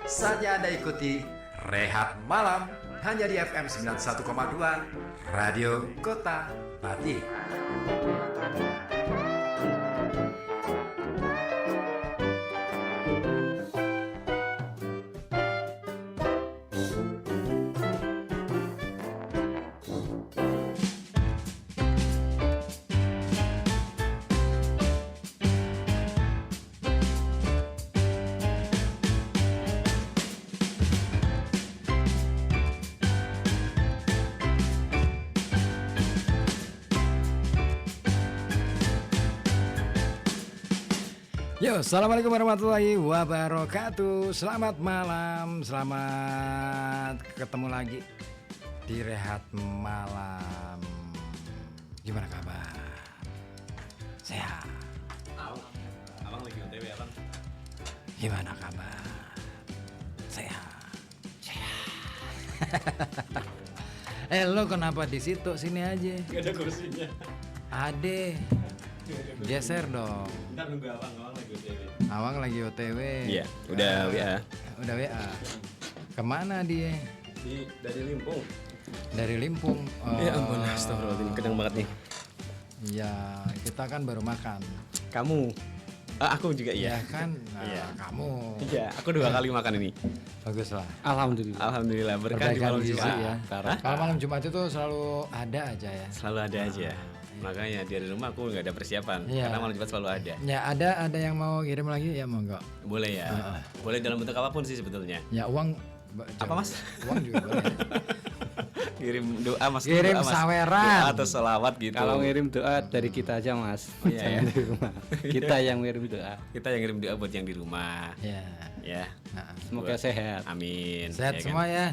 Saatnya Anda ikuti Rehat Malam hanya di FM 91,2 Radio Kota Batik. Yo, assalamualaikum warahmatullahi wabarakatuh. Selamat malam, selamat ketemu lagi di Rehat Malam. Gimana kabar? Sehat? Abang lagi OTW abang. Gimana kabar? Sehat? Lo kenapa di situ? Sini aja. Gak ada kursinya. Ade, geser dong. Ntar nunggu abang lagi OTW. Awang lagi OTW. Iya, udah WA. Udah WA. Kemana dia? Dari Limpung. Dari Limpung. Ya ampun, astagfirullahaladzim, kenyang banget nih. Iya, kita kan baru makan. Kamu? Aku juga iya. Ya kan? Nah, Iya. Kamu. Iya, aku 2 kali makan ini. Bagus lah. Alhamdulillah berkah di Perbaikan malam gizi Jumat. ya. Kalau malam Jumat itu selalu ada aja ya. Selalu ada aja. Makanya dari rumah aku nggak ada persiapan. Iya. Karena malam Jumat selalu ada. Ya ada yang mau kirim lagi ya monggo. Boleh ya. Boleh dalam bentuk apapun sih sebetulnya. Ya uang. Apa, Mas? Uang juga boleh. Kirim doa Mas. Kirim doa, Mas. saweran. Doa atau selawat gitu. Kalau ngirim doa dari kita aja Mas, Oh, iya, jangan ya. di rumah. Kita yang ngirim doa. Kita yang ngirim doa buat yang di rumah. Ya. Ya. Nah, Semoga sehat. Amin. sehat Ya kan? semua ya.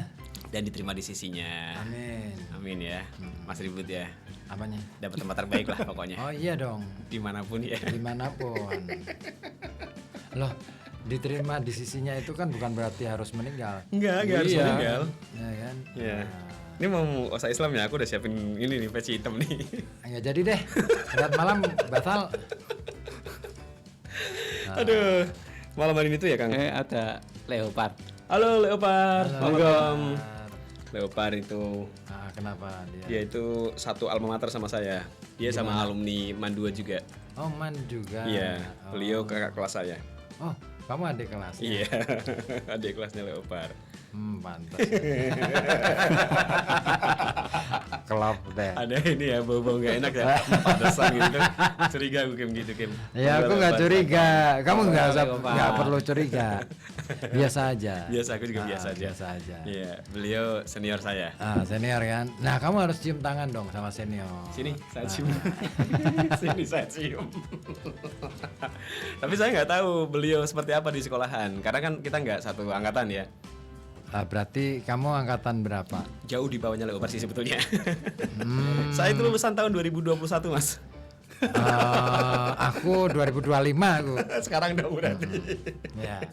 Dan diterima di sisinya. Amin. Amin ya. Mas Ribut ya. Apanya? Dapat tempat terbaik lah pokoknya. Oh iya dong. Dimanapun ya. Dimanapun. Loh, diterima di sisinya itu kan bukan berarti harus meninggal. Enggak harus Iya. meninggal. Ya kan? Ya. Nah, Ini mau usaha Islam ya, aku udah siapin ini nih peci hitam nih. nggak jadi deh. Rehat malam batal. Aduh. Malam hari ini tuh ya, Kang. Ada leopard. Halo Leopard. Halo, Malam. Leopard. Leopard itu Nah, kenapa dia? dia itu satu alma mater sama saya. Dia sama alumni MAN 2 juga. Oh, Man juga. Iya, Oh. beliau kakak kelas saya. Oh, kamu adik kelas. Iya. Adik kelasnya Leopard. Pantas. Kelop deh. Ada ini ya bau-bau nggak enak ya. Pantesan gitu. Curiga aku Kim gitu Kim. Ya aku nggak curiga. Kamu nggak perlu curiga. Biasa aja. Biasa, aku juga biasa aja. Biasa aja. Iya, beliau senior saya. Senior kan. Nah kamu harus cium tangan dong sama senior. Sini saya cium. Sini saya cium. Tapi saya nggak tahu beliau seperti apa di sekolahan. Karena kan kita nggak satu angkatan ya. Berarti kamu angkatan berapa? Jauh di bawahnya Leopard sih sebetulnya. Saya itu lulusan tahun 2021 Mas. Aku 2025 aku. Sekarang udah berarti. Ya.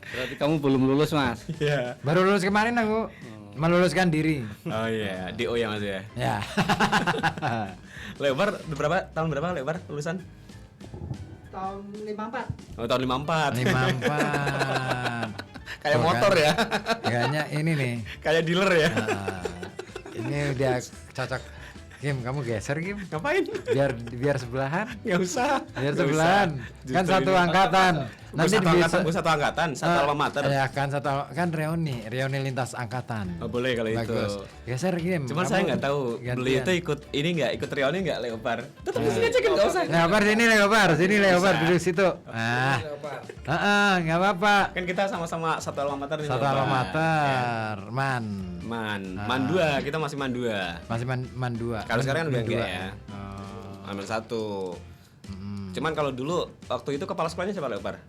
Berarti kamu belum lulus Mas. Iya. Baru lulus kemarin aku. Meluluskan diri. Oh iya, DO ya Mas ya. Ya. Leopard tahun berapa Leopard lulusan? Tahun 54. Oh tahun 54. 54. Kayak Tuh, motor kan? ya. Kayaknya ini nih. Kayak dealer ya. Ini udah cocok. Kim, kamu geser Kim. Ngapain? Biar sebelahan. Nggak usah. Biar Nggak sebelahan. usah. Kan Justru satu ini- angkatan. Nanti Bukan satu angkatan, satu alma mater. Ya kan reuni lintas angkatan. Oh, boleh kalau Bagus. itu. Geser Kim. Cuman kamu saya nggak tahu beli gantian. itu ikut reuni nggak Leopard. Tetap di sini aja kan nggak usah. Leopard sini Leopard duduk situ. Nggak apa-apa. Kan kita sama-sama satu alma mater nih. Satu Leopard. alma mater, Man 2, kita masih Man 2. masih man 2. Kalau sekarang kan udah enggak ya. Oh. Ambil 1. Cuman kalau dulu waktu itu kepala sekolahnya siapa Leopard?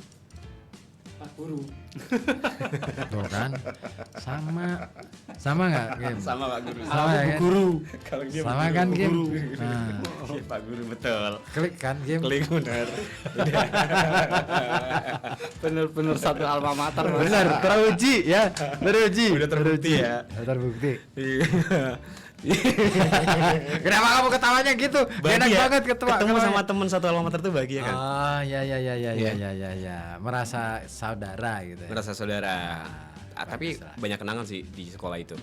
Pak Guru. Tuh kan. Sama nggak Kim? Sama Pak Guru. Sama ya kan? Kalau dia Sama Pak kan Guru. Kim? Iya, Pak Guru betul. Klik kan Kim? Klik benar. Bener-bener satu alma mater Mas. Benar, teruji ya. Teruji. Udah terbukti ya. Terbukti. Iya. Kenapa kamu ketawanya gitu? Enak Bahagia. banget ketawa. Ketemu ketawanya. sama teman satu alma mater tuh bahagia kan. Oh, ya. Iya. Merasa saudara gitu ya. Merasa saudara. Tapi bagus lah. banyak kenangan sih di sekolah itu.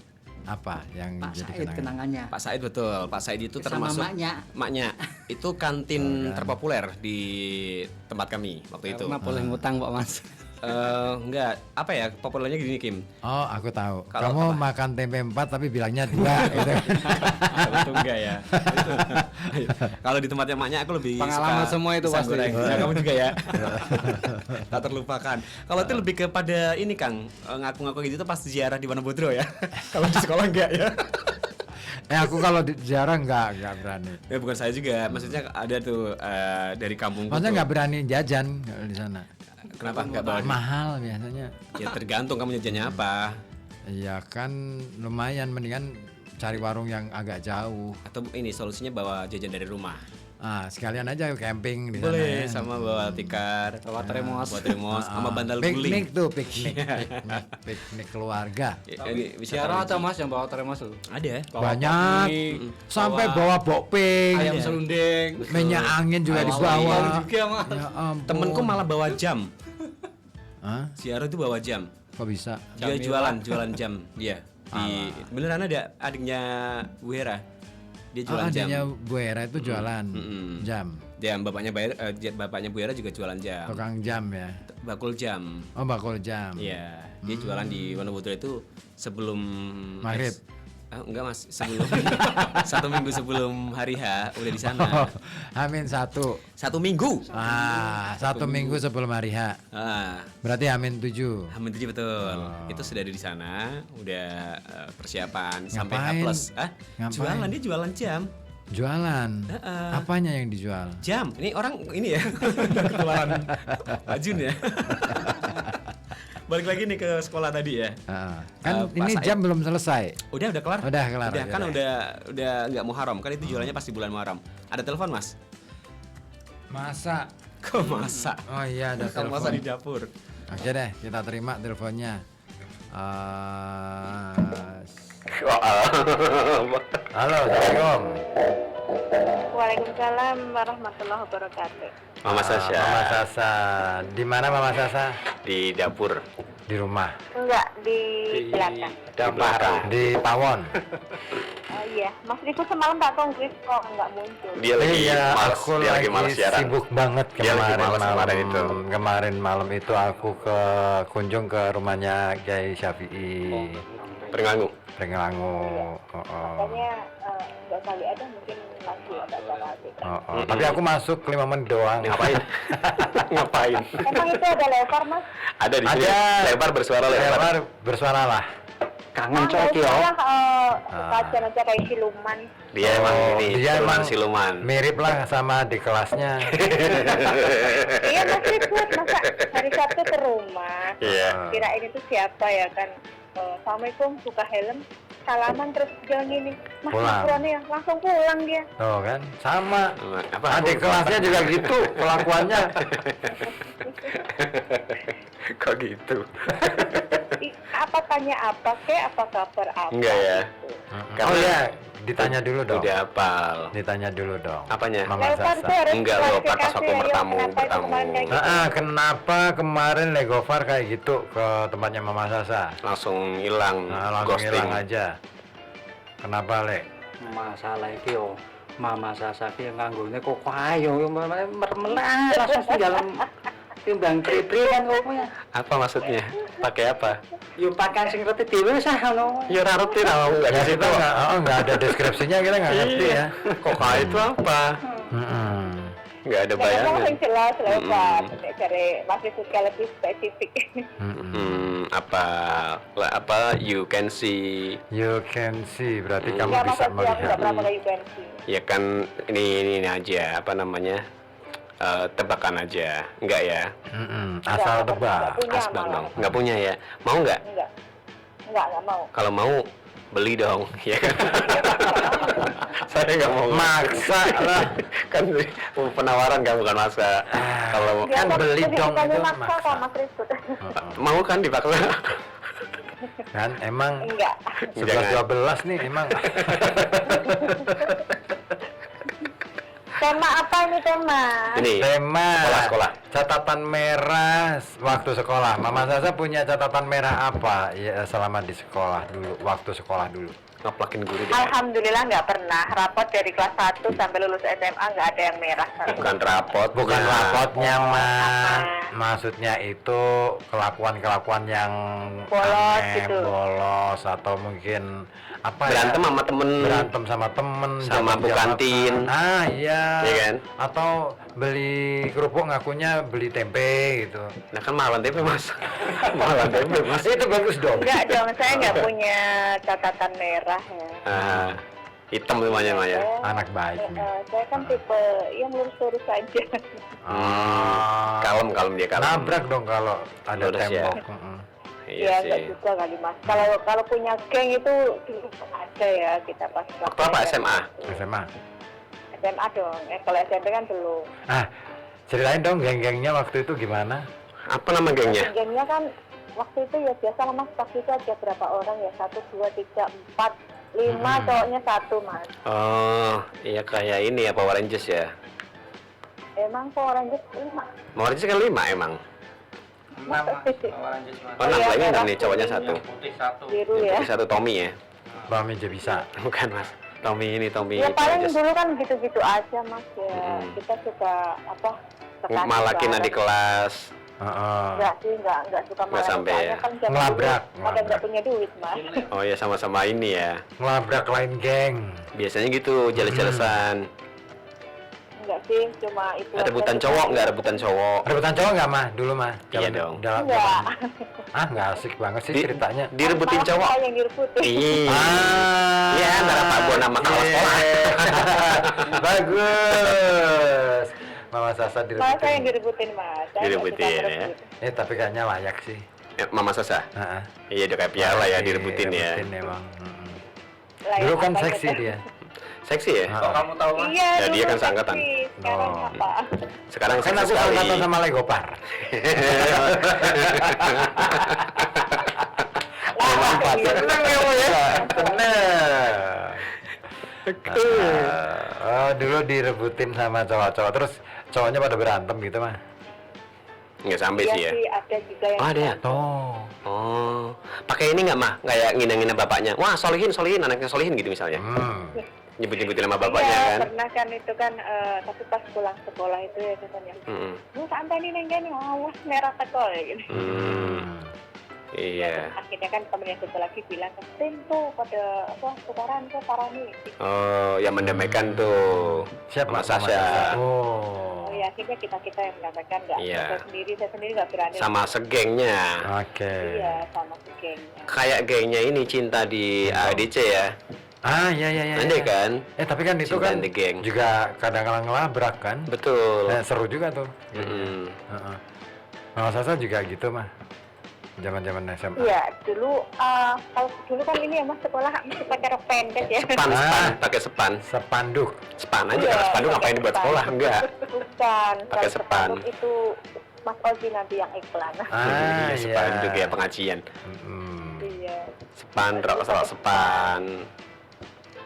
Apa yang Pak jadi Said kenangan? kenangannya. Pak Said betul. Pak Said itu Sama termasuk maknya. itu kantin terpopuler di tempat kami waktu itu. Karena boleh ngutang Pak Mas. Enggak, apa ya populernya gini Kim. Oh, aku tahu. Kalau Kamu apa? makan tempe 4 tapi bilangnya 2 gitu. Kalau itu enggak ya. Kalau di tempatnya maknya aku lebih Pengalaman suka semua itu pisang pasti. goreng. Ya, kamu juga ya. Tak terlupakan. Kalau itu lebih kepada ini Kang, ngaku-ngaku gitu tuh pas ziarah di Wonobodro ya. Kalau di sekolah enggak ya. Aku kalau di ziarah enggak berani. Ya bukan saya juga, maksudnya ada tuh dari kampungku. Maksudnya tuh. enggak berani jajan kalau di sana. Kenapa enggak bawa? Mahal biasanya. Ya tergantung kamu jajannya apa. Iya kan lumayan, mendingan cari warung yang agak jauh. Atau ini solusinya bawa jajan dari rumah. Ah, sekalian aja camping di sana. Boleh ya. sama bawa tikar, Bawa termos. bawa termos, sama bandal guling. Piknik tuh, piknik keluarga. Ini bisa Siara ada taruh Mas yang bawa termos tuh. Ada. Bawa Banyak. kopi, Sampai bawa bokping, ayam serundeng, minyak angin juga Ayam dibawa. juga Mas. Ya ampun. Temenku malah bawa jam. Hah? Siaro itu bawa jam. Kok bisa? Dia Jamilah. jualan jam dia. Di beneran ada adiknya Bu Hera. Dia Oh, jualan jam. adanya Bu Hera itu jualan jam. Jam bapaknya Bu Hera juga jualan jam. Tukang jam ya. Bakul jam. Oh, bakul jam. Iya, dia jualan di Wonobodro itu sebelum Maghrib. Enggak Mas, sebelum 1 minggu sebelum hari H udah di sana. Oh, Amin 1. 1 minggu. Ah, 1 minggu sebelum hari H. Ah, Berarti Amin 7. Hamil 7 betul. Itu sudah ada di sana, udah persiapan sampai H+. Ngapain? Ngapain? Jualan, dia jualan jam. Jualan. Apanya yang dijual? Jam. Ini orang ini ya. Ketularan Pak Jun ya. Balik lagi nih ke sekolah tadi ya. Kan Pak ini Said. jam belum selesai. Udah kelar? Udah kelar, Udah kan udah. udah nggak Muharram. Kan itu jualannya pasti bulan Muharram. Ada telepon, Mas? Masa? Kok masa? Oh iya ada Kalau telepon. masa di dapur. Oke deh, kita terima teleponnya. Halo, Assalamualaikum. Waalaikumsalam warahmatullahi wabarakatuh. Mama Sasha. Mama Sasa. Di mana Mama Sasa? Di dapur. Di rumah. Enggak, di belakang. Di belakang. Di Pawon. Oh iya, Mas Riko semalam tak tunggu kok enggak muncul. Dia lagi Iya, males, aku dia lagi males siaran. sibuk banget Dia lagi kemarin males malam. kemarin itu. Kemarin malam itu aku kunjung ke rumahnya Kiai Syafi'i. Peringangu. Pringlangu. Makanya enggak kali ada mungkin lagi ada lagi. Tapi aku masuk 5 menit doang. Ngapain? Ngapain? Emang itu ada lebar, Mas? Ada di sini. Ada. Lebar bersuara lebar. Lebar bersuara lah. Kangen Enggak coki ya. salah kajian aja kayak siluman. Dia emang ini Dia turunan emang siluman. mirip lah sama di kelasnya. Iya, Mas Riko, masa hari Sabtu ke rumah. Iya. Kirain itu siapa ya kan? Assalamualaikum, buka helm, salaman terus jalan gini. Mas Pulang. Pulang. Ya, langsung pulang dia. Tuh kan, sama. Apa? Adik kelasnya juga gitu kelakuannya. Kok gitu? Apa tanya apa kek, apa kabar apa? Enggak ya. Oh iya, ditanya dulu dong. Udah hafal. Ditanya dulu dong. Apanya? Mama Leopard tuh Sasa. harus Enggak, Leopard pas waktu klarifikasi, ayo, bertamu, kenapa itu bertamu. kemarin kayak gitu? Kenapa kemarin Legofar kayak gitu ke tempatnya Mama Sasa? Langsung hilang. Langsung Ghosting. hilang aja. Kenapa, Le? Masalah iki yo. Mama Sasa ki nganggone kok kayo yo mermelah langsung tinggal timbang tripri kan kok ya. Apa maksudnya? Pakai apa? Yo pakan sing reti dhewe sah ngono. Ya ora ngerti lah, enggak Ya di situ. kita nggak ada deskripsinya, kita nggak ngerti ya. Kok kayak itu apa? Enggak ada Saya ngomong bayangan. yang jelas Leopard, cari Mas Rifki lebih spesifik. Apa you can see. You can see, berarti kamu Ya, bisa masa sih aku nggak melihat. pernah pakai UNC. Ya kan ini aja apa namanya? Tebakan aja. Enggak ya? Asal Nggak tebak. punya Asbak malah. dong. Enggak punya ya? Mau enggak? Enggak mau. Kalau mau beli dong, ya kan? Saya nggak mau. Maksa lah. Kan penawaran kan bukan maksa. Kalau Kan beli dong, Bukannya itu maksa maksa. kok Mas Rifki. mau kan dipaksa. Kan emang Enggak. 11-12 nih emang. Tema apa ini tema? Ini Tema sekolah. catatan merah waktu sekolah. Mama Sasa punya catatan merah apa ya selama di sekolah dulu, waktu sekolah dulu? Ngeplakin guru deh. Alhamdulillah nggak pernah. Rapot dari kelas 1 sampai lulus SMA nggak ada yang merah. Bukan rapot. Bukan rapotnya, Oh, mah. apa? Maksudnya itu kelakuan-kelakuan yang Bolos aneh, gitu. bolos atau mungkin apa Berantem ya? sama temen. Berantem sama temen, Sama bu jawab-jawaban. kantin. Ah iya. Iya kan? Atau beli kerupuk ngakunya beli tempe gitu. Nah kan mahalan tempe mas. Mahalan tempe mas. Itu bagus dong. Enggak dong, saya nggak punya catatan merah ya. Ah, hitam semuanya Maya. Anak baik nih. Saya kan tipe yang lurus-lurus saja. Ah. Kalem dia kalem. Nabrak dong kalau ada Lurus ya. tembok. Mm-mm. Iya Ya sih. nggak juga kali mas. Kalau punya geng itu dulu ada ya kita pas. Waktu apa SMA? SMA. SMA dong. Kalau SMP kan belum. Ah, ceritain dong geng-gengnya waktu itu gimana? Apa nama gengnya? Gengnya kan waktu itu ya biasa lah mas. Pas itu ada berapa orang ya? 1, 2, 3, 4, 5 cowoknya 1 mas. Oh, iya kayak ini ya Power Rangers ya. Emang Power Rangers 5. Power Rangers kan 5 emang. Oh, Iya, 6 lagi merah, nih cowoknya kuning, 1. Biru Yang ya. putih 1 Tommy ya. Bang Meja bisa. Bukan mas. Tommy ini Tommy. Ya Power paling Rangers. dulu kan gitu-gitu aja mas ya. Mm-mm. Kita suka apa? sekasih Malakin banget. adik kelas. Heeh. Enggak sih, enggak suka Nggak sampai ya. Kan zaman Ngelabrak, dulu Ada ngelabrak. enggak punya duit mas. Oh ya sama-sama ini ya. Ngelabrak lain geng. Biasanya gitu jeles-jelesan. Enggak sih, cuma itu. aja Rebutan sih. cowok nggak rebutan cowok. Rebutan cowok nggak mah dulu mah? Iya dong. Enggak. Ah nggak asik banget sih Di- ceritanya. Direbutin Malah cowok. kita yang direbutin. Iya. Ah, Iya, antara Pak Bon sama kepala sekolah. Bagus. Mama Sasa Malah saya yang direbutin. direbutin mas. Saya nggak Direbutin, suka ya. merebut. Tapi kayaknya layak sih. Mama Sasa. Heeh. Iya udah kayak piala ya direbutin ya. Direbutin emang. Mm-mm. Layak Dulu kan apa seksi gitu. dia. Seksi ya. Kok kamu tahu? Iya, Ya, dia dulu kan seangkatan. seksi. Sekarang Oh. apa? Sekarang Kan seksi aku sekali. angkatan sama Legopar. Lah, iya. Seneng ya, Bu, ya? Seneng. Oh, dulu direbutin sama cowok-cowok. Terus cowoknya pada berantem gitu mah. Nggak sampai Iya sih ya. sih, ada juga yang Oh ada ya? Oh. Oh, pakai ini nggak mah? Kayak ngina-ngina bapaknya. Wah, solihin, anaknya solihin gitu misalnya. Nyebut-nyebutin nama bapaknya iya, kan. pernah kan itu kan, tapi pas pulang sekolah itu ya katanya, Mm-mm. lu sampai nih neng awas merah tekol ya gitu. Iya. Akhirnya kan temen yang satu lagi bilang, Tim tuh pada apa tukaran tuh parah nih. Oh, yang mendamaikan tuh. Siapa? Mama Mama Sasha. Oh. Oh ya akhirnya kita yang mendapatkan nggak. Iya. Saya sendiri nggak berani. Sama segengnya. Oke. Iya sama si gengnya. Kayak gengnya ini cinta di ADC ya. Ah, iya iya iya. Ada iya. kan? Tapi kan itu Cinta kan the Gang. juga kadang-kadang ngelabrak kan. Betul. Seru juga tuh. Mm-mm. Heeh. Mama Sasa juga gitu mah. Zaman-zaman SMA. Iya dulu kalau dulu kan ini ya mas sekolah mesti pakai rok pendek ya. Sepan, pakai sepan. Sepanduk. Sepan aja, Iya, kalau sepanduk ngapain pakai dibuat sepan. sekolah? Enggak. Bukan. Pakai kalau sepan. sepanduk itu Mas Ozi nanti yang iklan. Ah, Iya, sepanduk ya pengajian. Mm-mm. Iya. Sepan, rok sepan.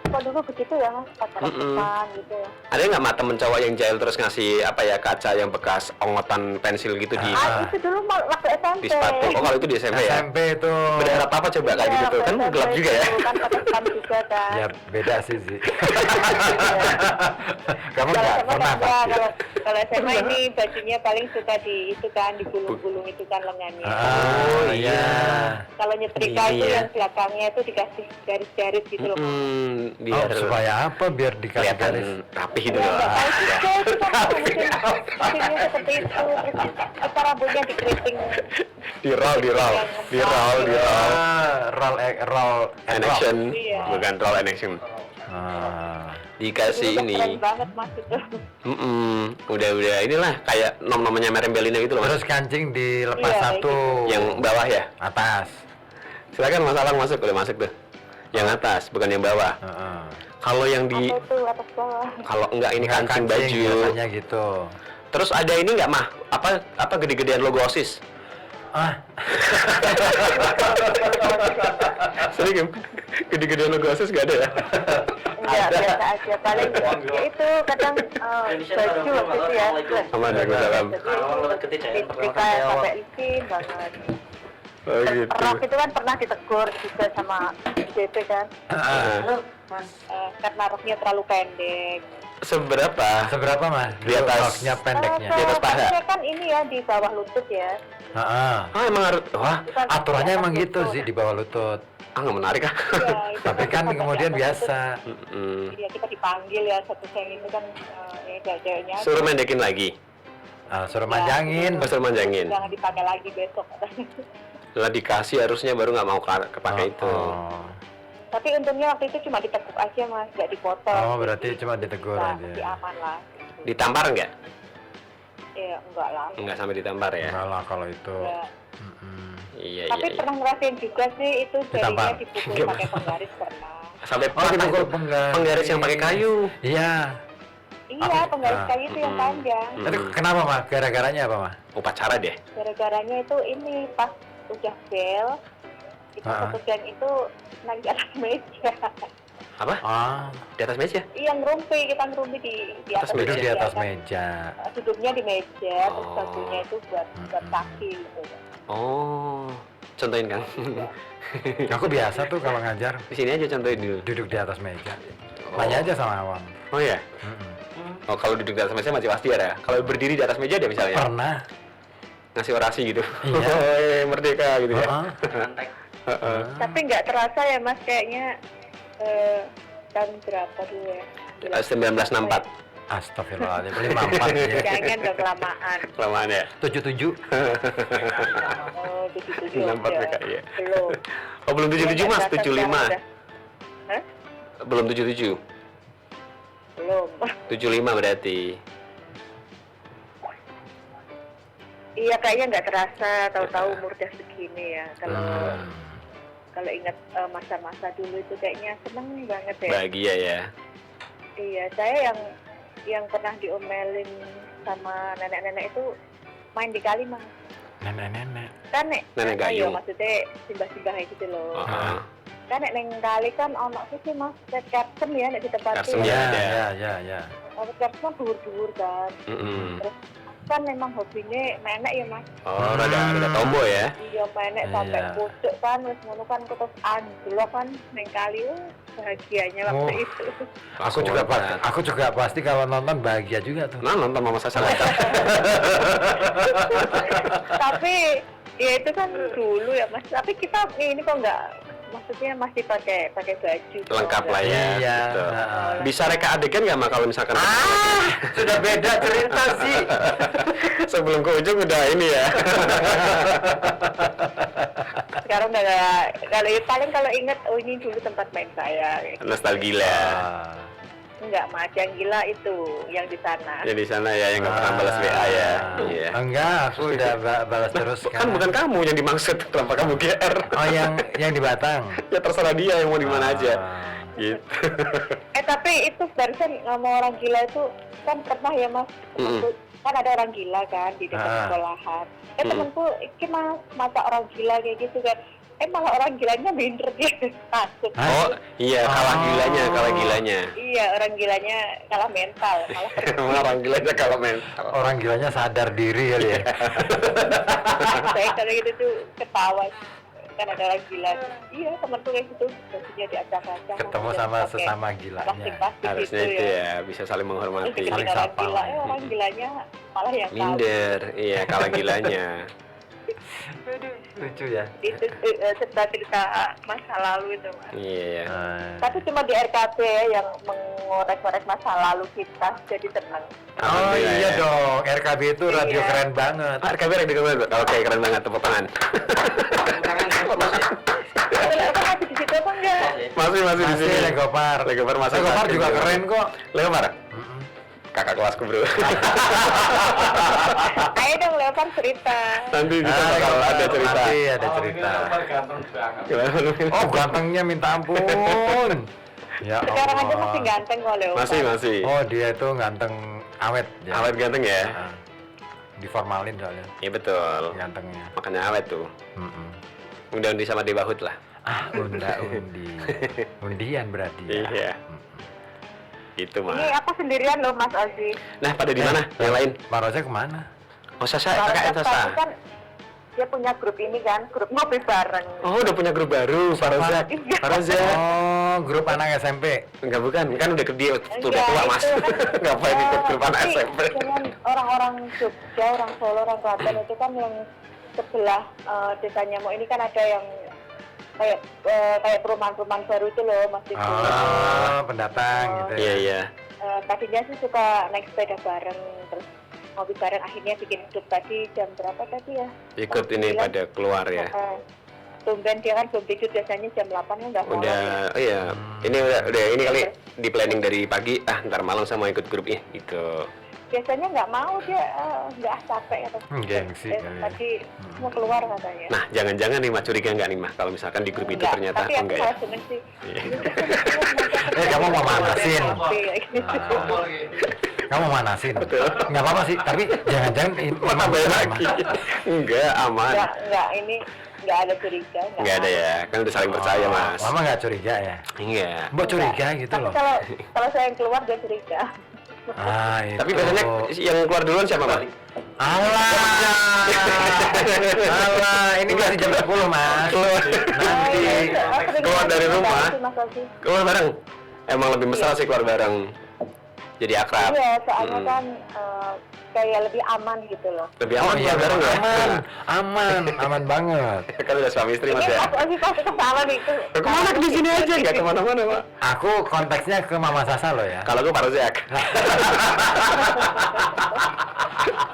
Kok dulu begitu ya mas pakai rok Mm-mm. sepan gitu ya. Ada nggak mah temen cowok yang jahil terus ngasih apa ya kaca yang bekas ongotan pensil gitu di Itu dulu waktu SMP. di sepatu? Oh kalau itu di SMP ya? SMP itu. Berharap apa coba kayak Iya, gitu tuh? Kan waktu gelap SMP juga ya? Kan pakai sepan juga kan. Ya beda sih. Kamu Kalau nggak SMA pernah kan pasti. kalau SMA ini bajunya paling suka di itu kan digulung-gulung itu kan lengannya. Ah, iya. Kalau nyetrika Ini itu ya. yang belakangnya itu dikasih garis-garis gitu loh. Biar Oh, supaya apa? Biar dikasih garis. kelihatan rapi gitu Ya, loh. nggak tahu juga itu kan musimnya seperti itu. Terus kita rambutnya dikeriting. Di roll. Roll And action, Iya. bukan roll and action. Ah. Dikasih Dulu ini. keren banget mas itu. Udah inilah kayak nom-nomnya merembelina gitu loh mas. Terus kancing dilepas Iya, satu Yang bawah ya. atas. Silakan Mas Alang masuk, udah masuk tuh. Yang atas, bukan yang bawah. Heeh. Kalau yang di Apa itu atas bawah? kalau enggak ini Nggak kancing baju. biasanya gitu. Terus ada ini nggak mah? Apa gede-gedean logo OSIS? Ah, Sering gede-gedean logo OSIS nggak ada ya? Enggak, biasa aja. Paling ya itu kadang baju waktu itu ya. Aman ya, dalam. Ketika sampai izin banget. Oh gitu. Rok itu kan pernah ditegur juga sama JP kan. Karena roknya terlalu pendek. Seberapa? seberapa mas? Di atas. Roknya pendeknya. Di atas paha. Roknya kan ini ya di bawah lutut ya. Oh emang harus. Wah, Aturannya emang gitu sih di bawah lutut. nggak menarik ah. Iya, itu Tapi kan sampai kemudian atas biasa. Mm-mm. lutut. Iya, kita dipanggil ya satu seng itu kan ya cewek-ceweknya. Suruh mendekin lagi. Suruh manjangin. Oh, suruh manjangin. Jangan dipakai lagi besok. Lah dikasih harusnya baru nggak mau kepake itu. Oh. Tapi untungnya waktu itu cuma ditekuk aja mas, nggak dipotong. Oh, berarti cuma ditegur Nah, aja. masih aman lah. Ditampar nggak? Iya, enggak lah. Nggak sampai ditampar ya? Enggak lah kalau itu. Enggak. Mm-mm. Iya Tapi iya. pernah ngerasain juga sih itu jadinya Ditampar. dipukul pakai penggaris pernah. Sampai Oh, dipukul penggaris. penggaris yang pakai kayu. Iya. Iya, penggaris Ah, kayu itu yang panjang. Tapi kenapa mah? Gara-garanya apa mah? Upacara deh. Gara-garanya itu ini pas udah bel, itu Ah. satu geng itu naik di atas meja. Apa? Ah, Di atas meja? Iya ngerumpi, kita ngerumpi di Atas atas meja. duduk di atas kan. meja. Duduknya di meja, terus Oh. bajunya itu buat kaki gitu. Hmm. Oh, contohin Kang. Aku biasa tuh kalau ngajar Di sini aja contohin dulu. duduk di atas meja. Tanya aja sama awam. Oh ya. Mm-mm. Oh kalau duduk di atas meja masih pasti ya. Kalau berdiri di atas meja dia misalnya Pernah. ngasih orasi gitu. Iya. Oh, merdeka gitu ya. Heeh. Heeh. Tapi nggak terasa ya mas, kayaknya tahun berapa dulu ya? 1964. Astagfirullahaladzim, 54 ya. Jangan udah kelamaan. Kelamaan ya. 77. Oh, 77 94 aja. PK, iya. Belum. Oh belum 77 Mas, 75. Hah? Belum 77. Belum. 75 berarti. Iya kayaknya nggak terasa, tahu-tahu umur udah segini ya. Kalau Hmm. kalau ingat masa-masa dulu itu kayaknya seneng banget ya. Bahagia ya. Iya, saya yang pernah diomelin sama nenek-nenek itu main di kali mas. Nenek-nenek. Kan nek, Nenek ayo, gayung. maksudnya simbah-simbah gitu loh. Heeh. Kan nek neng kali kan ono sih mas, kapsen ya nek di tempat Kapsen, itu. ya. Ya. Kapsen kan dhuwur-dhuwur kan. Mm-mm. Terus kan memang hobinya menek ya mas. Oh, rada tomboy ya. Iya menek sampai Iya. pucuk kan, wis ngono kan terus anjlok kan neng kali. Bahagianya waktu Oh. itu. Aku juga pasti kalau nonton bahagia juga tuh. Nah, nonton Mama Sasa. Tapi ya itu kan dulu ya mas. Tapi kita ini kok nggak, maksudnya masih pakai baju. kok. Lengkap lah ya. Iya. gitu. Heeh. Bisa reka adegan nggak Mak kalau misalkan Sudah beda cerita sih. sebelum ke ujung udah ini ya. Sekarang udah paling kalau inget oh ini dulu tempat main saya. Nostalgia. Ah. Enggak mas, yang gila itu yang di sana. Ya di sana ya yang nggak pernah balas WA ya. Iya. Enggak, aku udah balas terus Kan bukan kamu yang dimaksud, kenapa kamu GR? Oh, yang di Batang. Ya terserah dia yang mau di mana aja. Ah. Gitu. Tapi itu barusan ngomong orang gila itu kan pernah ya mas. Temenku, kan ada orang gila kan di dekat Ah. sekolahan. Temenku, ini mas mata orang gila kayak gitu kan. Malah orang gilanya minder dia takut. Oh, iya kalah gilanya. Iya, orang gilanya kalah mental. Malah Emang orang gilanya kalau mental. Orang gilanya sadar diri kali ya. saya kalau gitu tuh ketawa. Kan ada orang gila. Iya, temenku kayak gitu. Bajunya diacak-acak. Ketemu sama sesama gilanya. Plastik-plastik Harusnya gitu itu ya. ya bisa saling Terus menghormati. dibikin Saling orang sapa gila, lah. orang gilanya malah yang Minder, iya kalah gilanya. Lucu ya. itu cerita masa lalu itu mas. Iya. Tapi cuma di RKP ya yang mengorek-orek masa lalu kita jadi tenang. Oh Alhamdulillah iya ya. dong, RKB itu radio Iya. keren banget. Ah, RKB radio keren. Oke, keren banget tepuk tangan. Apa masih di situ apa enggak? Masih di Masih sini. Legopar. Legopar masih. Legopar juga keren kok. Legopar. Kakak kelasku, Bro. Ayo dong Leopard cerita. Nanti kita bakal ada cerita. Nanti ada cerita. Oh gantengnya minta ampun. Ya Sekarang aja Allah. masih ganteng kok Leopard. Masih. Oh dia itu ganteng awet. Ya. Awet ganteng ya. Ah. diformalin soalnya Iya betul. gantengnya. Makanya awet tuh. Mm-mm. Undi-undi sama Dewa Hud lah. Ah, undi. Undian berarti ya. Iya. Itu mah. Ini aku sendirian loh Mas Ozi. Nah, pada di mana? Yang lain? Pak Roja kemana? Oh, Sasa, Kalau KKN tadi Sasa. kan dia punya grup ini kan, grup ngopi bareng. Oh, udah punya grup baru, Faroza. Iya. Faroza. Oh, grup anak SMP. Enggak bukan, kan udah dia udah Iya, tua, Mas. itu kan, Ngapain ikut grup anak tapi SMP? dengan orang-orang Jogja, orang Solo, orang Klaten itu kan yang sebelah desa Nyamuk ini kan ada yang kayak perumahan-perumahan baru itu loh Mas Diki. Oh, pendatang gitu ya. Iya, iya. Tadinya sih suka naik sepeda bareng, terus ngopi bareng, akhirnya bikin grup tadi jam berapa tadi ya? Ikut Jam ini 9. pada keluar ya. Tumben dia kan belum tidur, biasanya jam 8 kan udah malam Udah, ya. oh iya. Ini udah ini kali di planning dari pagi. Ntar malam sama ikut grup ini gitu. Biasanya nggak mau dia, nggak capek atau Gengsi kali ya. tadi mau keluar katanya. Nah, jangan-jangan nih Mas curiga nggak nih Mas kalau misalkan di grup itu Enggak, ternyata tapi oh, aku enggak ya? salah demen sih. Iya. Kamu mau manasin? Gitu. Kamu manasin? Nggak apa-apa sih, tapi jangan-jangan ini Mana bayar lagi? Enggak, aman. Nggak, ini nggak ada curiga. Enggak ada ya, kan udah saling percaya Mas. Mama nggak curiga ya? Enggak. Mbok curiga gitu Tapi loh. kalau saya yang keluar dia curiga. Ah, itu. Tapi biasanya yang keluar duluan siapa Mas? Alah, alah, ini masih jam 10 Mas. Nanti. Keluar dari rumah. Mas Ozi. Keluar bareng. Emang lebih mesra sih keluar bareng. Jadi akrab. Iya, soalnya kan kayak lebih aman gitu loh. Lebih Oh aman iya, keluar bareng ya. aman banget. Kan udah suami istri Mas Ini ya. Mas Ozi pasti kesana nih. Kemana di sini aja nggak kemana-mana Pak. Aku konteksnya ke Mama Sasa loh ya. Kalau gue Parozak.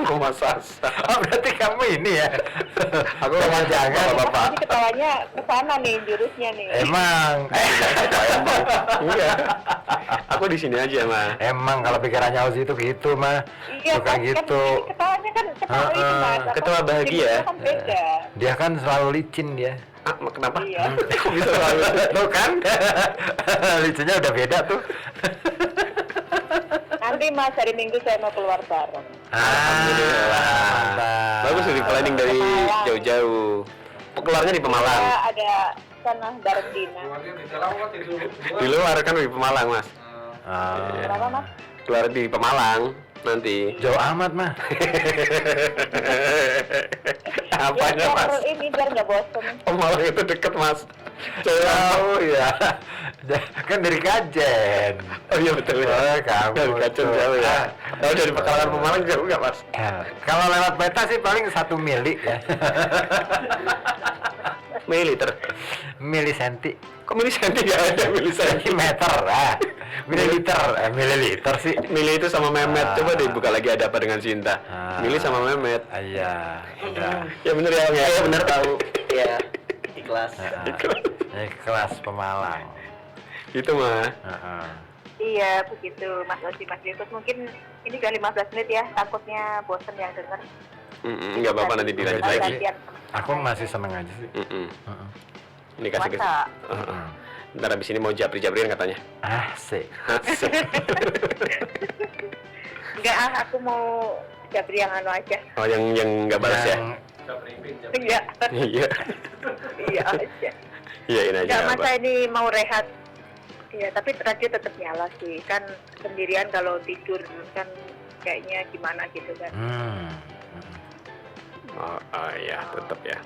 Mama Sasa. Oh, berarti kamu ini ya. Aku jangan. Bapak. Jadi ketawanya kesana nih jurusnya nih. Emang. Iya. Aku di sini aja mah. Emang kalau pikirannya Ozi itu gitu mah. Iya, Suka kan, gitu. Kan, ketawanya kan ketawa itu Mas. Apa, Ketawa bahagia. jurusnya kan beda. Dia kan selalu licin dia. Kenapa? Iya. Kok bisa selalu? Tuh kan? Licinnya udah beda tuh. Nanti Mas hari Minggu saya mau keluar bareng. Alhamdulillah. Mantap. Bagus udah planning dari Pemalang. jauh-jauh. Keluarnya di Pemalang. Saya ada sana bareng Dina. Di luar kan di Pemalang mas. Ah, Berapa Mas? Keluar di Pemalang nanti. jauh amat mah. Apanya biar mas? ini biar nggak bosen. Pemalang itu deket mas. Oh ya. Kan dari Kajen. Oh iya betul ya. Oh, kamu Dari Kacen tuh. jauh ya. Kalau dari Pekalongan Pemalang jauh nggak mas? Ya, kalau lewat peta sih paling 1 mili ya. Mililiter. Milisenti. Kok milisenti nggak ada milisenti? Sentimeter ah. Mililiter sih. Mili itu sama Mehmet. Coba deh buka lagi ada apa dengan Cinta. Mili sama Mehmet. Ah, iya. Udah. Ya bener ya, ya bener tahu. Iya. Ikhlas. Kelas Pemalang. Itu mah. Heeh. Iya begitu Mas Ozi, Mas Yusuf. Mungkin ini udah 15 menit ya, takutnya bosen yang denger. Nggak apa-apa nanti dilanjut Lanjut lagi. lagi. Aku masih seneng aja sih. Heeh. Ini kasih ke. Masa? Ntar abis ini mau japri-japrian katanya. Asik. Enggak, aku mau Jabri yang anu aja. Oh yang nggak balas ya? Enggak. Iya. Iya aja. Iyain aja. Enggak, nggak apa. masa ini mau rehat. Iya, tapi radio tetap nyala sih. Kan sendirian kalau tidur kan kayaknya gimana gitu kan. Oh iya, tetap ya.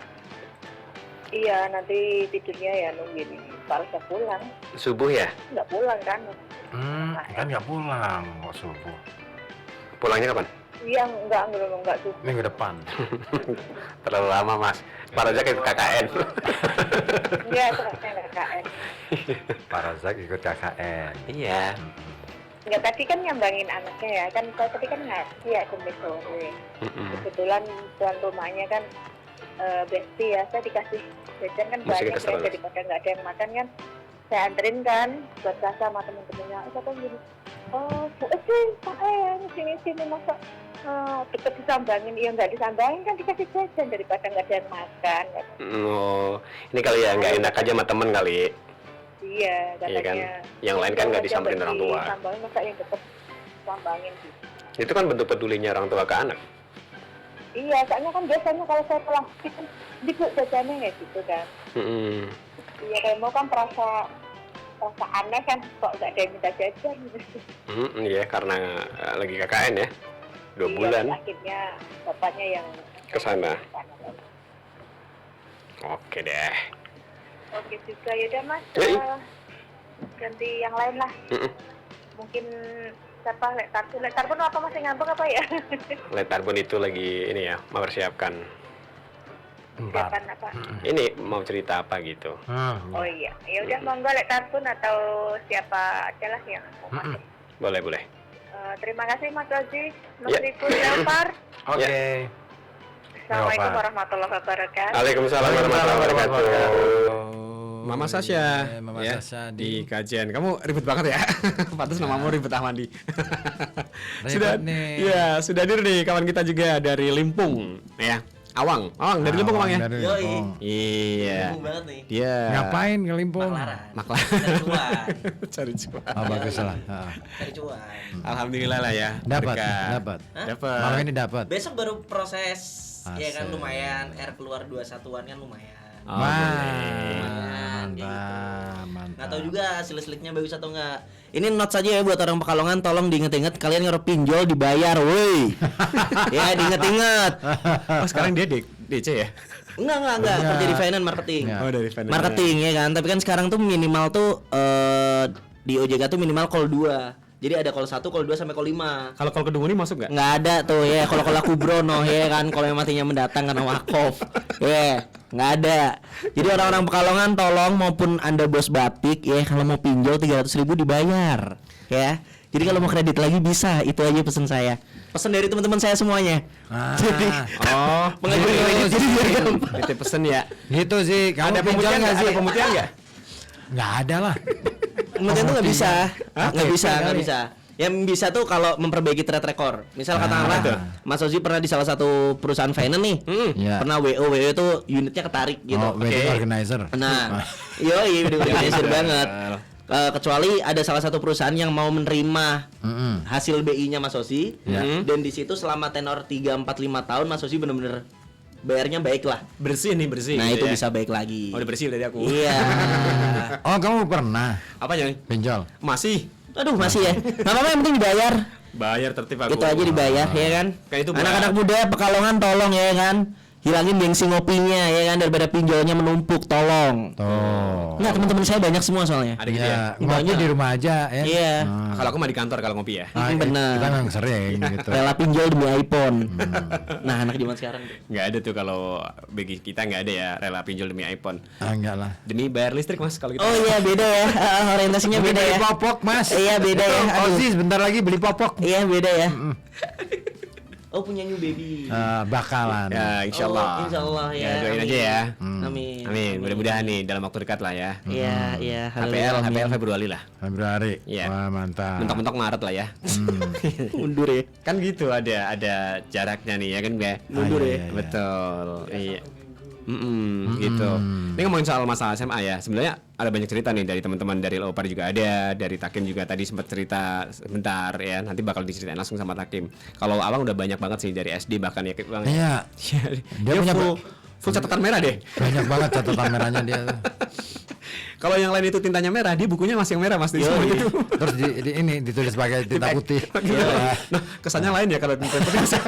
Iya, nanti tidurnya ya nungguin Farsa pulang. Subuh ya? Enggak pulang kan? Kan nggak pulang kok subuh. Pulangnya kapan? Iya, enggak subuh. Minggu depan. Terlalu lama mas. Para aja kayak KKN. Iya, terusnya KKN. Pak Razak ikut KKN. Iya. Enggak, tadi kan nyambangin anaknya ya. Kan saya tadi kan ngaji ya sampai sore. Kebetulan tuan rumahnya kan Besti ya, saya dikasih jajan kan Masih banyak kesel, ya, daripada nggak ada yang makan kan saya anterin kan buat Sasa sama temen-temennya. Siapa yang gini, oh Pak sini masa deket disambangin, iya nggak disambangin kan dikasih jajan daripada nggak ada yang makan. Oh, ini kali ya nggak enak aja sama temen kali. Iya, katanya. Iya kan? Yang lain kan nggak disamperin orang tua. Disambangin masa yang deket sambangin gitu. Itu kan bentuk pedulinya orang tua ke anak. Iya, soalnya kan biasanya kalau saya pulang itu dibu jajannya kayak gitu kan. Iya, kayak mau kan perasa aneh kan, kok nggak ada yang minta jajan gitu. Iya, karena lagi KKN ya, 2 bulan Akhirnya bapaknya yang ke sana. Oke deh. Oke juga, yaudah Mas, Ya, ganti yang lain lah. Mungkin siapa Lektarbun apa masih ngambek apa ya? Letarbun itu lagi ini ya, mempersiapkan. Siapa apa? Ini mau cerita apa gitu. Oh iya, ya udah monggo Lektarbun atau siapa aja lah yang mau masuk. Boleh. Terima kasih Mas Rozi, Mas Ya. Riko Jafar. Oke. Assalamualaikum Pak. warahmatullahi wabarakatuh. Waalaikumsalam warahmatullahi wabarakatuh. Mama Sasha, Mama ya, Sasha di kajian. Kamu ribet banget ya. Pantas namamu ribet Ahmadi. Ribet nih. Ya, sudah hadir nih kawan kita juga dari Limpung, ya. Awang dari Limpung Awang ya. Dari Yoi. Limpung. Iya. Bingung banget nih. Dia Ngapain ke Limpung? Maklar. Cari cuan. Cari cuan. Oh, bagus lah. Cari cuan. Alhamdulillah lah ya. Dapat, berkah. dapat. Hah? Dapat. Malam ini dapat. Besok baru proses. Ya kan Asik. lumayan. R keluar 2 satuan kan lumayan. Oh, Wah, boleh. mantap. Nggak tahu juga hasil sliknya bagus atau enggak. Ini note saja ya buat orang Pekalongan, tolong diinget-inget kalian ngerep pinjol dibayar, woi. Ya diinget-inget. Oh, sekarang dia DC ya? Enggak kerja di finance marketing. Enggak. Oh, dari finance. Marketing ya kan, tapi kan sekarang tuh minimal tuh di OJK tuh minimal call 2. Jadi ada call 1, call 2 sampai call 5. Kalau kedua ini masuk nggak? Nggak ada tuh ya kalau kubrono ya kan, kalau yang matinya mendatang karena wakaf. Ya, nggak ada. Jadi orang-orang Pekalongan tolong, maupun Anda bos batik ya, kalau mau pinjol 300.000 dibayar ya. Jadi kalau mau kredit lagi bisa, itu aja pesan saya. Pesan dari teman-teman saya semuanya. Jadi Oh, pengajuan kredit jadi biar gampang. Titip pesen ya. Gitu sih. Kamu Ada pinjol pemutihan nggak nggak sih? Ada pemutihan nggak? Nggak ada lah. Kemudian tuh nggak bisa, nggak Oke, bisa, nggak kali. bisa. Yang bisa tuh kalau memperbaiki track record. Misal katakanlah tuh. Mas Ozi pernah di salah satu perusahaan finance nih, Iya. pernah WO itu unitnya ketarik gitu. Oh, wedding organizer. Nah, yoi udah organizer banget. Kecuali ada salah satu perusahaan yang mau menerima hasil BI-nya Mas Ozi, Ya. dan di situ selama tenor 3, 4, 5 tahun Mas Ozi bener-bener bayarnya baik lah. Bersih nih, bersih. Nah gitu itu ya. bisa baik lagi. Oh, udah bersih dari aku. Iya. Oh, kamu pernah Apanya nih? pinjol? Masih Aduh masih ya. Nggak apa-apa, yang penting dibayar. bayar tertib aku. Itu aja dibayar ya kan. Kayak itu berat. Anak-anak muda Pekalongan tolong ya kan. Hilangin gengsi ngopinya ya kan, daripada pinjolnya menumpuk, tolong. Tuh. Enggak, teman-teman saya banyak semua soalnya. Ada gitu ya. Ya, ngopi di rumah aja ya. Iya. Kalau aku mah di kantor kalau ngopi ya. Bener. Kita nggak sering gitu. Rela pinjol demi iPhone. Nah, anak zaman sekarang. Nggak ada tuh kalau bagi kita nggak ada ya rela pinjol demi iPhone. Enggak lah. Demi bayar listrik mas kalau gitu. Oh iya beda ya. Orientasinya beda Beli ya. popok, Mas. Iya, beda ya. Oh, Aduh. sih sebentar lagi beli popok. Iya beda ya. Oh punya new baby. Bakalan. Ya insya Allah. Oh, insya Allah ya. Doain Amin. aja ya. Amin. Amin. Mudah-mudahan nih dalam waktu dekat lah ya. Iya, iya. HPL Februari lah. Februari. Iya. Wah, mantap. Mentok-mentok Maret lah ya. Mundur ya. Kan gitu ada jaraknya nih ya kan gue. Mundur ya. iya. Betul. Iya. Gitu. Ini ngomongin soal masalah SMA ya. Sebenarnya ada banyak cerita nih dari teman-teman dari Leopard juga ada, dari Takim juga tadi sempat cerita sebentar ya. Nanti bakal diceritain langsung sama Takim. Kalau Awang udah banyak banget sih dari SD bahkan ya. Bang. Iya. Dia punya full catatan merah deh. banyak banget catatan merahnya dia tuh. Kalau yang lain itu tintanya merah, dia bukunya masih yang merah mas. Terus ini ditulis pakai tinta putih. Iya. Nah, kesannya lain ya kalau tinta putih.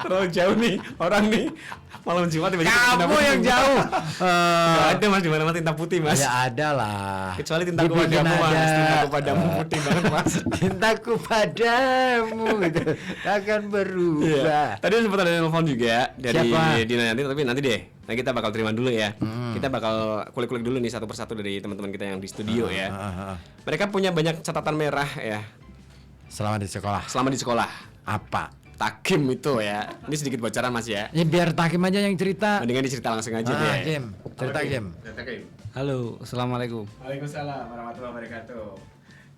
Terlalu jauh nih orang nih. Malam Jumat tiba-tiba tinta Kamu putih. yang jauh. Nggak ada mas, di mana-mana tinta putih mas. Ya ada lah. Kecuali tintaku Dibikin padamu mas, ada. tintaku padamu putih banget mas. Cintaku padamu gitu. Akan berubah. Tadi sempat ada telepon juga dari Siapa? Dina nanti, tapi nanti deh. Nah kita bakal terima dulu ya. Kita bakal kulik-kulik dulu nih satu persatu dari teman-teman kita yang di studio ya. Mereka punya banyak catatan merah ya Selama di sekolah. selama di sekolah. Apa? Takim itu ya. Ini sedikit bocoran mas ya. Ya biar Takim aja yang cerita. Mendingan dicerita langsung aja deh. Kim, cerita Kim. Takim. Halo, assalamualaikum. Waalaikumsalam warahmatullahi wabarakatuh.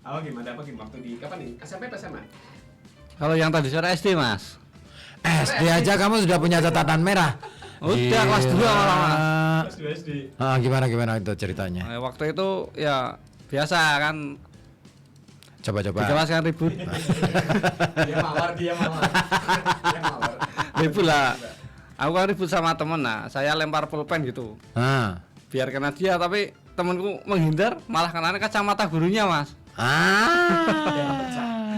Awal gimana apa waktu di kapan nih? SMP apa SMA? Kalau yang tadi sore SD mas. SD aja kamu sudah punya catatan merah. Udah, kelas 2 malah, Mas. Kelas 2 SD. Gimana itu ceritanya? Waktu itu ya biasa kan Di Coba-coba. kelas kan ribut. Dia mawar. Ribut lah. Aku kan ribut sama temen, nah saya lempar pulpen gitu. Ah. Biar kena dia, tapi temenku menghindar, malah kena kacamata gurunya mas.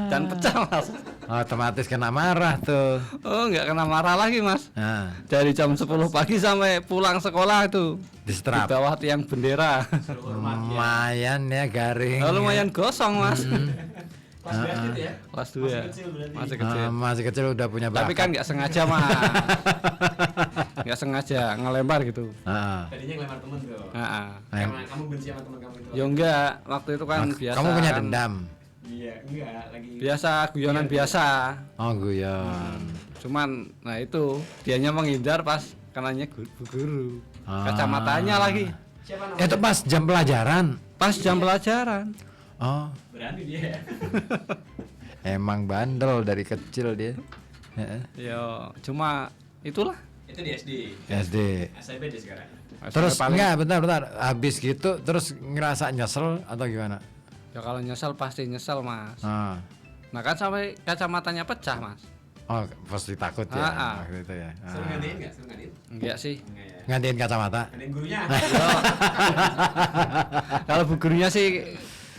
Dan pecah mas. Otomatis kena marah tuh. Oh nggak kena marah lagi mas. Nah, Dari jam 10 pagi sampai pulang sekolah itu di disetrap. bawah tiang bendera. Lumayan ya garing. Oh, lumayan gosong mas. Kelas 2 gitu ya. Kelas 2 ya. Masih kecil. Masih kecil udah punya bakat. Tapi kan nggak sengaja mas. Nggak sengaja ngelempar gitu. Ah. Tadinya ngelempar temen tuh. Karena kamu benci sama teman kamu itu. ya enggak, waktu itu kan biasa. Kamu punya kan, dendam. Iya, enggak lagi. Biasa guyonan biasa. Oh, guyon. Cuman nah itu dianya menghindar pas kenanya guru. Ah. Kacamatanya lagi. Siapa namanya? Itu pas jam pelajaran. Pas jam pelajaran. Oh, Berani dia. emang bandel dari kecil dia. Heeh. Ya, cuma itulah. Itu di SD. SD. SMP dia sekarang. Terus Paling- enggak, bentar. Habis gitu terus ngerasa nyesel atau gimana? Ya kalau nyesel pasti nyesel mas. Ah. Nah kan sampai kacamatanya pecah mas. Oh, pasti takut ya Ah. waktu itu ya. Suruh Ah. gantiin enggak? Suruh gantiin? Enggak sih. Enggak ya. Gantiin kacamata. Gantiin gurunya. Kalau bu gurunya sih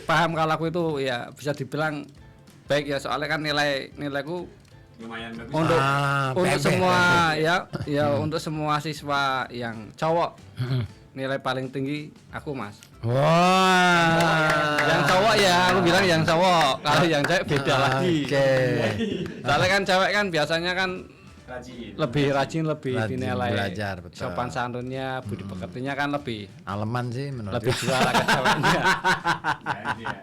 paham kalau aku itu ya bisa dibilang baik ya, soalnya kan nilaiku Lumayan bagus. untuk PB. semua ya untuk semua siswa yang cowok nilai paling tinggi aku mas. Wah. Yang cowok ya aku bilang yang cowok, kalau yang cewek beda lagi. Oke. Soalnya kan cewek kan biasanya kan Rajin. lebih rajin, lebih Rajin dinilai belajar, betul. sopan santunnya, budi pekertinya kan lebih Aleman sih menurut lebih juara ke ceweknya. Ya, dia.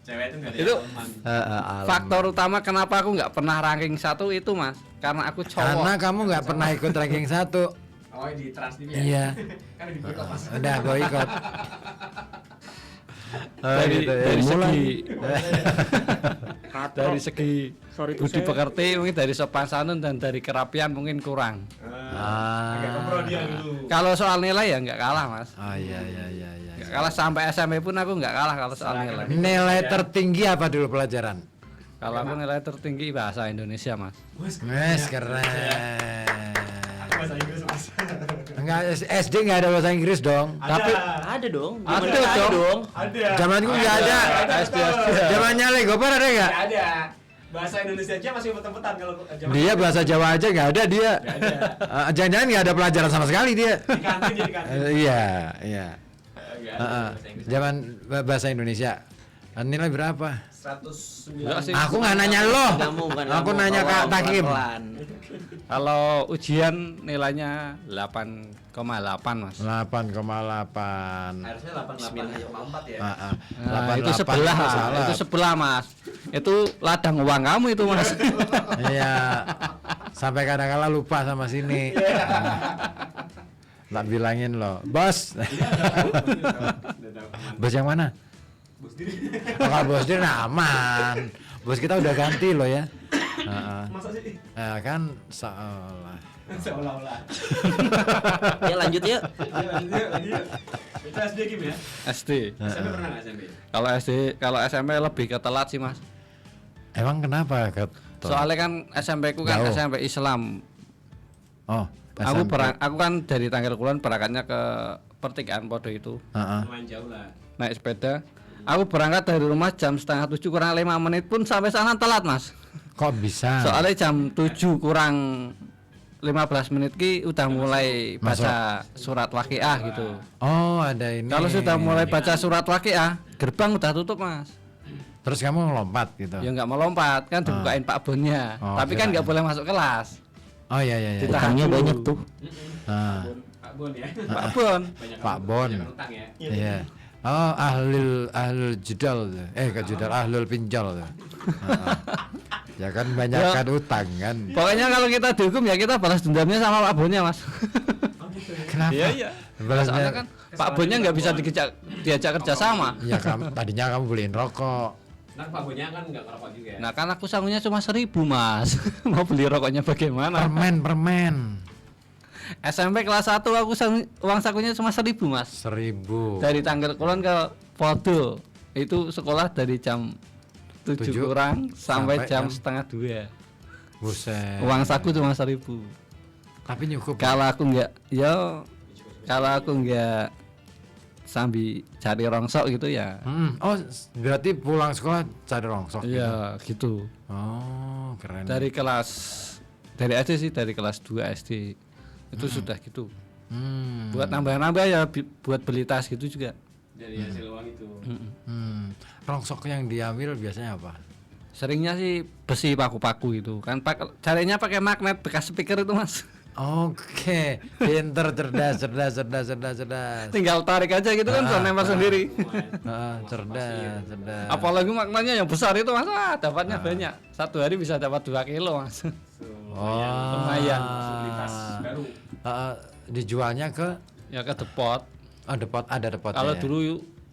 Cewek itu enggak ada Itu- teman. Aleman. Faktor utama kenapa aku nggak pernah ranking 1 itu mas, karena aku cowok. Karena kamu nggak pernah ikut ranking 1. Oh, di Trans TV ya? Iya. Kan di boykot Mas. Udah boikot. Oh, dari gitu ya. dari Mulai. segi dari segi budi pekerti mungkin, dari sopan santun dan dari kerapian mungkin kurang. Agak kompro dia dulu. Kalau soal nilai ya nggak kalah mas, Oh iya. nggak kalah sampai SMP pun aku nggak kalah kalau soal nilai. Nilai tertinggi apa dulu pelajaran? Kalau aku nilai tertinggi bahasa Indonesia mas. Wes keren. Bahasa Inggris Mas. Enggak, SD nggak ada bahasa Inggris dong. Tapi Ada dong. Ada Zaman dong. Ada. Zamanku nggak ada. SD. Zamannya Legopar ada nggak? Nggak ada. Bahasa Indonesia aja masih petang-petang kalau zaman Dia bahasa Jawa aja nggak ada dia. nggak ada. Jangan-jangan nggak ada pelajaran sama sekali dia. Di kantin dia di kantin. Iya. Nggak ada bahasa Inggris. Zaman bahasa Indonesia. Nilai berapa? 109. Enggak sih. Aku nggak nanya lo. Kamu bukan Aku kamu, nanya Kak tolong, Takim. pelan-pelan. Kalau ujian nilainya 8,8 mas. 8,8. Harusnya 88,4 ya. Nah, itu sebelah, itu sebelah mas. Itu ladang uang kamu itu mas. Iya. Sampai kadang-kala lupa sama sini. Tak bilangin lo, bos. Bos yang mana? Bos diri. Kalau bos dia aman. Bos kita udah ganti lo ya. Masa sih? Kan seolah. Seolah-olah. Ya lanjut yuk. Lanjut. Itu SD Kim ya? SD. SMP pernah nggak SMP? Kalau SMP lebih ke telat sih mas. Emang kenapa? Soalnya kan SMP ku kan Jauh. SMP Islam. Oh, Aku SMP. aku kan dari Tanggal Kulon berangkatnya ke Pertigaan Podo itu. Heeh. Lumayan jauh lah. Naik sepeda. Aku berangkat dari rumah jam 6:30 kurang 5 menit pun sampai sana telat mas. Kok bisa? Soalnya jam 7 kurang 15 menit ki udah mulai baca surat waqiah gitu. Oh, ada ini. Kalau sudah mulai baca surat waqiah, gerbang udah tutup mas. Terus kamu ngelompat gitu. Ya nggak mau lompat kan dibukain Pak Bonnya. Oh, Tapi kan kirain. nggak boleh masuk kelas. Oh iya. Ditahan Utangnya dulu. banyak tuh. Nah, Pak Bon ya. Pak Bon. Pak Bon. Banyak utang ya. Iya. Oh, ahlul judal. Ke judal ahlul pinjol. Ya kan banyakkan utang kan. Pokoknya kalau kita dihukum ya kita balas dendamnya sama Pak Bonnya mas. Kenapa? Iya. Balasnya- Soalnya kan Pak Bonnya nggak bisa diajak kerja sama. Ya tadinya kamu beliin rokok. Nah, Pak Bonnya kan nggak ngerokok juga. Nah kan aku sangunya cuma 1.000 mas. Mau beli rokoknya bagaimana? Permen. SMP kelas 1 aku uang sakunya cuma 1.000 mas. 1.000. Dari Tanggal Kulon ke Podo itu sekolah dari jam 7 7 kurang sampai sampai jam jam- setengah 2. Buset. Uang saku cuma 1.000. Tapi nyukup. Kalau aku nggak, ya kalau aku nggak sambil cari rongsok gitu ya. Oh, berarti pulang sekolah cari rongsok. gitu? Iya gitu. Oh, keren. Dari SD sih, dari kelas 2 SD itu sudah gitu. Buat nambah-nambah ya, buat beli tas gitu juga. Dari hasil uang itu. Rongsok yang diambil biasanya apa? Seringnya sih besi paku-paku gitu kan. Caranya pakai magnet bekas speaker itu mas. Oke, pinter, cerdas. Tinggal tarik aja gitu kan, bisa nempel sendiri. Cerdas. Apalagi maknanya yang besar itu mas, dapatnya banyak. Satu hari bisa dapat 2 kilo mas. Oh, Lumayan. Baru. Dijualnya ke Ya ke depot. ada depotnya. Kalau ya? dulu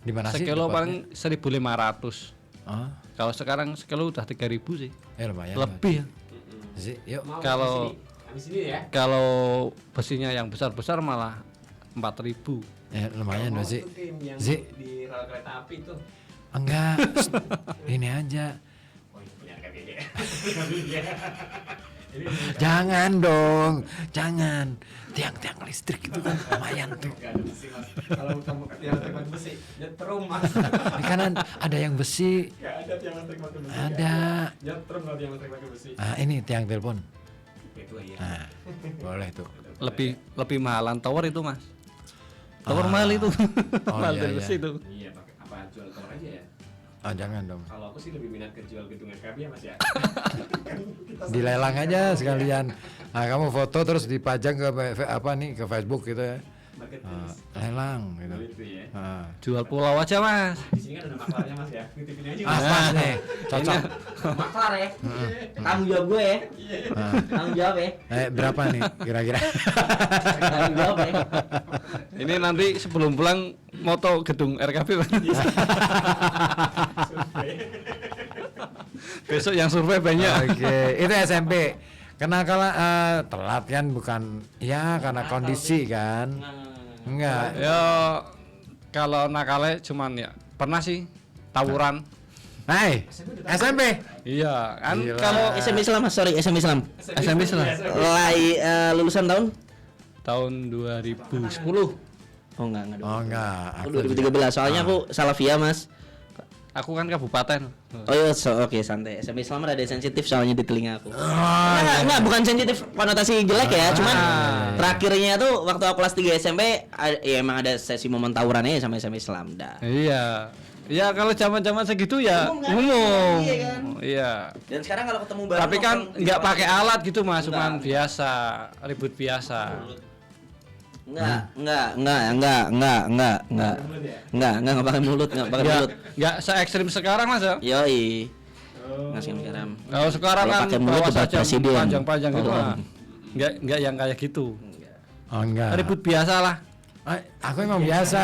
Di mana sih sekilo depotnya? paling 1.500. Oh, Kalau sekarang sekilo udah 3.000 sih. lumayan. Lebih ya. Sih, yuk. Kalau Habis ini ya. kalau besinya yang besar-besar malah 4.000. Lumayan loh sih. Tim yang Zi. di rel kereta api tuh. Enggak. Ini aja. Oh, ini punya KBG. Jangan dong. Jangan. Tiang-tiang listrik itu kan lumayan tuh. Enggak ada besi mas. Kalau kamu tiang listrik pakai besi, nyetrum mas. Di kanan ada yang besi. Enggak ada tiang listrik pakai besi. Ada. Nyetrum kalau tiang listrik pakai besi. Ah, ini tiang telepon. Itu iya. Nah, boleh tuh. Lebih mahalan tower itu mas. Tower mahal itu. Oh, Mahal iya, dari iya. besi itu. Iya, pakai apa jual tower aja ya? Oh, jangan dong. Kalau aku sih lebih minat ke jual gedung FKB ya mas ya. Dilelang aja sekalian. Nah, kamu foto terus dipajang ke ke Facebook gitu ya. Marketplace. Lelang gitu. Itu ya. Ah. Jual pulau aja mas. Di sini kan ada maklarnya mas ya. Nitipin aja. Ah, pas nih. Cocok. Maklar ya. Tanggung jawab gue ya. Tanggung jawab ya. Berapa nih kira-kira? Tanggung jawab ya. Ini nanti sebelum pulang moto gedung RKB Mas. Besok yang survei banyak. Oke, itu SMP. Kenakalan telat kan bukan ya karena kondisi kan. Enggak. Ya kalau nakalnya cuman ya pernah sih tawuran. Hai, SMP. Iya kan Gila. kalau SMP Islam mas, sorry SMP Islam. SMP lah Lulusan tahun? tahun 2010. Oh enggak. Oh enggak. Aku 2013, soalnya aku Salafiyah mas. Aku kan kabupaten. Oh iya, oke santai. SMP Islam ada sensitif soalnya di telinga aku. Oh, Enggak, bukan sensitif konotasi jelek ya, cuman terakhirnya tuh waktu aku kelas 3 SMP ya emang ada sesi momen tawurannya sama SMP Islam dah. Iya. Ya kalau zaman-zaman segitu ya Umum kan? umum. Iya kan? Iya. Dan sekarang kalau ketemu bareng Tapi kan nongkrong- nggak pakai alat gitu mas, Enggak. cuman biasa, ribut biasa. Enggak pakai mulut, enggak pakai mulut. Nggak se ekstrim sekarang mas ya. Yoi. Ngasih garam. Kalau sekarang Kalau kan pakai mulut bawa debat saja presiden. panjang-panjang gitu Oh. mah. Nggak yang kayak gitu. Oh enggak. Ribut biasa lah. Aku emang biasa.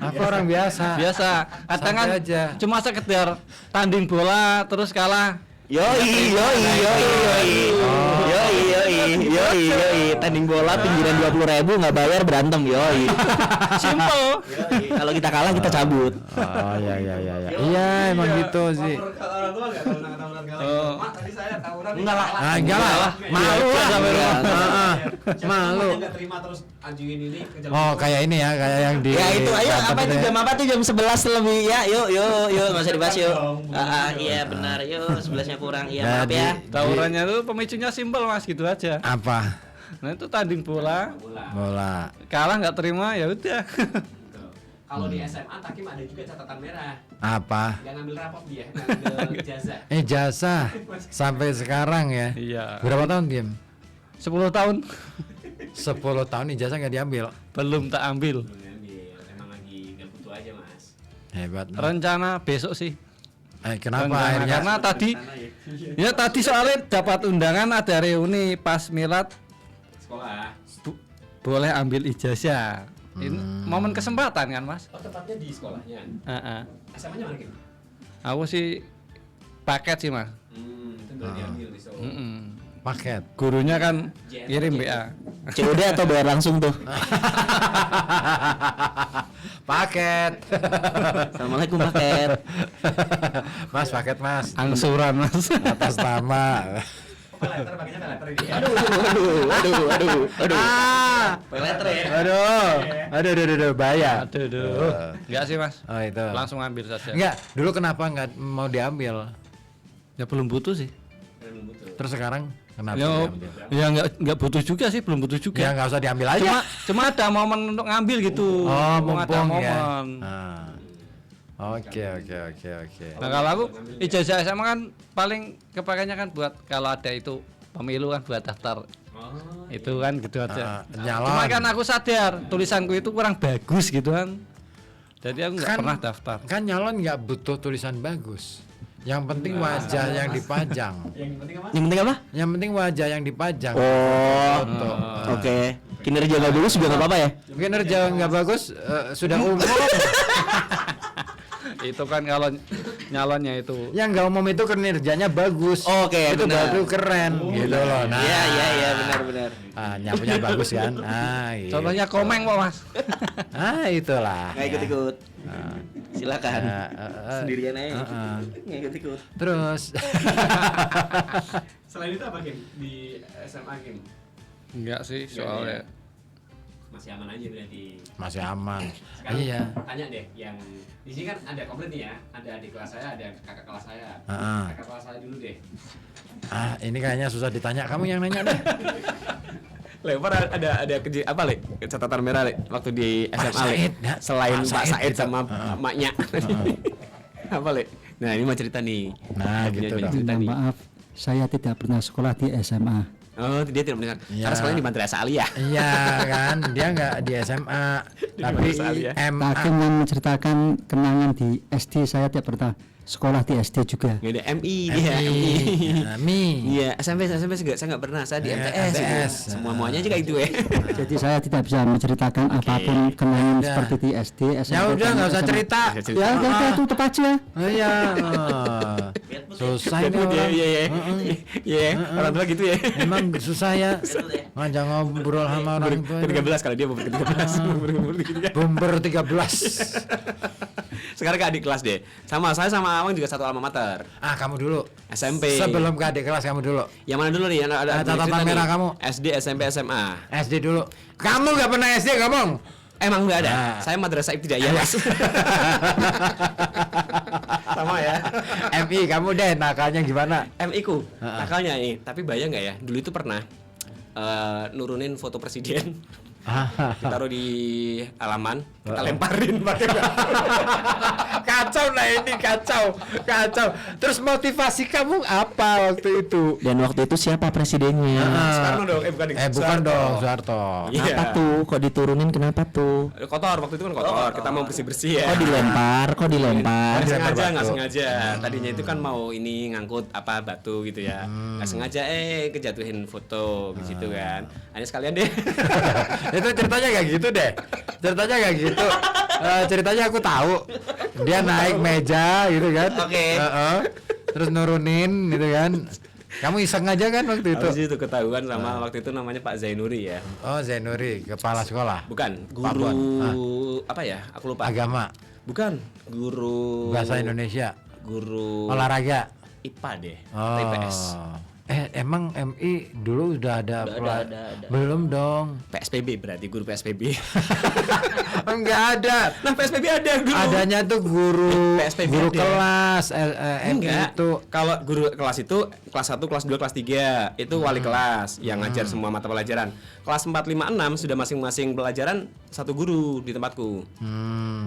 Aku orang biasa. Biasa. Kadang kan Santai aja. cuma sekedar tanding bola terus kalah. Yoi. Tanding bola pinggiran 20.000 nggak bayar berantem yoi. Simple. Kalau kita kalah kita cabut. Oh iya. Iya emang gitu sih. Orang tua nggak tahu tawuran Oh. Mak tadi saya tawuran. Enggak lah. Ah enggak lah. Malu lah. Sampai rumah. Malu. Nggak terima terus anjingin ini ke jalan. Oh kayak ini ya, kayak yang di. Ya itu ayo Banten apa itu ya. jam apa tuh jam 11 lebih ya yuk nggak usah dibahas yuk. Iya benar yuk 11-nya kurang iya maaf Jadi- ya. Tawurannya tuh pemicunya simpel mas gitu aja. Apa? Nah itu tanding bola, Bola. kalah nggak terima ya udah. Kalau di SMA Takim ada juga catatan merah. Apa? Nggak ngambil rapot dia, ngambil jasa. Jasa sampai sekarang ya. Iya. Berapa tahun Kim? 10 tahun 10 tahun ijazah nggak diambil. belum tak ambil. Belum ngambil, emang lagi nggak butuh aja mas. Hebat. Rencana besok sih. Kenapa Rencana, akhirnya? karena tadi ya tadi soalnya dapat undangan ada reuni pas milad Sekolah. boleh ambil ijazah. Ini momen kesempatan kan mas. Oh tepatnya di sekolahnya. SMA-nya mana Kim? Aku sih paket sih mas. Itu udah diambil di Solo. Mm-mm. Paket. Gurunya kan JS kirim aja. BA. COD atau bayar langsung tuh? Paket. Assalamualaikum paket. Mas, paket Mas. Angsuran Mas. Atas nama. Peleter ya. Aduh, bahaya. Aduh. Enggak sih Mas. Oh itu. Langsung ambil saja. Enggak, dulu kenapa enggak mau diambil? Ya belum butuh sih. Terus sekarang kenapa Ya, diambil? ya enggak butuh juga sih, belum butuh juga. Ya enggak usah diambil aja. Cuma ada momen untuk ngambil gitu. Oh, Ada mumpung ya. momen. Ah. Oke. Nah kalau aku ijazah SMA kan paling kepakainya kan buat kalau ada itu pemilu kan buat daftar. Itu kan gitu aja. Nyalon. Cuma kan aku sadar tulisanku itu kurang bagus gitu kan. Jadi aku nggak Kan- pernah daftar. Kan nyalon nggak butuh tulisan bagus. Yang penting wajah yang dipajang. Yang penting apa? Yang penting wajah yang dipajang. Oh, Foto. oke. Kinerja nggak bagus juga nggak apa-apa ya? Kinerja nggak bagus sudah umum. Itu kan kalau nyalonnya itu. Yang nggak umum itu kinerjanya bagus. Oke, itu benar. baru keren gitu loh. Nah, Iya benar. nyapunya bagus kan. Gitu. Contohnya Komeng kok Mas. Itulah. Nggak ikut-ikut. Silakan. Sendirian aja. Heeh. Nggak ikut-ikut. Terus Selain itu apa Kim di SMA Kim? Enggak sih soalnya. Masih aman aja berarti. masih aman. Sekarang Iya. tanya deh, yang di sini kan ada komplit nih ya, ada adik kelas saya, ada kakak kelas saya. Heeh. Kakak kelas saya dulu deh. Ini kayaknya susah ditanya. Kamu yang nanya deh. Lempar ada apa Le? Catatan merah Le waktu di Pak SMA Le. Said, ya. Selain Pak Pak Said Said gitu. sama emaknya. Apa Le? Nah, ini mau cerita nih. Nah, Punya gitu banyak dong. cerita nih. Maaf, saya tidak pernah sekolah di SMA. Oh, dia tidak mendengar. Iya. Karena sekolahnya di Madrasah Aliyah. Iya kan, dia nggak di SMA, tapi Madrasah Aliyah. MA. Hakim yang menceritakan kenangan di SD, saya tidak pernah sekolah di SD juga. Nggak ada MI dia. Mi. Iya, SMP saya nggak pernah. Saya di Iya, MTS. MTS. Semua muanya juga itu ya. Jadi saya tidak bisa menceritakan apapun kenangan Udah. seperti di SD, SMP. Ya udah nggak usah SMA. cerita. Ya udah tutup aja. Oh, iya. Susah ini Iya, orang. iya. Iya, orang tua gitu ya. Emang susah ya. Ngajak ngobrol sama orang tua. itu. 13 kalau dia bumper 13. Bumper gitu ya. Bumper 13. Sekarang ke adik kelas deh. Saya sama Awang juga satu alma mater. Kamu dulu. SMP. Sebelum ke adik kelas kamu dulu. Yang mana dulu nih? Ada catatan cerita merah nih. kamu. SD, SMP, SMA. SD dulu. Kamu nggak pernah SD ngomong? Emang nggak ada. Nah. Saya madrasah ibtidaiyah Mas. Sama ya. MI kamu deh nakalnya gimana? MI ku nakalnya nih. Tapi bayang nggak ya? Dulu itu pernah nurunin foto presiden. Ditaruh di halaman, kita lemparin pakai Kacau lah ini, kacau. Terus motivasi kamu apa waktu itu? Dan waktu itu siapa presidennya? Soekarno dong, bukan Bukan dong, Soeharto. Iya. Kenapa tuh? Kok diturunin? Kenapa tuh? Kotor waktu itu kan kotor. Kita mau bersih-bersih ya. Kok dilempar? Nggak dilempar sengaja, nggak batu. sengaja. Tadinya itu kan mau ini ngangkut apa batu gitu ya. Nggak sengaja kejatuhin foto gitu kan. Hanya sekalian deh. Itu ceritanya kayak gitu deh. Ceritanya aku tahu. Dia naik meja gitu kan. Oke. Terus nurunin gitu kan. Kamu iseng aja kan waktu itu? Habis itu ketahuan sama waktu itu namanya Pak Zainuri ya. Oh, Zainuri, kepala sekolah. Bukan, Pak guru Bon. apa ya? Aku lupa. Agama, Bukan, guru bahasa Indonesia, Guru olahraga. IPA deh, Oh. atau IPS. Emang MI dulu udah ada, ada. belum dong? PSPB berarti guru PSPB. Enggak ada. Nah, PSPB ada guru. Adanya tuh guru PSPB guru ada. kelas MI Enggak. itu. Kalau guru kelas itu kelas 1, kelas 2, kelas 3 itu wali kelas yang ngajar semua mata pelajaran. Kelas 4, 5, 6 sudah masing-masing pelajaran satu guru di tempatku.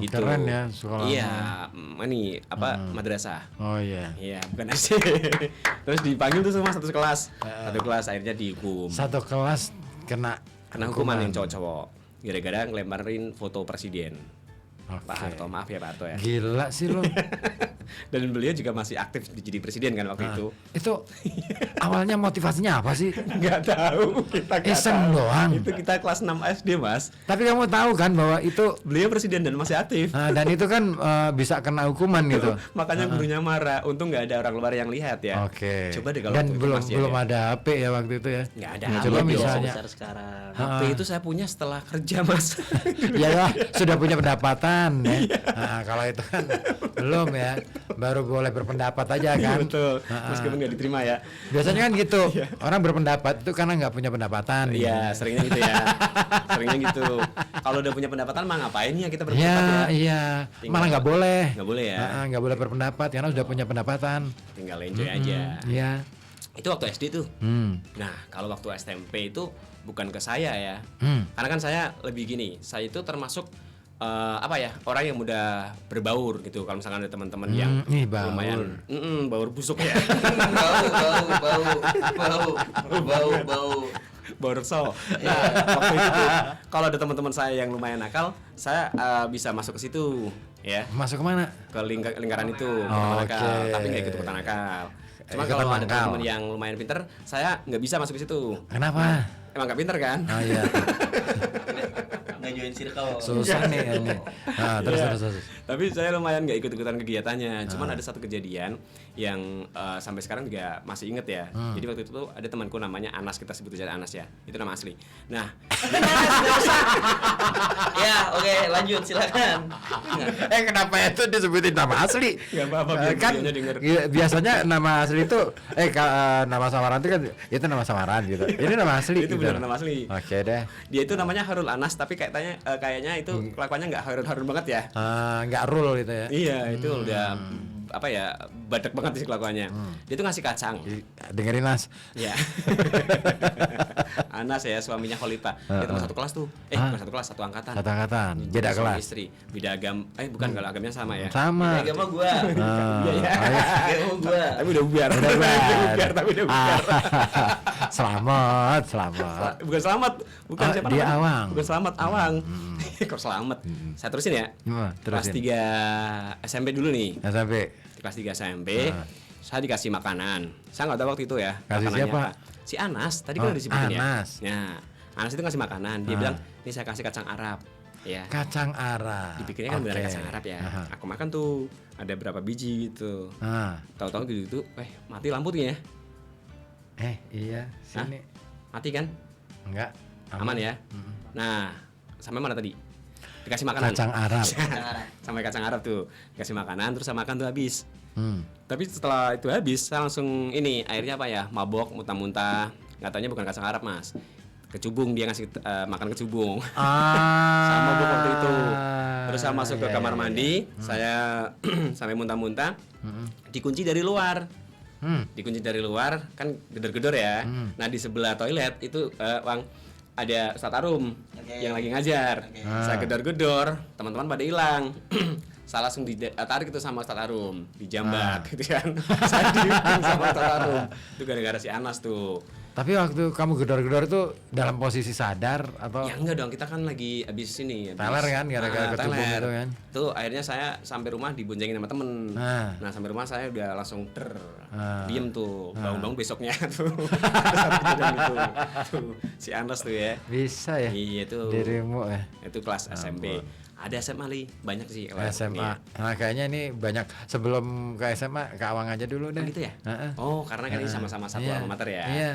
Gitu. Keren ya sekolah. Iya, ini apa madrasah. Oh iya. Iya, bukan SD. Terus dipanggil tuh semua satu kelas. Satu kelas akhirnya dihukum. Satu kelas kena Kena hukuman yang cowok-cowok. Gara-gara ngelemparin foto presiden. Pak Harto, maaf ya Pak Harto ya. Gila sih lo. Dan beliau juga masih aktif jadi presiden kan waktu itu. Itu awalnya motivasinya apa sih? Nggak tahu, kita nggak Iseng tahu. doang. Itu kita kelas 6 SD Mas. Tapi kamu tahu kan bahwa itu Beliau presiden dan masih aktif. dan itu kan bisa kena hukuman gitu. Makanya gurunya marah. Untung nggak ada orang luar yang lihat ya. Oke. Coba deh kalau dan waktu itu belum masih belum ada. ada HP ya waktu itu ya. Nggak ada Nah, HP coba dong. misalnya. Besar sekarang. HP itu saya punya setelah kerja Mas. Ya lah, sudah punya pendapatan ya. Kalau itu kan belum ya, baru boleh berpendapat aja kan. Betul. Meskipun nggak diterima ya. Biasanya kan gitu, orang berpendapat itu karena nggak punya pendapatan. Iya, seringnya gitu ya. Seringnya gitu. Kalau udah punya pendapatan mah ngapain ya kita berpendapat Iya, ya? iya. Tinggal- Malah nggak boleh. Nggak boleh ya. Nggak boleh berpendapat karena sudah punya pendapatan. Tinggal enjoy aja. Iya. Itu waktu SD tuh. Hmm. Nah, kalau waktu SMP itu bukan ke saya ya. Hmm. Karena kan saya lebih gini, saya itu termasuk apa ya, orang yang mudah berbaur gitu. Kalau misalkan ada teman-teman yang ih, baur. lumayan baur busuk ya. bau. Baur so. Nah, waktu itu tuh, kalau ada teman-teman saya yang lumayan nakal, saya bisa masuk ke situ ya. Masuk kemana? Ke lingkaran itu, Oh, nakal, oke. tapi nggak ikut ikutan nakal. Cuma Ikutan kalau ada nakal. teman-teman yang lumayan pinter, saya nggak bisa masuk ke situ. Kenapa? Emang nggak pinter kan? Oh iya. Nggak join circle. Susah nih ini. Terus Iya. terus. Tapi saya lumayan nggak ikut-ikutan kegiatannya. Cuman ada satu kejadian yang sampai sekarang juga masih inget ya. Jadi waktu itu tuh ada temanku namanya Anas, kita sebut aja Anas ya. Itu nama asli. Nah, Ya, oke, lanjut silakan. Kenapa itu disebutin nama asli? nggak apa-apa biar Kan videonya denger. biasanya nama asli itu nama samaran itu kan itu nama samaran gitu. Ini nama asli. Itu gitu. benar nama asli. Oke deh. Dia itu namanya Harul Anas, tapi kayaknya itu kelakuannya nggak Harul banget ya. Nggak rule gitu ya. Iya, itu udah apa ya, badak banget sih kelakuannya. Dia tuh ngasih kacang. Dengerin Nas. Ya. Anas ya, suaminya Khalifah. Dia teman satu kelas tuh. Bukan satu kelas, satu angkatan. Satu angkatan. Beda Suami kelas. Istri. Beda agama. Bukan, kalau agamanya sama ya. Sama. Agama gua. Iya, ya. Agama gua. Tapi udah bubar. Udah bubar. Tapi udah bubar. Selamat. Bukan selamat, bukan Oh, siapa dia namanya? Awang. Bukan selamat, Awang. Kok selamat? Saya terusin ya. Kelas Terusin. 3 SMP dulu nih. Sampai Kelas 3 SMP, saya dikasih makanan. Saya nggak tahu waktu itu ya. Kasih makanannya siapa? apa. Si Anas, tadi kan udah disebutin ya. Anas. Ya, Anas itu ngasih makanan. Dia bilang, ini saya kasih kacang Arab. Ya. kacang Arab. Dipikirnya kan benar Oke. kacang Arab ya. Aha. Aku makan tuh, ada berapa biji gitu. Tahu-tahu gitu, mati lampu tuh ya. Iya, sini. Mati kan? Enggak. Aman ya. Nah, sampai mana tadi? Dikasih makanan. Kacang Arab. Sampai kacang Arab tuh. Dikasih makanan, terus saya makan tuh habis. Hmm. Tapi setelah itu habis, saya langsung airnya apa ya, mabok, muntah-muntah. Nggak taunya bukan kacang Arab mas, kecubung, dia ngasih makan kecubung. Saya mabok waktu itu. Terus saya masuk ke kamar mandi, saya sampai muntah-muntah, dikunci dari luar. Dikunci dari luar, kan gedor-gedor ya. Nah di sebelah toilet itu ada Ustadz Arum yang lagi ngajar. Saya gedor-gedor, teman-teman pada hilang. Saya langsung ditarik itu sama Ustadz Arum, dijambat gitu kan. Saya dihukum sama Ustadz Arum. Itu gara-gara si Anas tuh. Tapi waktu kamu gedor-gedor itu dalam posisi sadar atau? Ya enggak dong, kita kan lagi habis Teler kan, gara-gara kecubung teler. itu kan. Itu akhirnya saya sampai rumah diboncengin sama temen. Nah sampai rumah saya udah langsung diem tuh, bangun-bangun besoknya tuh. Satu kejadian itu. Tuh, si Anas tuh ya. Bisa ya? Iya tuh. Dirimu ya? Itu kelas SMP. Ada SMA li, banyak sih kalau SMA. iya. Nah kayaknya ini banyak sebelum ke SMA ke Awang aja dulu deh. Oh, gitu ya? Heeh. Oh, karena kan ini sama-sama satu Iya. alma mater ya. Iya.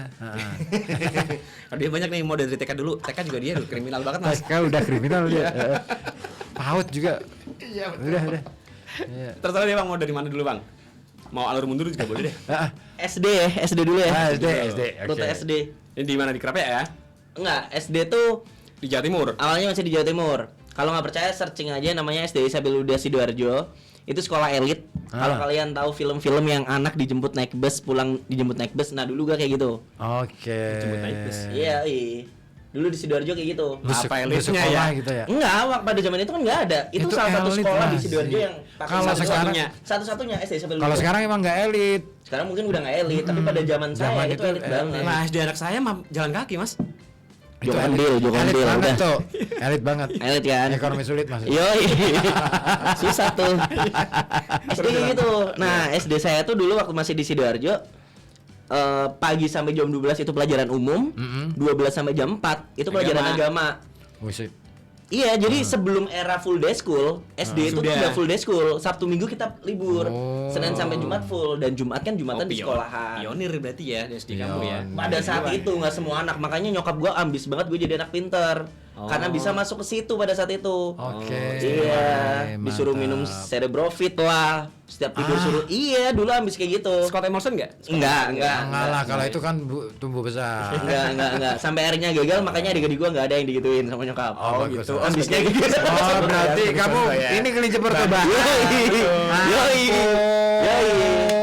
Kalau dia banyak nih, mau dari TK dulu. TK juga dia kriminal banget mas. TK udah kriminal dia. PAUD juga. Iya betul. Udah. Iya. Terserah dia bang, mau dari mana dulu bang? Mau alur mundur juga boleh deh. SD dulu ya. SD. Rute Oke. SD. Ini di mana, di Kerapia ya? Enggak, SD tuh Di Jawa Timur. awalnya masih di Jawa Timur. Kalau nggak percaya searching aja, namanya SD Isabeluda Sidoarjo. Itu sekolah elit. Kalau kalian tahu film-film yang anak dijemput naik bus, pulang dijemput naik bus, nah dulu gua kayak gitu. Oke. Jemput naik bus. Iya. Dulu di Sidoarjo kayak gitu. Apa elitnya sekolah ya? gitu ya? Enggak, pada zaman itu kan nggak ada. Itu Itu salah satu elit sekolah di masih. Sidoarjo yang pakai Kalau sekarang- satu-satunya SD Isabeluda. Kalau sekarang emang nggak elit. Sekarang mungkin udah nggak elit, tapi pada zaman saya Zaman itu itu elit banget. Nah SD anak saya mah jalan kaki mas. Jokondil elit banget udah. tuh. Elit banget. Elit kan? Ekonomi sulit maksudnya. Yoi. Susah tuh. SD kayak gitu. Nah, SD saya tuh dulu waktu masih di Sidoarjo pagi sampai jam 12 itu pelajaran umum, 12 sampai jam 4 itu pelajaran agama. Musik. Iya, jadi sebelum era full day school, SD itu tuh sudah. udah full day school. Sabtu Minggu kita libur. Oh. Senin sampai Jumat full dan Jumat kan Jumatan di sekolahan. Pionir berarti ya di SD kamu ya. Pada saat itu nggak semua anak, makanya nyokap gua ambis banget gue jadi anak pinter. Karena bisa masuk ke situ pada saat itu. Oke. Iya, Mantap. disuruh minum Cerebrofit lah. Setiap tidur suruh. Iya, dulu ambis kayak gitu. Scott Emerson enggak? Enggak. Enggak lah, kalau itu kan tumbuh besar. Enggak. Sampai akhirnya gagal, makanya adik-adik gua nggak ada yang digituin sama nyokap. Oh, bagus. gitu. Ambisnya gitu. Oh, berarti kamu ini kelinci percobaan. Yoi.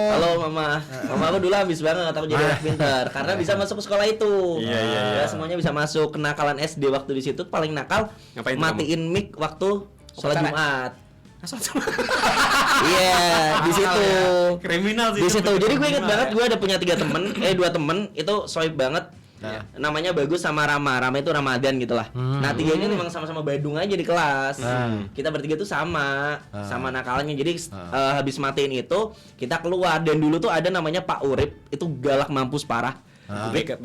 Halo mama. Mama aku dulu ambis banget, aku jadi anak pintar karena bisa masuk ke sekolah itu. Iya. Ya, semuanya bisa masuk. Kenakalan SD waktu di situ paling nakal Ngapain tuh matiin mic waktu sholat Upacara? Jumat. Iya, di situ. Kriminal sih. Di situ. Jadi gue inget banget gue ada punya 2 temen itu soib banget. Namanya Bagus sama Rama. Rama itu Ramadan gitu lah. Nah, tiganya memang sama-sama Badung aja di kelas. Kita bertiga tuh sama nakalannya. Jadi habis matiin itu kita keluar dan dulu tuh ada namanya Pak Urip, itu galak mampus parah. BK.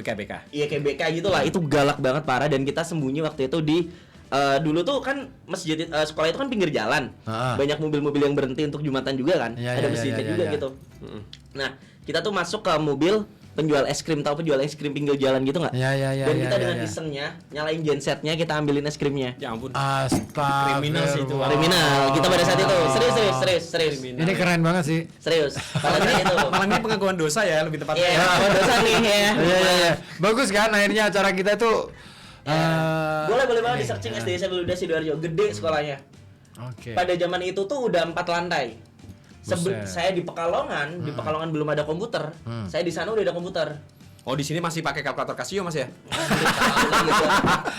Iya kayak BK gitu lah, itu galak banget parah dan kita sembunyi waktu itu di dulu tuh kan masjid sekolah itu kan pinggir jalan. Banyak mobil-mobil yang berhenti untuk Jumatan juga kan. Iya, Ada iya, masjidnya iya, juga iya. gitu. Nah, kita tuh masuk ke mobil penjual es krim, tahu penjual es krim pinggir jalan gitu nggak? Iya. Dan kita dengan isengnya nyalain gensetnya, kita ambilin es krimnya. Ya ampun. Astaga. Kriminal sih itu. Kriminal. Kita pada saat itu serius. Ini keren banget sih. Serius. Pada saat itu. Malam ini pengakuan dosa ya lebih tepatnya. Iya, apa dosa nih ya. Iya. Bagus kan akhirnya acara kita itu Boleh banget di searching SD Sebeluda Sidoarjo, gede sekolahnya. Oke. Pada zaman itu tuh udah 4 lantai. Buset. Saya di Pekalongan, di Pekalongan belum ada komputer. Saya di sana udah ada komputer. Oh, di sini masih pakai kalkulator Casio Mas ya?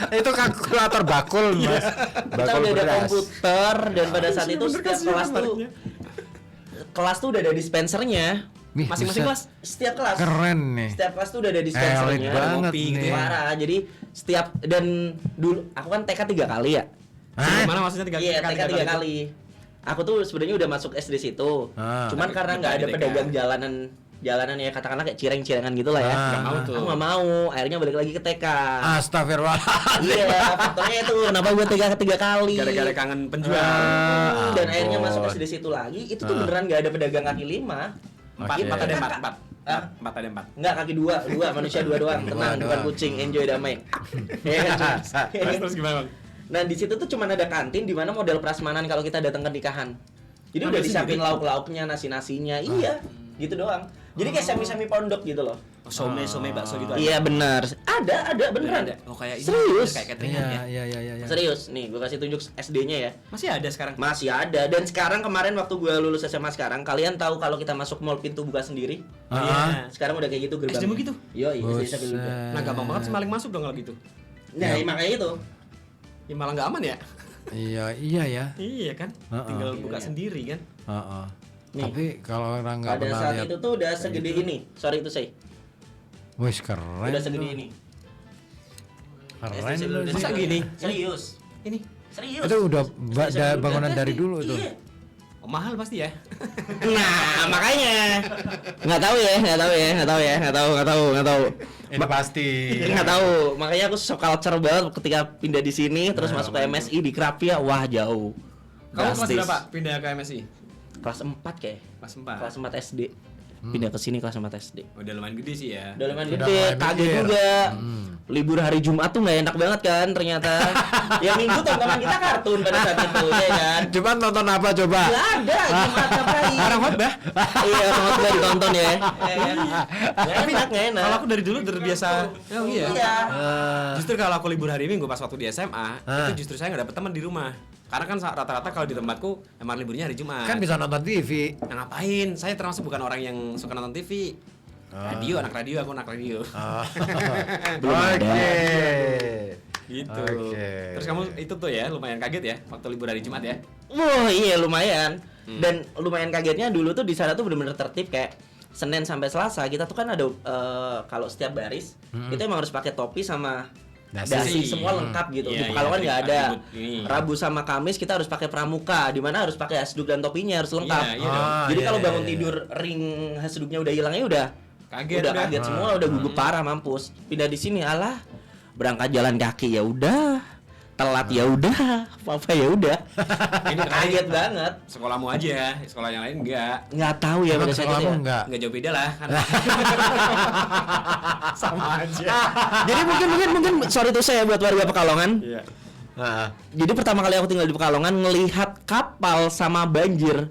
Itu kalkulator bakul, Mas. Kita udah ada komputer dan pada saat itu setiap kelas tuh udah ada dispensernya. Wih, Masing-masing buset. kelas. Setiap kelas. Keren nih. Setiap kelas tuh udah ada dispensernya. Elit banget ngopi gitu nih. ya. Parah. Jadi setiap dan dulu aku kan TK 3 kali ya. Gimana maksudnya 3 Iya, TK 3 kali. Aku tuh sebenarnya udah masuk SD situ. Cuman karena nggak ada di TK. pedagang jalanan ya katakanlah kayak cireng-cirengan gitu lah ya. Nggak mau tuh. Aku nggak mau. Akhirnya balik lagi ke TK. Astagfirullahaladzim. Iya, faktornya itu kenapa gue TK ketiga kali. Gara-gara kangen penjual. Dan akhirnya masuk SD situ lagi. Itu tuh beneran nggak ada pedagang kaki 5. 4 ada 4. Hah? 4 ada 4. Enggak, kaki 2 manusia 2 doang. Tenang, bukan kucing, enjoy damai. Ya kan? Terus gimana, Bang? Nah, di situ tuh cuman ada kantin di mana model prasmanan kalau kita datang ke nikahan. Jadi udah disiapin lauk-lauknya, nasi-nasinya. Iya, gitu doang. Jadi kayak semi-semi pondok gitu loh. Oh, some bakso gitu. Iya benar. Ada beneran. Ada. Oh, kayak ini. Serius? Kayak cateringan ya. Iya. Serius. Nih, gue kasih tunjuk SD-nya ya. Masih ada sekarang. Masih ada. Dan sekarang kemarin waktu gue lulus SMA sekarang, kalian tahu kalau kita masuk mall pintu buka sendiri? Iya. Sekarang udah kayak gitu gerbangnya. SD-mu gitu? Yo, SD Buset. sambil udah. Nah, gampang banget sih maling masuk dong kalau gitu. Nah, makanya itu. Ya malah nggak aman ya? Iya ya. Iya kan? Tinggal buka sendiri kan? Heeh. Nih. Tapi kalau orang nggak Pada pernah saat lihat, itu tuh udah segede ini. Sorry itu saya. wih keren. Udah segede ini. Keren SD lu udah sih. Masa gini? Serius. Ini. Serius. Itu udah SD sambil bangunan udah dari SD. dulu tuh. Iya. Oh, mahal pasti ya. Nah, makanya nggak tahu ya. Ini pasti. Nggak tahu. Makanya aku sok culture banget ketika pindah di sini terus masuk ke MSI di Krapia, wah jauh. Kamu kelas Drastis. berapa pindah ke MSI? Kelas 4 kayak. Kelas 4. Kelas 4 SD. Pindah ke sini kelas 4 SD. Udah lumayan gede sih ya. Udah lumayan Udah gede, mulai kaget mikir. juga. Libur hari Jumat tuh nggak enak banget kan ternyata. Ya Minggu tontonan kita kartun pada saat itu, ya kan. Cuman nonton apa coba? Nggak ada Jumat ngapain. Orang khotbah. Iya, khotbah ditonton ya. Nggak enak. Kalau aku dari dulu terbiasa. Oh iya. Iya. Justru kalau aku libur hari Minggu pas waktu di SMA, itu justru saya nggak dapet teman di rumah. Karena kan rata-rata kalau di tempatku emang liburnya hari Jumat. Kan bisa nonton TV. Nah, ngapain? Saya termasuk bukan orang yang suka nonton TV. Radio, anak radio, aku anak radio. Oke. Gitu. Oke. Terus kamu itu tuh ya lumayan kaget ya waktu libur hari Jumat ya? Wah, iya lumayan. Dan lumayan kagetnya dulu tuh di sana tuh bener-bener tertib kayak Senin sampai Selasa kita tuh kan ada kalau setiap baris kita emang harus pakai topi sama Dasi semua lengkap gitu. Di Pekalongan nggak ada. Rabu sama Kamis kita harus pakai pramuka, di mana harus pakai hasduk dan topinya harus lengkap. Jadi kalau bangun tidur ring hasduknya udah hilangnya udah kaget semua, udah gugup parah mampus. Pindah di sini alah berangkat jalan kaki ya udah, telat ya udah, apa ya udah. Ini kaget banget. Sekolahmu aja, sekolah yang lain Nggak tahu ya pada saat itu ya. enggak jauh beda lah kan. Sama aja. Jadi mungkin sorry tuh saya buat warga Pekalongan. Iya. Jadi pertama kali aku tinggal di Pekalongan ngelihat kapal sama banjir.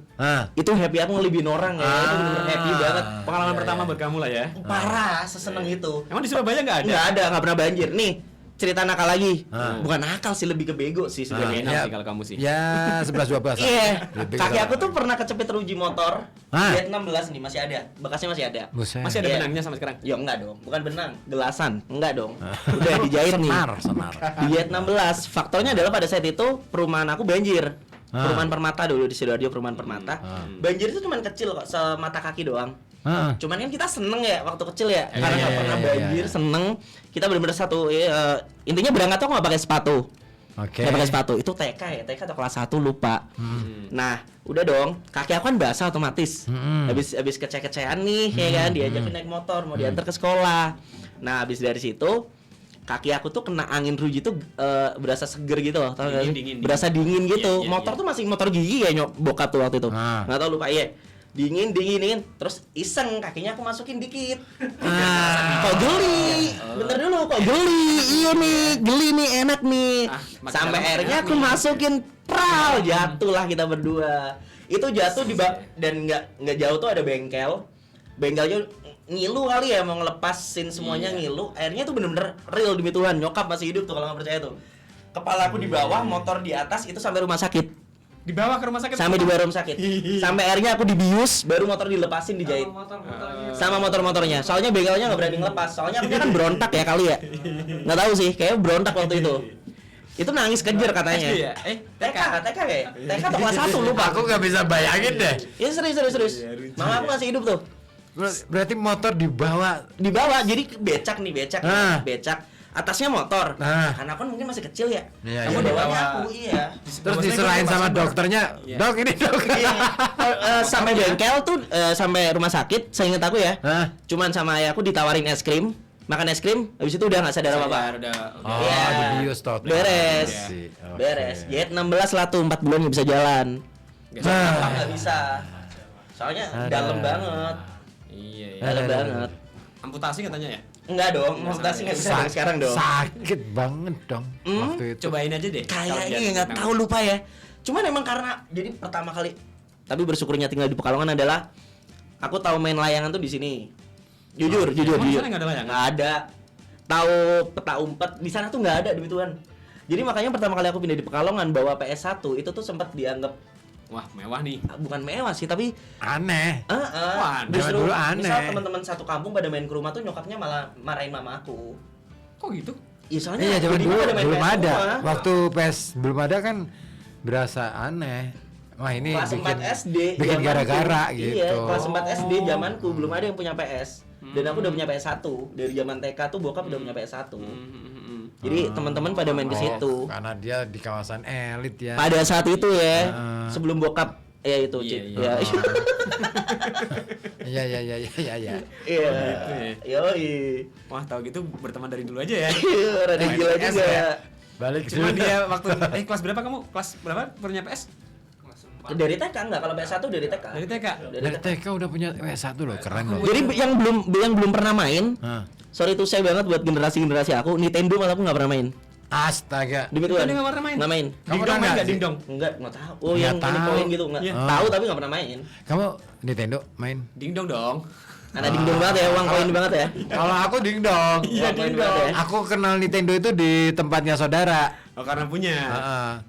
Itu happy aku ngelibihin orang ya. Itu bener happy banget. Pengalaman pertama buat kamu lah ya. Parah, seseneng itu. Emang di Surabaya nggak ada? Nggak pernah banjir. Nih, cerita nakal lagi. Bukan nakal sih, lebih ke bego sih sebenarnya. Enak sih kalau kamu sih. Ya 11-12. Iya. Kaki aku tuh pernah kecepit teruji motor. Diet 16 nih masih ada. Bekasnya masih ada. Masih ada Iya. benangnya sampai sekarang? Ya enggak dong, bukan benang, gelasan. Enggak dong. Udah dijahit nih. Senar. Diet 16. Faktornya adalah pada saat itu perumahan aku banjir. Perumahan Permata dulu di Sidoarjo, perumahan Permata. Banjir itu cuma kecil kok, semata kaki doang. Cuman kan kita seneng ya waktu kecil ya, karena nggak pernah banjir, seneng. Kita benar-benar satu, intinya berangkat tuh nggak pakai sepatu. Nggak pakai sepatu. Itu TK ya, TK atau kelas 1 lupa. Nah, udah dong, kaki aku kan basah otomatis. Habis kece-kecean nih, ya kan, diajakin naik motor, mau diantar ke sekolah. Nah, habis dari situ kaki aku tuh kena angin ruji tuh berasa seger gitu loh, tau gak sih? Berasa dingin gitu. Motor tuh masih motor gigi ya bokap tuh waktu itu. Nggak tau lupa ya. Dingin, terus iseng kakinya aku masukin dikit. Kok geli? Bentar dulu, kok geli? Iya nih, geli nih, enak nih. Sampai akhirnya aku masukin jatuhlah kita berdua. Itu jatuh dan nggak jauh tuh ada bengkel. Bengkelnya ngilu kali ya, mau ngelepasin semuanya ngilu. Akhirnya tuh bener-bener real demi Tuhan, nyokap masih hidup tuh kalau nggak percaya tuh. Kepala aku di bawah, motor di atas, itu sampai rumah sakit. Dibawa ke rumah sakit? Sampai dibawa rumah sakit. Sampai akhirnya aku dibius, baru motor dilepasin, dijahit. Sama motor-motornya. Soalnya bengkelnya nggak berani ngelepas. Soalnya aku kan berontak ya kali ya. Nggak tahu sih, kayaknya berontak waktu itu. Itu nangis kejer katanya. TK ya? TK atau kelas 1 lupa. Aku nggak bisa bayangin deh. Iya serius. Mama aku masih hidup tuh. Berarti motor dibawa. Jadi becak. Atasnya motor. Karena kan mungkin masih kecil ya. Kamu bawanya aku, iya. Terus diserahin sama dokternya. Dok, ini dok. Sampai bengkel tuh, sampai rumah sakit, saya ingat aku ya. Cuman sama ayahku ditawarin es krim, makan es krim, habis itu udah nggak sadar apa-apa. Dibius total. Beres. Jahit 16 lah tuh, 4 bulan nggak bisa jalan. Nggak bisa. Soalnya dalam banget. Iya. Dalam banget. Amputasi katanya ya? Enggak dong, amputasi nggak bisa dari sekarang dong. Sakit banget dong waktu itu. Cobain aja deh. Kayaknya nggak tahu, lupa ya. Cuman emang karena jadi pertama kali, tapi bersyukurnya tinggal di Pekalongan adalah aku tahu main layangan tuh di sini. Jujur. Nggak ada layangan? Nggak ada. Tahu peta umpet di sana tuh nggak ada demi Tuhan. Jadi makanya pertama kali aku pindah di Pekalongan bawa PS1 itu tuh sempat dianggap Wah, mewah nih. bukan mewah sih, tapi Aneh. justru dulu aneh. misal teman-teman satu kampung pada main ke rumah tuh nyokapnya malah marahin mama aku. Kok gitu? Iya soalnya Iya, zaman jadi dulu pada main belum PS ada. semua. Waktu PS belum ada kan berasa aneh. Wah, ini Kelas 4 SD bikin zamanku. gara-gara Iya, gitu. kelas 4 SD zamanku belum ada yang punya PS. Dan aku udah punya PS1. Dari zaman TK tuh bokap udah punya PS1. Jadi teman-teman pada main ke situ. Karena dia di kawasan elit ya. Pada saat itu ya, sebelum bokap ya itu, Iya. ya. Iya. Iya. Yoi. Wah, tahu gitu berteman dari dulu aja ya. Rada gila PS juga. ya. Balik Cuma sudah. dia waktu kelas berapa kamu? Kelas berapa punya PS? Dari TK enggak, kalau PS1 dari TK. Dari TK. Dari TK udah punya PS1 loh, keren loh. Jadi yang belum pernah main, sorry tuh saya banget buat generasi aku, Nintendo malah aku nggak pernah main. Astaga. Demi Tuhan. Nintendo nggak pernah main? Nggak main. Kamu Dingdong tahu main nggak nggak sih? dingdong? Nggak tahu. Oh, Nggak yang ini tahu. koin gitu nggak. Iya. Tahu tapi nggak pernah main. Kamu Nintendo main? Dingdong dong. Anak dingdong banget ya, uang koin banget ya. Kalau aku dingdong. Iya, Aku kenal Nintendo itu di tempatnya saudara. Oh karena punya.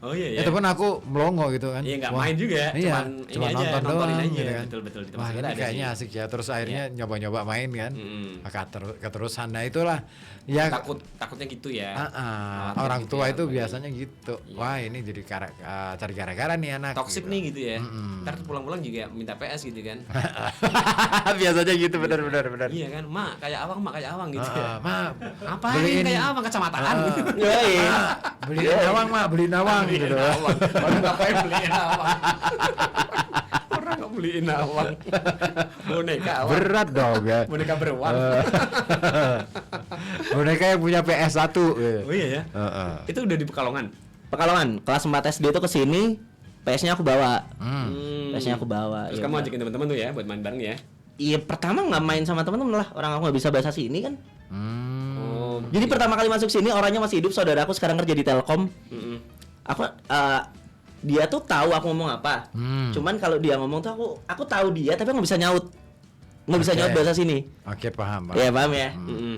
Oh iya ya. Itu pun aku melongo gitu kan. Iya nggak Wah, main juga, iya, cuman ini cuma aja, nonton nontonin doang aja. gitu kan. Betul di tempat Wah sekolah ini ada kayaknya sih. asik ya. Terus akhirnya nyoba-nyoba main kan. Mm-mm. Keterusan. Nah itulah ya. Takutnya gitu ya. Orang gitu tua ya, itu apalagi. biasanya gitu. Wah ini jadi cari gara-gara nih anak. Toxic gitu. nih gitu ya. Ntar pulang-pulang juga minta PS gitu kan. Biasanya gitu benar. Iya kan, mak kayak awang gitu ya. Ma, Apa beliin kayak awang kecamataan gitu. beliin awang mak, beliin awang gitu. Orang ngapain beliin awang? Orang nggak beliin awang. Boneka awang. Berat dong ya. Boneka beruang. Boneka yang punya PS1. Oh iya ya. Itu udah di Pekalongan. Pekalongan kelas 4 SD itu kesini, PS-nya aku bawa. PS-nya aku bawa. Terus Iya, kamu Pak. ajakin teman-teman tuh ya buat main bareng ya. Iya pertama nggak main sama temen-temen lah, orang aku nggak bisa bahasa sini kan. Oh. Jadi pertama kali masuk sini orangnya masih hidup, saudaraku sekarang kerja di Telkom. Mm-mm. Aku dia tuh tahu aku ngomong apa. Cuman kalau dia ngomong tuh aku tahu dia tapi nggak bisa nyaut. Nggak bisa Oke. nyaut bahasa sini. Oke, paham. Iya paham ya.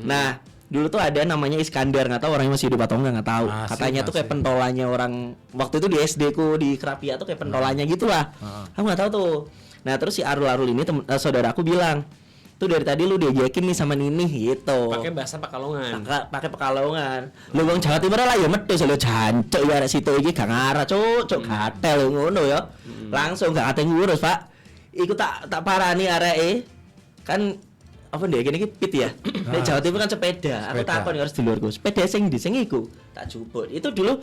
Nah dulu tuh ada namanya Iskandar, nggak tahu orangnya masih hidup atau nggak taau. Masih, Katanya tuh kayak masih. pentolannya orang waktu itu di SD ku di Kerapia tuh kayak pentolannya gitu lah. Aku nggak tahu tuh. Nah terus si Arul ini saudaraku bilang tuh dari tadi lu diajakin nih sama Nini gitu. Pakai bahasa Pekalongan. Pakai Pekalongan. Lu wong Jawa Timur lah ya medhos lho jancuk ya arek situ iki gak ngarah cuk gatel ngono ya. Langsung gak ate ngurus, Pak. Iku tak parani areke. Kan apa ndek kene iki pit ya. Nek Jawa Timur kan sepeda. Aku Sepeda. takon harus dulurku. Sepeda sing ndi sing iku? Tak jupuk. Itu dulu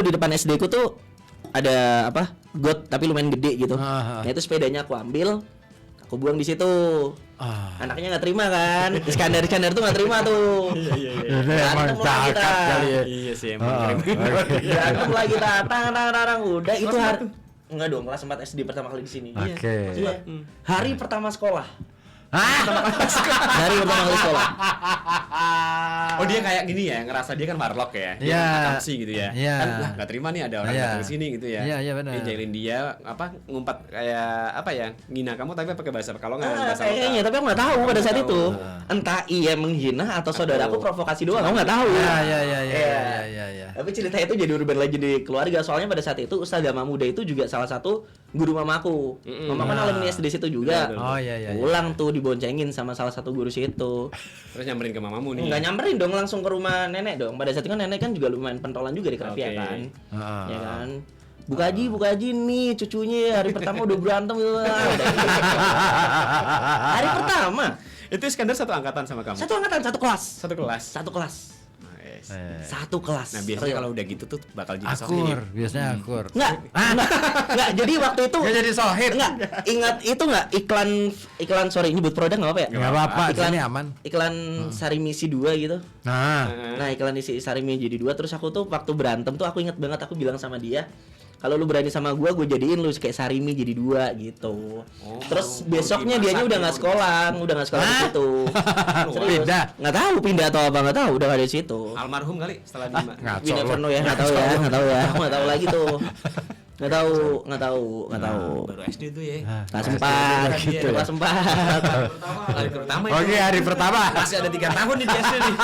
di depan SD ku tuh ada apa? Got tapi lumayan gede gitu. Nah itu sepedanya aku ambil, aku buang di situ. Anaknya nggak terima kan? Iskandar tuh nggak terima tuh. Ini Berantem emang lah kita. zakat kali ya. Iya sih emang. Berantem lah kita. Tang. Udah itu hari. Enggak dong, kelas 4 SD pertama kali di sini. Oke. Iya. Hari pertama sekolah. Hari pertama kali sekolah. Oh dia kayak gini ya, ngerasa dia kan warlock ya. Dia Iya. kan akamsi gitu ya. Iya. Kan lah nggak terima nih ada orang Iya. datang ke sini gitu ya. Iya, benar. Dia jahilin dia apa ngumpat kayak apa ya? Ngina kamu tapi pakai bahasa Pekalongan, bahasa Kayaknya, lokal. tapi aku nggak tahu pada saat Nggak itu. tahu. Entah ia menghina atau saudaraku provokasi doang, aku nggak tahu. Iya. Tapi cerita itu jadi urban legend di keluarga. Soalnya pada saat itu Ustaz Agama Muda itu juga salah satu guru mamaku. Mama kan alumni SD situ juga. Oh, iya. Pulang tuh diboncengin sama salah satu guru situ. Terus nyamperin ke mamamu nih. Enggak nyamperin dong, langsung ke rumah nenek dong. Pada saat itu kan nenek kan juga lumayan pentolan juga di Kerapia Oke. kan. Ya kan. Buka haji nih cucunya hari pertama udah berantem gitu. Hari pertama. Itu Iskandar satu angkatan sama kamu. Satu angkatan, satu kelas. Satu kelas. Satu kelas. Nice. Satu kelas. Nah biasanya Real. kalau udah gitu tuh bakal jadi sohib. Akur, biasanya akur. Enggak, jadi waktu itu Nggak jadi sohib. Enggak, ingat itu enggak iklan sorry nyebut produk enggak apa ya? Nggak apa-apa, Iklan sini aman. Iklan Sarimisi 2 gitu. Nah, Iklan isi Sarimi jadi 2 terus aku tuh waktu berantem tuh aku ingat banget aku bilang sama dia, kalau lu berani sama gua jadiin lu kayak Sarimi jadi 2 gitu. Terus besoknya dianya udah nggak sekolah di situ. Serius. Pindah? Nggak tahu pindah atau apa nggak tahu, udah nggak ada di situ. Almarhum kali setelah di ngaco We never lo. know ya, nggak tahu ya, aku nggak tahu lagi tuh. Nggak tahu. Baru SD tuh ya. Nggak sempat, gitu. nggak sempat. Hari pertama itu. Oke, hari pertama. Masih ada 3 tahun nih di SD nih.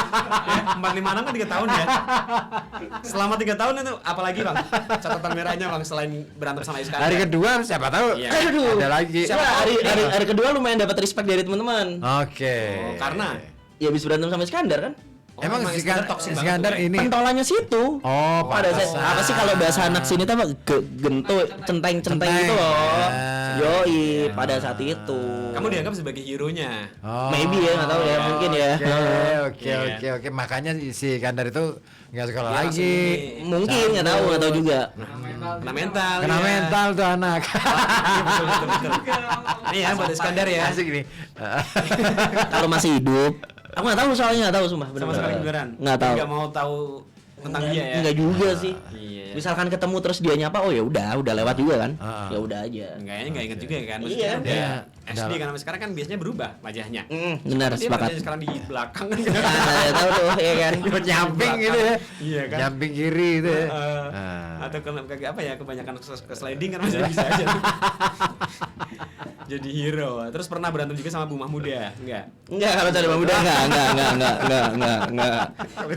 456 kan 3 tahun ya. Selama 3 tahun itu apalagi Bang? Catatan merahnya Bang selain berantem sama Iskandar. Hari kedua siapa tahu Iya. Aduh. ada lagi. Siapa hari kedua lumayan dapat respect dari teman-teman. Oke. Oh, karena Ya habis berantem sama Iskandar kan? Emang emang Iskandar toxic banget Iskandar tuh ya? ini. Pentolannya situ. Oh, Pada saat pantesan. apa sih kalau bahasa anak sini tuh apa? Gento, centeng gitu loh. Yoi, pada saat itu. kamu dianggap sebagai hero-nya. Oh, Maybe ya, nggak tahu ya, mungkin ya. Oke. Makanya si Iskandar itu nggak sekolah Dia langsung lagi. ini. Mungkin nggak tahu juga. Kena mental. Kena ya. mental tuh anak. Iya, betul. Nih ya buat Iskandar ya. Asik nih. Kalau masih hidup, aku nggak tahu soalnya nggak tahu sumpah. Sama sekali beneran. Nggak tahu. Nggak mau tahu tentang dia ya. Enggak juga sih. Iya. Misalkan ketemu terus dia nyapa, oh ya udah lewat juga kan. Ya udah aja. Enggak inget juga kan. Maksudnya Iya. udah Iya. SD kan sampai sekarang kan biasanya berubah wajahnya. Benar, Dia sepakat. wajahnya sekarang di belakang kan. Nah, tahu tuh ya kan. Nyamping gitu ya. Iya kan. Nyamping kiri itu ya. Atau apa ya kebanyakan ke sliding kan masih bisa aja. Jadi hero. Terus pernah berantem juga sama Bu Mahmuda? Enggak. Enggak, kalau cari pemuda enggak.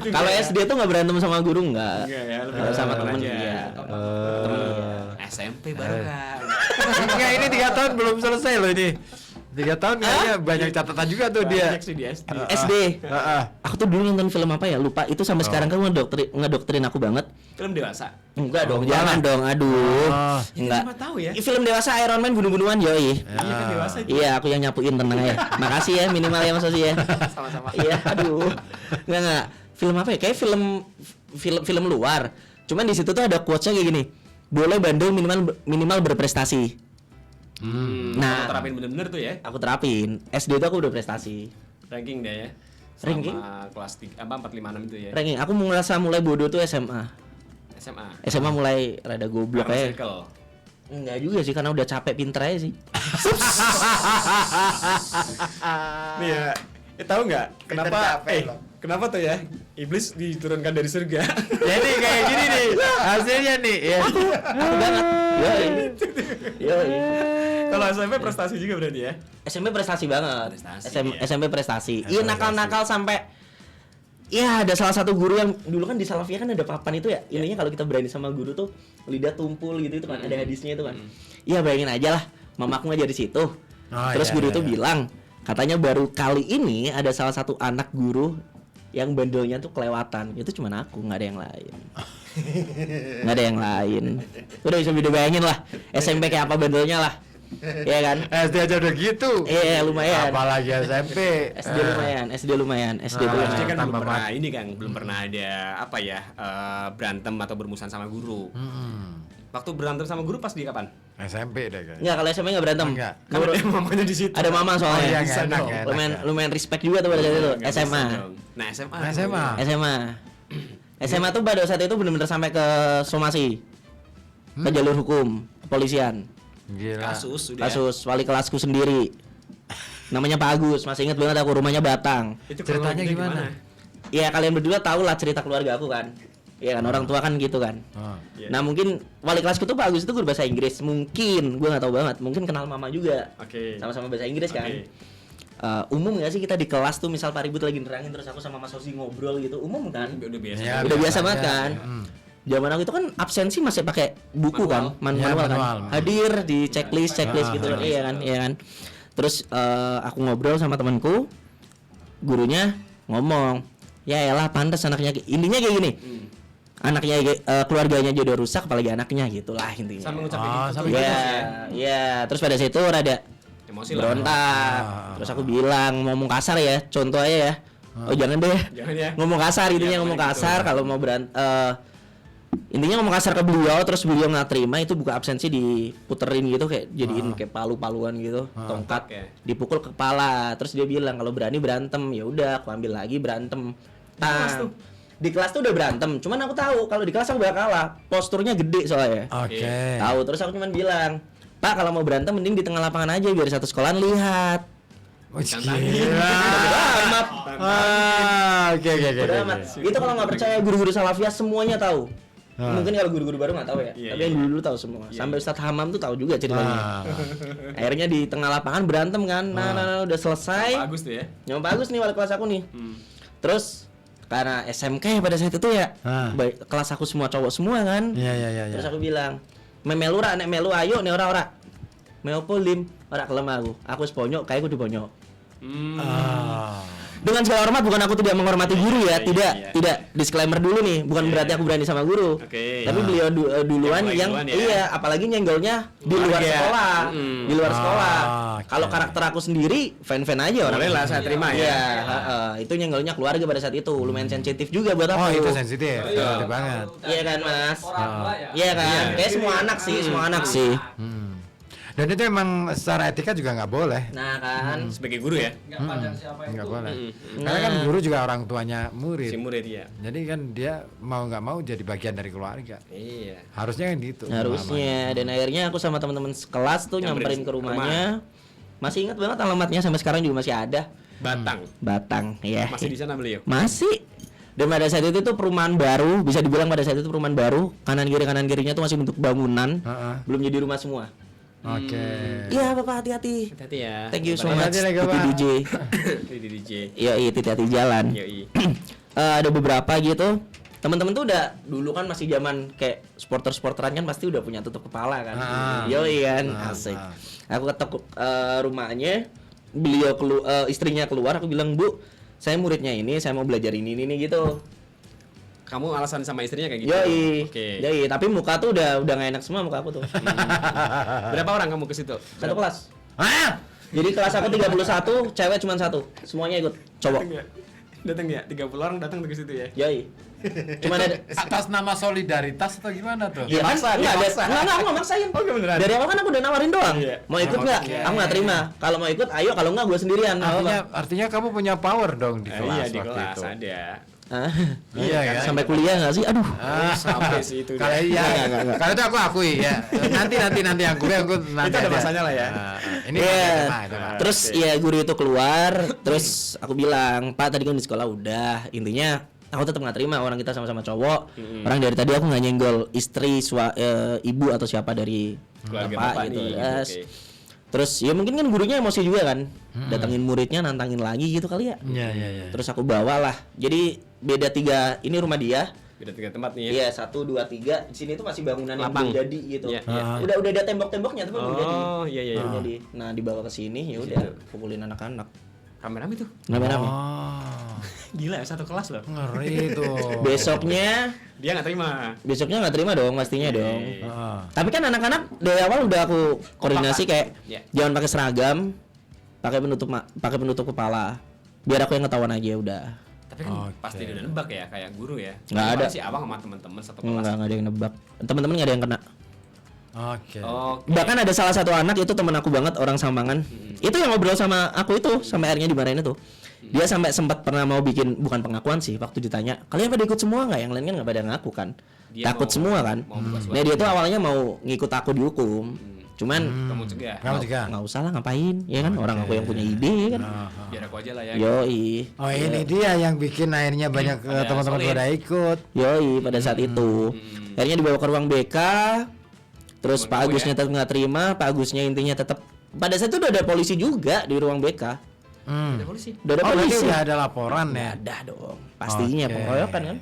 Kalau SD tuh enggak berantem sama guru enggak. Enggak ya, lebih Kalau sama teman temen aja. iya. SMP baru kan. Enggak, ini 3 tahun belum selesai loh ini. 3 tahun kayaknya banyak catatan juga tuh dia. Banyak sih di SD. SD. Aku tuh dulu nonton film apa ya? Lupa. Itu sampai sekarang kan ngedoktrin aku banget. Film dewasa. Enggak dong, jangan dong. Aduh. Enggak. Siapa tahu ya? Film dewasa Iron Man bunuh-bunuhan yoi. Iya kan dewasa itu. Iya, aku yang nyapuin tenang ya. Makasih ya minimal ya Mas Osi ya. Sama-sama. Iya, aduh. Enggak. Film apa ya? Kayak film luar. Cuman di situ tuh ada quotes-nya kayak gini. Boleh bandel minimal berprestasi. Nah, terapin bener-bener tuh ya. Aku terapin. SD itu aku udah prestasi. Ranking deh ya. Ranking? Sama kelas 3 apa 4 5 6 itu ya. Ranking. Aku mulai bodoh tuh SMA. SMA mulai rada goblok Karena ya. circle. Enggak juga sih karena udah capek pinter aja sih. Nih ya, tahu nggak kenapa? capek loh. Kenapa tuh ya? Iblis diturunkan dari surga. Jadi kayak gini nih hasilnya nih ya. Aku banget. Yoi. Kalau SMP prestasi juga berarti ya? SMP prestasi banget. Prestasi, ya. SMP prestasi. Iya nakal-nakal sampai. Iya ada salah satu guru yang dulu kan di Salafiyah kan ada papan itu ya. Ininya kalau kita berani sama guru tuh lidah tumpul gitu itu kan ada hadisnya itu kan. Iya bayangin aja lah, mamaku ngajar di situ. Terus iya, guru iya, itu iya. bilang katanya baru kali ini ada salah satu anak guru yang bandelnya tuh kelewatan. Itu cuma aku, nggak ada yang lain. Nggak ada yang lain. Udah bisa bayangin lah SMP kayak apa bandelnya lah. Iya kan? SD aja udah gitu. Iya lumayan. Apalagi SMP. SD lumayan. SD Kalau lumayan. SD kan belum tambah pernah ini kan, belum pernah ada apa ya berantem atau bermusuhan sama guru. Waktu berantem sama guru pas di kapan? SMP deh kayaknya. Enggak, kalau SMP enggak berantem. Enggak. Kan ada mamanya di situ. Ada mama Oh, iya, soalnya. nggak Bisa enak, dong. nggak enak. Lumayan respect juga tuh pada saat itu. Nggak SMA. bisa dong. Nah SMA. SMA. SMA tuh pada saat itu benar-benar sampai ke somasi. Ke jalur hukum, kepolisian. Gila. Kasus udah. Kasus wali kelasku sendiri. Namanya Pak Agus, masih ingat banget aku rumahnya Batang. Itu Ceritanya kronologinya gimana? Iya, kalian berdua tahu lah cerita keluarga aku kan. Iya kan orang tua kan gitu kan. Oh. Iya. Nah mungkin wali kelasku tuh Pak Agus itu guru bahasa Inggris. Mungkin, gue nggak tahu banget. Mungkin kenal mama juga. Oke. Sama-sama bahasa Inggris kan. Oke. Umum nggak sih kita di kelas tuh misal Pak Ribut lagi nerangin terus aku sama Mas Osi ngobrol gitu. Umum kan? Udah biasa. Ya, Udah biasa biasa banget aja. kan. Zaman aku itu kan absensi masih pakai buku Manual. kan, Ya, manual kan. manual. Hadir di checklist gitu kan. Iya kan. Terus aku ngobrol sama temanku. Gurunya ngomong, "Ya elah pantas anaknya." Intinya kayak gini. Anaknya keluarganya aja udah rusak apalagi anaknya gitulah intinya. Sampai ngucapin Oh, gitu. sampai tuh. Iya, terus pada situ rada Emosi lah. berontak. Terus aku bilang ngomong kasar ya, contoh aja ya. Oh jangan deh. Jangan ya. Ngomong kasar intinya Iya, ngomong gitu. kasar kalau mau intinya ngomong kasar ke beliau terus beliau nggak terima itu buka absensi diputerin gitu kayak jadiin kayak palu-paluan gitu tongkat Oke. dipukul ke kepala terus dia bilang kalau berani berantem ya udah aku ambil lagi berantem. Di kelas tuh udah berantem, cuman aku tahu kalau di kelas aku bakal kalah, posturnya gede soalnya. Oke. Tahu terus aku cuman bilang, "Pak, kalau mau berantem mending di tengah lapangan aja biar satu sekolahan lihat." Wih, Tantangin. gila. Amat. Oke. Bodo amat. Itu kalau nggak percaya guru-guru Salafiyah semuanya tahu. Mungkin kalau guru-guru baru nggak tahu ya, Iya, tapi iya. yang dulu tahu semua. Sampai Ustadz Hamam tuh tahu juga ceritanya. Ah. Akhirnya di tengah lapangan berantem kan. Nah, udah selesai. Bagus tuh ya. Nyampe bagus nih wali kelas aku nih. Terus karena SMK pada saat itu ya, kelas aku semua cowok semua kan. Iya. Terus aku bilang, "Memelu ra nek melu ayo nek ora." Meopo lim, ora kelem aku. Aku seponyok kayak aku diponyok. Dengan segala hormat bukan aku tidak menghormati guru ya, tidak disclaimer dulu nih, bukan berarti aku berani sama guru. Oke. Tapi beliau duluan Mulai yang duluan ya. iya, apalagi nyenggolnya di luar Keluarga. sekolah. Di luar sekolah. oke. Kalau karakter aku sendiri fan-fan aja orang. Boleh lah, saya terima ya. Iya, itu nyenggolnya keluarga pada saat itu, lumayan sensitif juga buat aku. Oh, itu sensitif. Sensitif banget. Iya kan, Mas? Iya kan? Kayak semua anak sih. Dan itu emang secara etika juga nggak boleh. Nah, kan. Sebagai guru ya. Nggak boleh. Karena kan guru juga orang tuanya Si murid. murid ya. Jadi kan dia mau nggak mau jadi bagian dari keluarga. Iya. Harusnya kan gitu. Harusnya. Dan akhirnya aku sama teman-teman sekelas tuh nyamperin ke rumahnya. Masih ingat banget alamatnya sampai sekarang juga masih ada. Batang, ya. Masih di sana beliau. Masih. Dan pada saat itu tuh perumahan baru, bisa dibilang pada saat itu perumahan baru, kanan kirinya tuh masih bentuk bangunan, belum jadi rumah semua. Oke. Iya Bapak, hati-hati. Hati-hati ya. Thank you so Hati-hati much lagi, Titi Pak. DJ. Di DJ. Yoi, hati-hati jalan. Yoi. Ada beberapa gitu. Teman-teman tuh udah dulu kan masih zaman kayak sporteran kan pasti udah punya tutup kepala kan. Yoi kan, asik. Aku ketok rumahnya, beliau istrinya keluar, aku bilang, "Bu, saya muridnya ini, saya mau belajar ini gitu." Kamu alasan sama istrinya kayak gitu. Yoi. Oke. Yoi, tapi muka tuh udah gak enak semua muka aku tuh. Berapa orang kamu ke situ? Satu kelas. Hah? Jadi kelas aku 31, cewek cuma 1. Semuanya ikut, cowok. Datang ya? 30 orang datang ke situ ya. Yoi. Cuma ada Atas nama solidaritas atau gimana tuh? Iya kan? Enggak, aku nggak maksain. beneran? Dari awal kan aku udah nawarin doang. Iya. Mau ikut nggak? Aku nggak terima. Kalau mau ikut, ayo. Kalau nggak, gue sendirian. Artinya kamu punya power dong di kelas Iya di waktu kelas itu. ada. Ah, Iya kan? sampai kuliah nggak sih? Aduh. Sampai sih itu. Kalau iya, kalau itu aku akui ya. Nanti aku nanti Itu ada masanya lah ya. Ini Iya. itu mah. Terus ya guru itu keluar, terus aku bilang, "Pak, tadi kan di sekolah udah. Intinya aku tetap nggak terima, orang kita sama-sama cowok. Orang dari tadi aku nggak nyenggol istri, ibu atau siapa dari Keluarga bapak bapak gitu. nih, Yes. oke. Terus ya mungkin kan gurunya emosi juga kan, datangin muridnya, nantangin lagi gitu kali ya. Iya. Terus aku bawalah. Jadi beda 3, ini rumah dia. Beda 3 tempat nih ya. Iya, 1, 2, 3. Di sini tuh masih bangunan yang Lapang. belum jadi gitu. Iya, iya. Udah ada tembok-temboknya tapi belum jadi. Oh, iya. Belum jadi. Nah, dibawa ke sini ya udah pukulin anak-anak. Rame-rame tuh. Rame-rame. Oh, Gila ya, satu kelas loh. ngeri tuh. Besoknya Dia nggak terima. nggak terima dong pastinya dong. Heeh. Tapi kan anak-anak dari awal udah aku koordinasi kayak Ya. jangan pakai seragam, pakai penutup kepala. Biar aku yang ketahuan aja udah. Tapi kan pasti dia udah nebak ya, kayak guru ya. Nggak ada. Si abang sama teman-teman satu kelas. Enggak ada yang nebak. Teman-teman nggak ada yang kena. Oke. Oke. Bahkan ada salah satu anak itu temen aku banget, orang Sambangan. Itu yang ngobrol sama aku itu sampai akhirnya dimarahin itu. Dia sampai sempat pernah mau bikin, bukan pengakuan sih, waktu ditanya, "Kalian pada ikut semua nggak?" Yang lain kan nggak pada ngaku kan. Dia Takut mau- semua kan. mau buka suara. Nah, dia tuh awalnya mau ngikut aku dihukum. Cuman Kamu cegah. Kamu juga. nggak usah lah, ngapain ya kan, orang aku yang punya ide kan. Biar aku aja lah ya. Yoi. Oh, ini dia yang bikin akhirnya banyak teman-teman solid. pada ikut. Yoi, pada saat itu. Akhirnya dibawa ke ruang BK. Terus Pak Agusnya tetap nggak terima, Pak Agusnya intinya tetap. Pada saat itu udah ada polisi juga di ruang BK. Ada polisi. Udah ada Oh, berarti polisi. udah ada laporan ya? Ada dong. Pastinya Oke. pengeroyokan kan.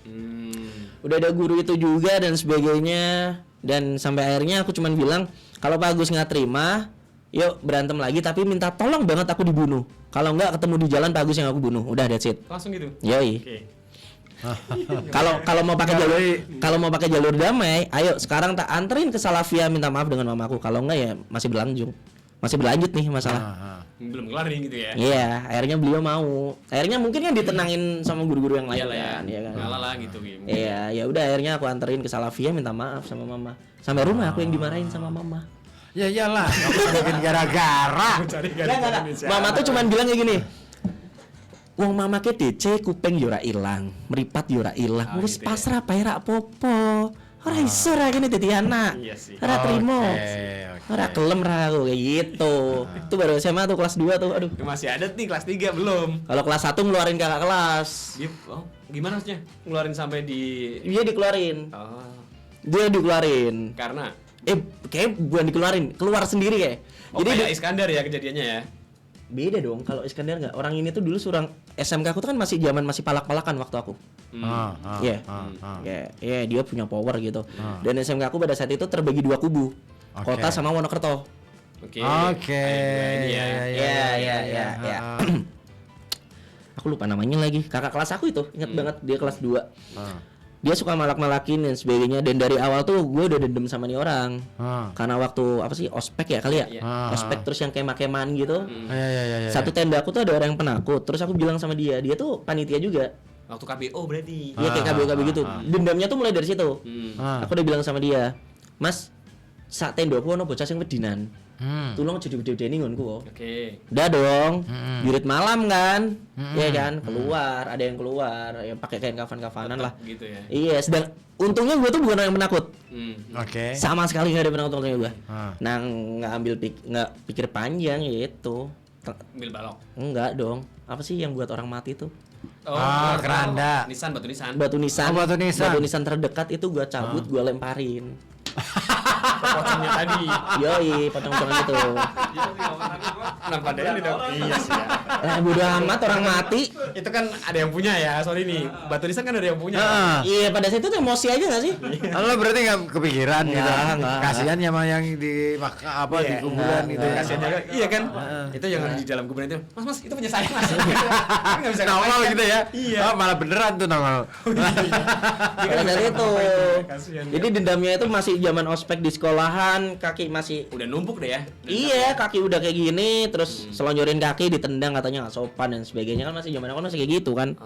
Hmm. Udah ada guru itu juga dan sebagainya. Dan sampai akhirnya aku cuman bilang, kalau Pak Agus nggak terima, yuk berantem lagi tapi minta tolong banget aku dibunuh. Kalau nggak ketemu di jalan Pak Agus yang aku bunuh. Udah that's it. Langsung gitu. Yoi. Oke. Kalau mau pakai jalur damai, ayo sekarang tak anterin ke Salafia minta maaf dengan mamaku. Kalau enggak ya masih berlanjut nih masalah. Belum kelar nih gitu ya. Iya, akhirnya beliau mau. Akhirnya mungkin kan ditenangin sama guru-guru yang lain Iyalah ya. kan, iya kan. Ngalah lah gitu gitu. Iya, ya udah akhirnya aku anterin ke Salafia minta maaf sama mama. Sampai rumah aku yang dimarahin sama mama. Ya iyalah, kamu bikin gara-gara. Enggak. Mama tuh cuman bilang kayak gini. Wong mama ke DC kuping yo ora ilang, meripat yo ora ilang. Wis gitu ya. pasrah bae rak popo. Ora iso ra kene dadi anak. Iya sih. Ora trimo. Oke. Ora kelem ra aku kayak gitu. Itu baru SMA tuh kelas 2 tuh. Aduh. Itu masih ada nih kelas 3 belum. Kalau kelas 1 ngeluarin kakak kelas. Gimana maksudnya? Ngeluarin sampai di Dia dikeluarin. Oh, Dia dikeluarin. karena Kayak bukan dikeluarin, keluar sendiri kayak. Jadi Jadi kayak Iskandar ya kejadiannya ya. beda dong kalau Iskandar nggak. Orang ini tuh dulu SMK aku tuh kan masih palak-palakan waktu aku. Iya. Ya, dia punya power gitu. Dan SMK aku pada saat itu terbagi 2 kubu. Oke. Kota sama Wonokerto. Oke. Oke. Ini ya. Ya. Aku lupa namanya lagi. Kakak kelas aku itu, ingat banget dia kelas 2. Dia suka malak-malakin dan sebagainya, dan dari awal tuh gue udah dendam sama nih orang. Karena waktu apa sih, ospek ya kali ya? Iya. Ospek terus yang kemah-kemahan gitu. Iya. Satu tenda aku tuh ada orang yang penakut. Terus aku bilang sama dia tuh panitia juga. Waktu KBO berarti. Iya kayak KB gitu. Dendamnya tuh mulai dari situ. Aku udah bilang sama dia, "Mas, sak tenda aku ono bocah sing wedinan. Tolong jadi-jadi ngonku kok." Oke. Udah dong, jurit malam kan, iya kan, keluar, ada yang keluar, yang pakai kain kafan-kafanan lah. Gitu ya. Iya, sedang untungnya gue tuh bukan orang yang penakut, Oke. sama sekali nggak ada penakut untungnya gue. Ah. Nah, nggak pikir panjang gitu, Ambil balok. enggak dong. Apa sih yang buat orang mati tuh? Keranda. Nisan, batu nisan. Batu nisan. Oh, batu nisan. Batu nisan terdekat itu gue cabut, gue lemparin. pocongnya tadi. Yoi, pocong-pocongan itu. Kenapa ada ini dong? Iya sih ya. Bodo amat orang mati. Itu kan ada yang punya ya, sorry nih. Batu nisan kan ada yang punya. Heeh. Iya, pada saat itu tuh emosi aja gak sih? Lo berarti nggak kepikiran gitu. Enggak. Kasihan sama yang di di kuburan gitu ya. Kasihan juga. Iya kan? Itu yang di dalam kuburan itu. Mas, itu punya saya, Mas. Kan enggak bisa Nongol ngapain, gitu ya. Iya. Oh, malah beneran tuh nongol. Pada saat itu. Kasihan. Jadi dendamnya itu masih zaman ospek di sekolahan, kaki masih Udah numpuk deh ya. iya, kaki udah kayak gini, terus selonjorin kaki ditendang katanya nggak sopan dan sebagainya kan masih zaman aku masih kayak gitu kan.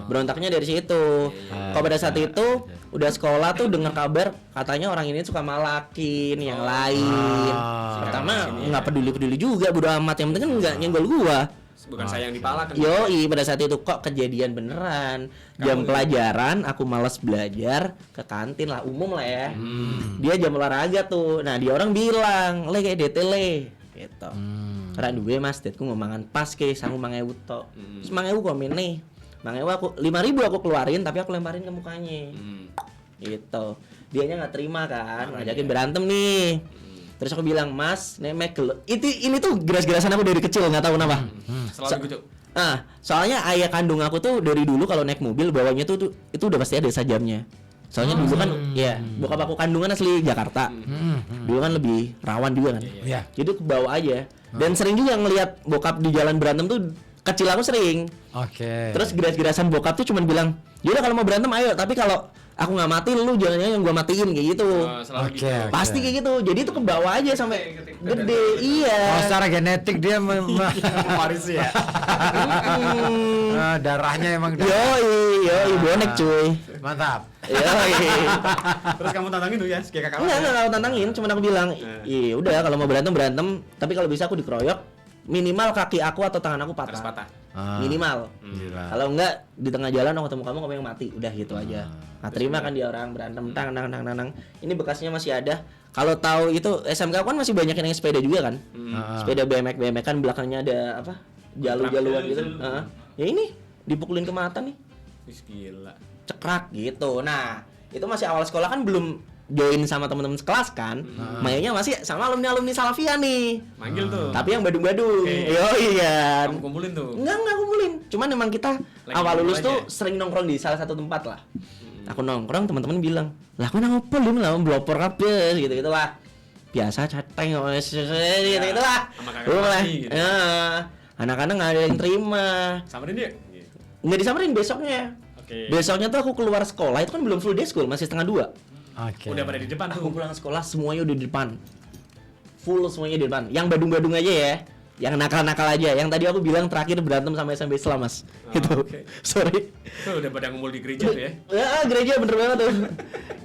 Berontaknya dari situ. Kalau pada saat itu udah sekolah tuh dengar kabar katanya orang ini suka malakin yang lain. Pertama nggak peduli juga, bodo amat, yang penting kan nggak nyenggol gua. Bukan saya yang dipalak kan. Yoi, pada saat itu kok kejadian beneran. Jam pelajaran aku malas belajar ke kantin lah, umum lah ya. Dia jam olahraga tuh. Nah, dia orang bilang, "Le kayak DT le." Gitu. Karena duwe Mas, detku ngomongan pas ke sangu 1000 tok. Terus 1000 komen nih. 1000 aku 5.000 aku keluarin tapi aku lemparin ke mukanya. Gitu. Dianya nggak terima kan, ngajakin berantem nih. Terus aku bilang, "Mas, nemek ini tuh geras-gerasan aku dari kecil, nggak tahu kenapa." Selalu gitu. Soalnya ayah kandung aku tuh dari dulu kalau naik mobil bawanya tuh itu udah pasti ada sajamnya. Soalnya dulu kan ya bokap aku kandungan asli Jakarta. Dulu kan lebih rawan juga kan. Iya. Jadi aku bawa aja. Dan sering juga ngelihat bokap di jalan berantem tuh kecil aku sering. Oke. Terus geras-gerasan bokap tuh cuman bilang, "Yaudah kalau mau berantem ayo, tapi kalau aku nggak mati lu jangan yang gua matiin," kayak gitu. Selalu Oke. gitu. Pasti kayak gitu. Jadi itu ke bawah aja sampai gede. Oh, Iya. secara genetik dia Waris ya. darahnya emang Yoi, bonek cuy. mantap. Yoi. Terus kamu tantangin tuh ya, kayak kakak. Enggak aku tantangin, cuma aku bilang, iya udah kalau mau berantem, tapi kalau bisa aku dikeroyok, minimal kaki aku atau tangan aku Harus patah. patah. Minimal. Gila. Kalau enggak di tengah jalan aku ketemu kamu yang mati, udah gitu aja. Nah, terima kan dia orang berantem tang. Ini bekasnya masih ada. Kalau tahu itu SMK kan masih banyak yang naik sepeda juga kan. Sepeda BMX kan belakangnya ada apa? Jalur-jaluran gitu. Ya ini dipukulin ke mata nih. Wis gila. Cekrak gitu. Nah, itu masih awal sekolah kan belum join sama teman-teman sekelas kan. Mainnya masih sama alumni Salafia nih. Manggil tuh. Tapi yang badung-badung. Oke. Yoi kan. Kamu kumpulin tuh. Enggak kumpulin. Cuman emang kita Lagi awal lulus ngumpul tuh aja. sering nongkrong di salah satu tempat lah. Aku nongkrong, teman-teman bilang, "Lah, kok nang opo lu lah blopor kabeh," gitu lah. Biasa chatting gitu lah. Sama kakak Gua mulai, pasti gitu. ya, anak-anak nggak ada yang terima. Samperin dia. Nggak disamperin besoknya. Oke. Besoknya tuh aku keluar sekolah, itu kan belum full day school, masih setengah 2. Oke. Udah pada di depan Aku tuh. pulang sekolah semuanya udah di depan. Full semuanya di depan. Yang badung-badung aja ya. Yang nakal-nakal aja. Yang tadi aku bilang terakhir berantem sama SMP Islam, Mas. Itu. oke. Sorry. Tuh udah pada ngumpul di gereja tuh ya. Ya, gereja bener banget tuh.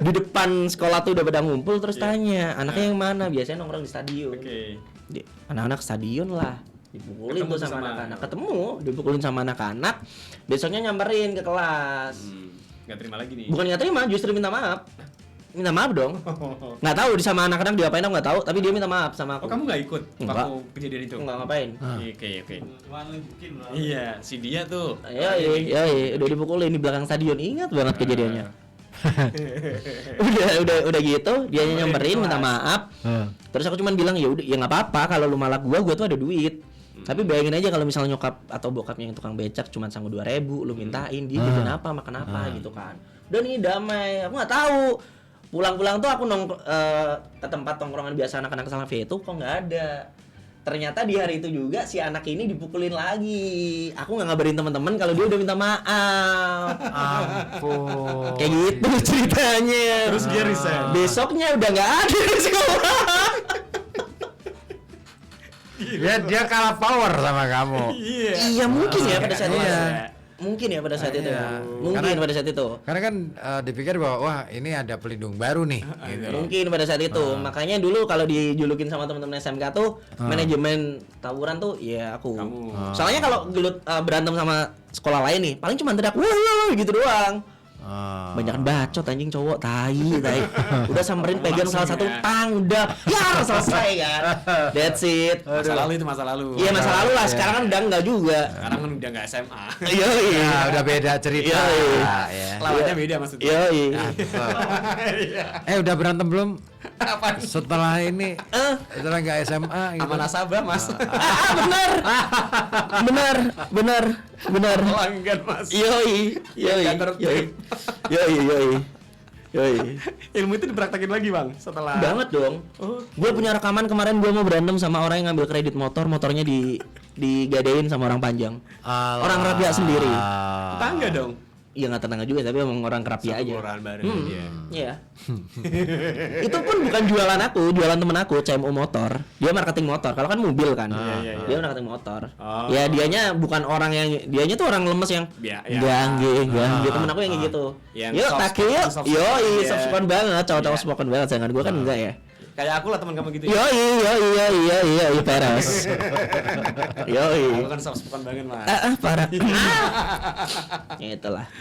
Di depan sekolah tuh udah pada ngumpul terus tanya, "Anaknya yang mana?" Biasanya nongkrong di stadion. Oke. Anak-anak stadion lah. Dipukulin Ketemu tuh sama sama- anak-anak. Ketemu, dipukulin sama anak-anak. Besoknya nyamperin ke kelas. Nggak terima lagi nih. Bukan nggak terima, justru minta maaf. Minta maaf dong. Nggak tahu di sama anak-anak diapain aku nggak tahu, tapi dia minta maaf sama Oh, aku. kamu nggak ikut Enggak. waktu kejadian itu? Aku nggak ngapain. Oke. Iya, si dia tuh. Iya, udah dipukulin di belakang stadion. Ingat banget kejadiannya. udah gitu, dia nyamperin minta maaf. Terus aku cuman bilang, "Ya udah, ya nggak apa-apa kalau lu malak gua tuh ada duit." Tapi bayangin aja kalau misalnya nyokap atau bokapnya yang tukang becak cuma sanggup 2.000, lu mintain dia jajan apa, makan apa gitu kan. Udah nih damai, aku nggak tahu. Pulang-pulang tuh aku ke tempat tongkrongan biasa anak-anak Salafia itu kok nggak ada. Ternyata di hari itu juga si anak ini dipukulin lagi. Aku nggak ngabarin teman-teman kalau dia udah minta maaf. Ampun. Kayak gitu ceritanya. Terus dia resign. Besoknya udah nggak ada di sekolah. Dia kalah power sama kamu. Iya mungkin ya pada saat itu. Iya. Mungkin ya pada saat itu. Iya. Mungkin Karena- pada saat itu. Karena kan dipikir bahwa wah ini ada pelindung baru nih. Gitu. Mungkin pada saat itu. Makanya dulu kalau dijulukin sama teman-teman SMK tuh manajemen tawuran tuh ya aku. Kamu. Soalnya kalau gelut berantem sama sekolah lain nih, paling cuma teriak wah gitu doang. Banyak bacot anjing cowok tai. Udah samperin pegang salah satu tang udah biar selesai kan. That's it. Masa lalu itu masa lalu. Iya masa lalu lah, sekarang kan udah enggak juga. Sekarang kan udah nggak SMA. Iya iya. Ya, udah beda cerita. Iya, iya. Ya. Lawannya beda maksudnya. Iya iya. Udah berantem belum? Setelah ini, setelah nggak SMA gitu. Sama nasabah mas. Benar. Pelanggan mas. Yoi. Kantor Yoi. Ilmu itu dipraktekin lagi bang setelah. Banget dong. Gue punya rekaman kemarin gue mau berantem sama orang yang ngambil kredit motornya digadein sama orang Panjang. Orang Rapia sendiri. Tetangga dong. Iya nggak tenang juga tapi emang orang Rapia aja. Kelurahan bareng dia. Iya. Itu pun bukan jualan aku, jualan temen aku CMU motor. Dia marketing motor. Kalau kan mobil kan. Dia marketing motor. Ya dianya bukan orang yang dianya tuh orang lemes yang gangge. Temen aku yang kayak gitu. Yuk taki yuk. Yoi, soft-spoken banget, cowok-cowok spoken banget. Jangan gue kan enggak ya. Kayak aku lah teman kamu gitu. Yoi, peres. Aku kan soft spoken banget mas. Parah. Itulah.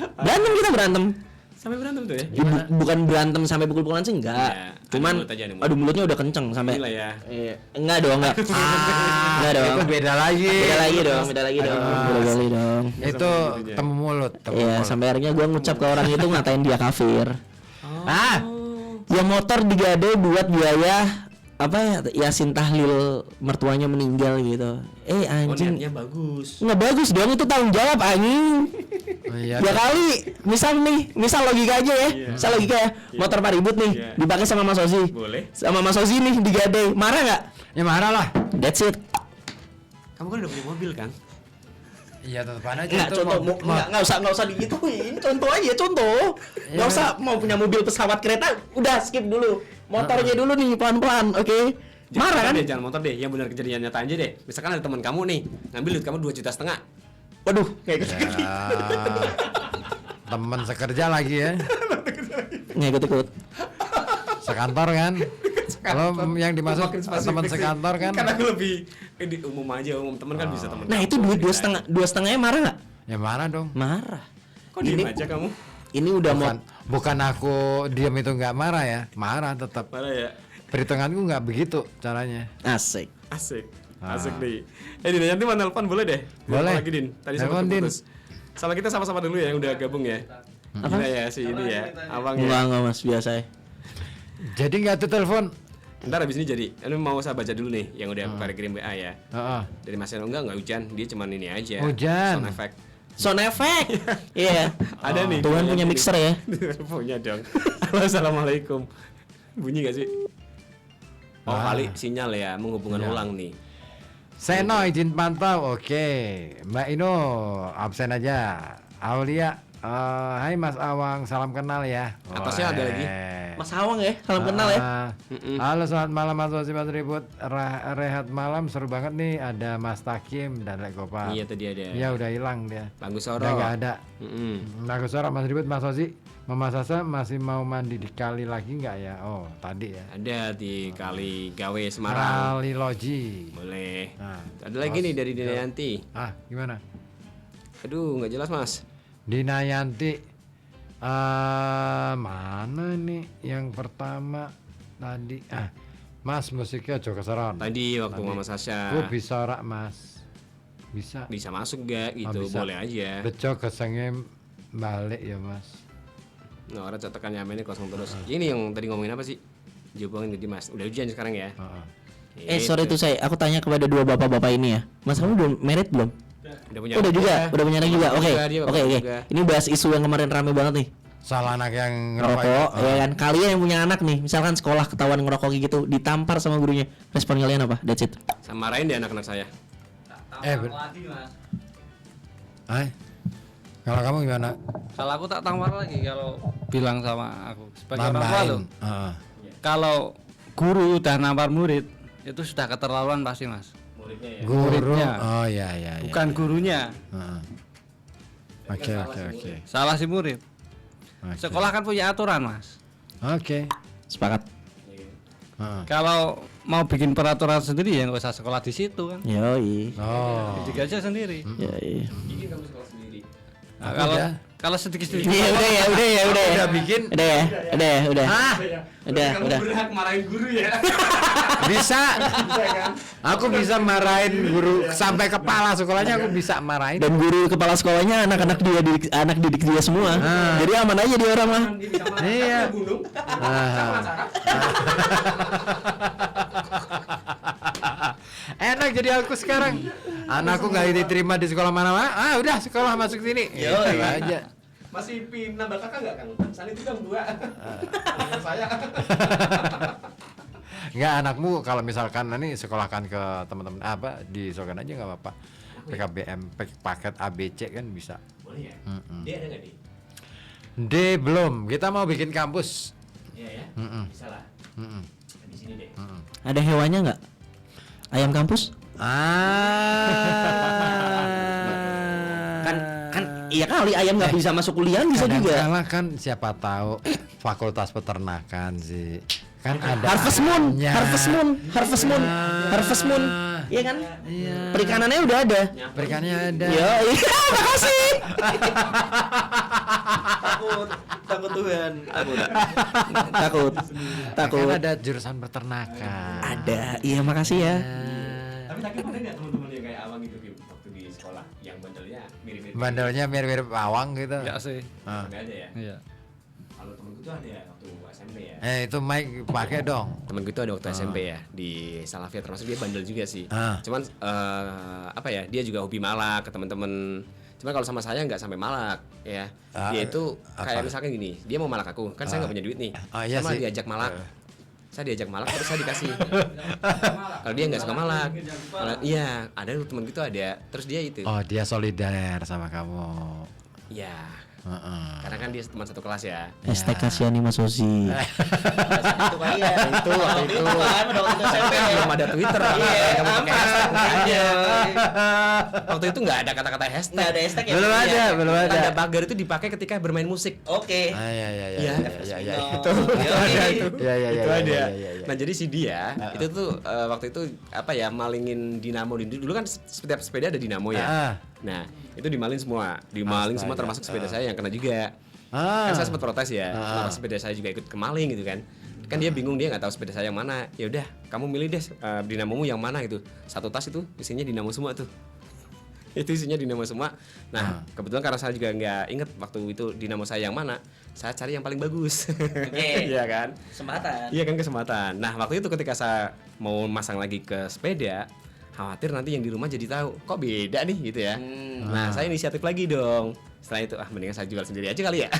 Berantem. Sampai berantem tuh ya? Bukan berantem sampai pukul-pukulan sih enggak. Ya, Cuman adu mulutnya udah kenceng sampai. Gila ya. Enggak dong. Enggak dong. Itu beda lagi dong. Beda lagi dong. Itu temu mulut. Iya, sampai akhirnya gua ngucap ke orang itu ngatain dia kafir. Ya motor digade buat biaya apa ya Yasin tahlil mertuanya meninggal gitu. Anjing. Niatnya bagus. Nggak bagus dong, itu tanggung jawab anjing. Iya. Ya kali, misal logika aja ya. Misal logika ya. Motor Pak Ribut nih dipakai sama Mas Ozi. Boleh. Sama Mas Ozi nih digade. Marah nggak? Ya marah lah. That's it. Kamu kan udah punya mobil kan? Iya tetep aja. Nggak, itu contoh mau- nggak usah digituin. Contoh aja, contoh. Nggak usah mau punya mobil pesawat kereta, udah skip dulu. Motornya dulu nih pelan-pelan, oke? Marah kan? Jangan motor deh, yang benar kejadian nyata aja deh. Misalkan ada teman kamu nih, ngambil duit kamu 2,5 juta. Waduh, kayak gitu. Ya, temen sekerja lagi ya. Nggak ikut. Sekantor kan. Kalau yang dimaksud Makin spesifik teman sih. sekantor kan. Kan aku lebih di umum aja, umum teman kan bisa teman. Nah itu duit 2,5 marah nggak? Ya marah dong. Marah. Kok diem aja kamu? Ini udah Bukan aku diam itu nggak marah ya. Marah tetap. Mana ya? Perhitunganku nggak begitu caranya. asik. Asik Din. Din nanti mau nelpon boleh deh. Boleh. Lagi Din. Tadi Nelpon, sempat Din. putus. Sama kita sama-sama dulu ya yang udah gabung ya. Gila ya si ini ya. Abang ya. Enggak mas, biasa ya. Jadi nggak tuh telepon. Ntar abis ini jadi. Ini mau saya baca dulu nih yang udah aku kirim WA ya. Heeh. Dari Mas Eno enggak hujan, dia cuman ini aja. Hujan. Sound effect. Sound effect. Iya. Ada nih. Tuhan punya mixer ya. Punya dong. Halo, assalamualaikum. Bunyi gak sih? Oh kali sinyal ya, menghubungkan ulang nih. Seno izin pantau. Oke. Mbak Ino absen aja. Aulia. Hai Mas Awang, salam kenal ya. Atasnya ada lagi. Mas Awang ya, salam kenal ya. Halo, selamat malam Mas Osi Mas Ribut. Rehat malam seru banget nih. Ada Mas Takim dan Lek Gopal. Iya tadi ada. Ya udah hilang dia. Bagus Soro. Udah nggak ada. Mm-mm. Bagus Soro, Mas Ribut, Mas Osi. Mama Sasa masih mau mandi di kali lagi nggak ya? Oh tadi ya. Ada di Kali Gawe Semarang. Kali Loji. Boleh. Nah, Ada lagi nih dari Dinayanti. Gimana? Aduh nggak jelas mas. Dinayanti. Mana nih yang pertama tadi? Mas musiknya Joko Saron. Tadi waktu Mama Sasha. Aku bisa rak Mas. Bisa. Bisa masuk gak gitu? bisa. Boleh aja. Bejo kesenge balik ya Mas. Nah orang cetakan nyamennya kosong terus. Ini yang tadi ngomongin apa sih? Jawabin tadi mas. Udah hujan sekarang ya. Sorry tuh saya, aku tanya kepada dua bapak-bapak ini ya. Mas kamu udah married belum? Udah punya. Udah juga, udah punya anak juga. Oke, Dia oke. juga. Ini bahas isu yang kemarin rame banget nih. Salah anak yang Ngerokok, ya kan? Kalian yang punya anak nih, misalkan sekolah ketahuan ngerokok kayak gitu, ditampar sama gurunya. Respon kalian apa? That's it. Sama marahin deh anak-anak saya. Kalau kamu gimana? Kalau aku tak tampar lagi kalau bilang sama aku sebagai orang tua Tambahin. loh. Kalau guru udah nampar murid itu sudah keterlaluan pasti mas. Guru. Muridnya. Oh ya. Bukan gurunya, Oke. salah si murid. Oke. Sekolah kan punya aturan mas. Oke. Sepakat. Kalau mau bikin peraturan sendiri ya nggak usah sekolah di situ kan. Yoi. Oh. Didik aja sendiri. Yoi. Ini kamu sekolah sendiri. Nah, kalau sedikit-sedikit Iya udah ya. bikin. Udah. Kamu berhak marahin guru ya. Bisa. Aku bisa marahin guru sampai kepala sekolahnya aku bisa marahin. Dan guru kepala sekolahnya anak didik dia semua. Jadi aman aja dia orang mah. Iya. Enak jadi aku sekarang. Anakku nggak diterima di sekolah mana-mana. Udah sekolah masuk sini. Gitu aja. Masih nambah kakak nggak Kang? Sana itu kan 2. Saya. Nggak, anakmu kalau misalkan nanti sekolahkan ke teman-teman disekolahkan aja nggak apa-apa. PKBM paket ABC kan bisa. Boleh ya? Dia ada nggak di? D belum. Kita mau bikin kampus. Iya ya. Bisa lah. Di sini deh. Ada hewannya nggak? Ayam kampus? Kan iya kali ayam nggak bisa masuk kuliah bisa juga. Kadang-kala kan siapa tahu fakultas peternakan sih. Kan ada Harvest Moon. ayamnya. Iya kan? Iya. Perikanannya udah ada. Perikannya ada. Iya, makasih. Takut Tuhan. Takut. Kan ada jurusan peternakan. Ada. Iya, makasih ya. Tapi ada nggak teman-teman yang kayak Awang gitu Kim, waktu di sekolah yang bandelnya mirip-mirip? Bandelnya mirip-mirip awang gitu. ya sih. Nggak ada ya? Iya. Kalau temenku tuh ada waktu SMP ya. Itu mic pakai dong. Temenku tuh ada waktu SMP ya di Salafia, termasuk dia bandel juga sih. Cuman apa ya, dia juga hobi malak ke teman-teman. Cuman kalau sama saya nggak sampai malak ya. Dia itu kayak misalkan gini, dia mau malak aku, kan saya nggak punya duit nih. Iya Sama sih. diajak malak. Saya diajak malak terus saya dikasih. Kalau dia nggak suka malak. Iya, ada temen gitu ada. Terus dia itu. Oh, dia solider sama kamu. Iya. Karena kan dia teman satu kelas ya. Hashtag kasihani Mas Ozi. Itu kali ya. Itu waktu itu. Waktu SMP. Belum ada Twitter. Kamu pakai hashtag aja. Iya. Waktu itu nggak ada kata-kata hashtag. Nggak ada hashtag ya. Belum ada. Tanda pagar itu dipakai ketika bermain musik. Oke. Iya. Iya. Itu. Itu ada. Nah jadi si dia itu tuh waktu itu apa ya, malingin dinamo. Dulu kan setiap sepeda ada dinamo ya. Nah itu dimaling semua, semua termasuk sepeda saya yang kena juga. Kan saya sempat protes ya, kenapa sepeda saya juga ikut kemaling gitu kan. Kan dia bingung, dia nggak tahu sepeda saya yang mana. Ya udah, kamu milih deh dinamomu yang mana gitu. Satu tas itu isinya dinamo semua tuh. Itu isinya dinamo semua. Nah kebetulan karena saya juga nggak inget waktu itu dinamo saya yang mana, saya cari yang paling bagus. Iya kan? Kesempatan. Iya kan, kesempatan. Nah waktu itu ketika saya mau masang lagi ke sepeda, khawatir nanti yang di rumah jadi tahu kok beda nih gitu ya. Nah saya inisiatif lagi dong. Setelah itu mendingan saya jual sendiri aja kali ya.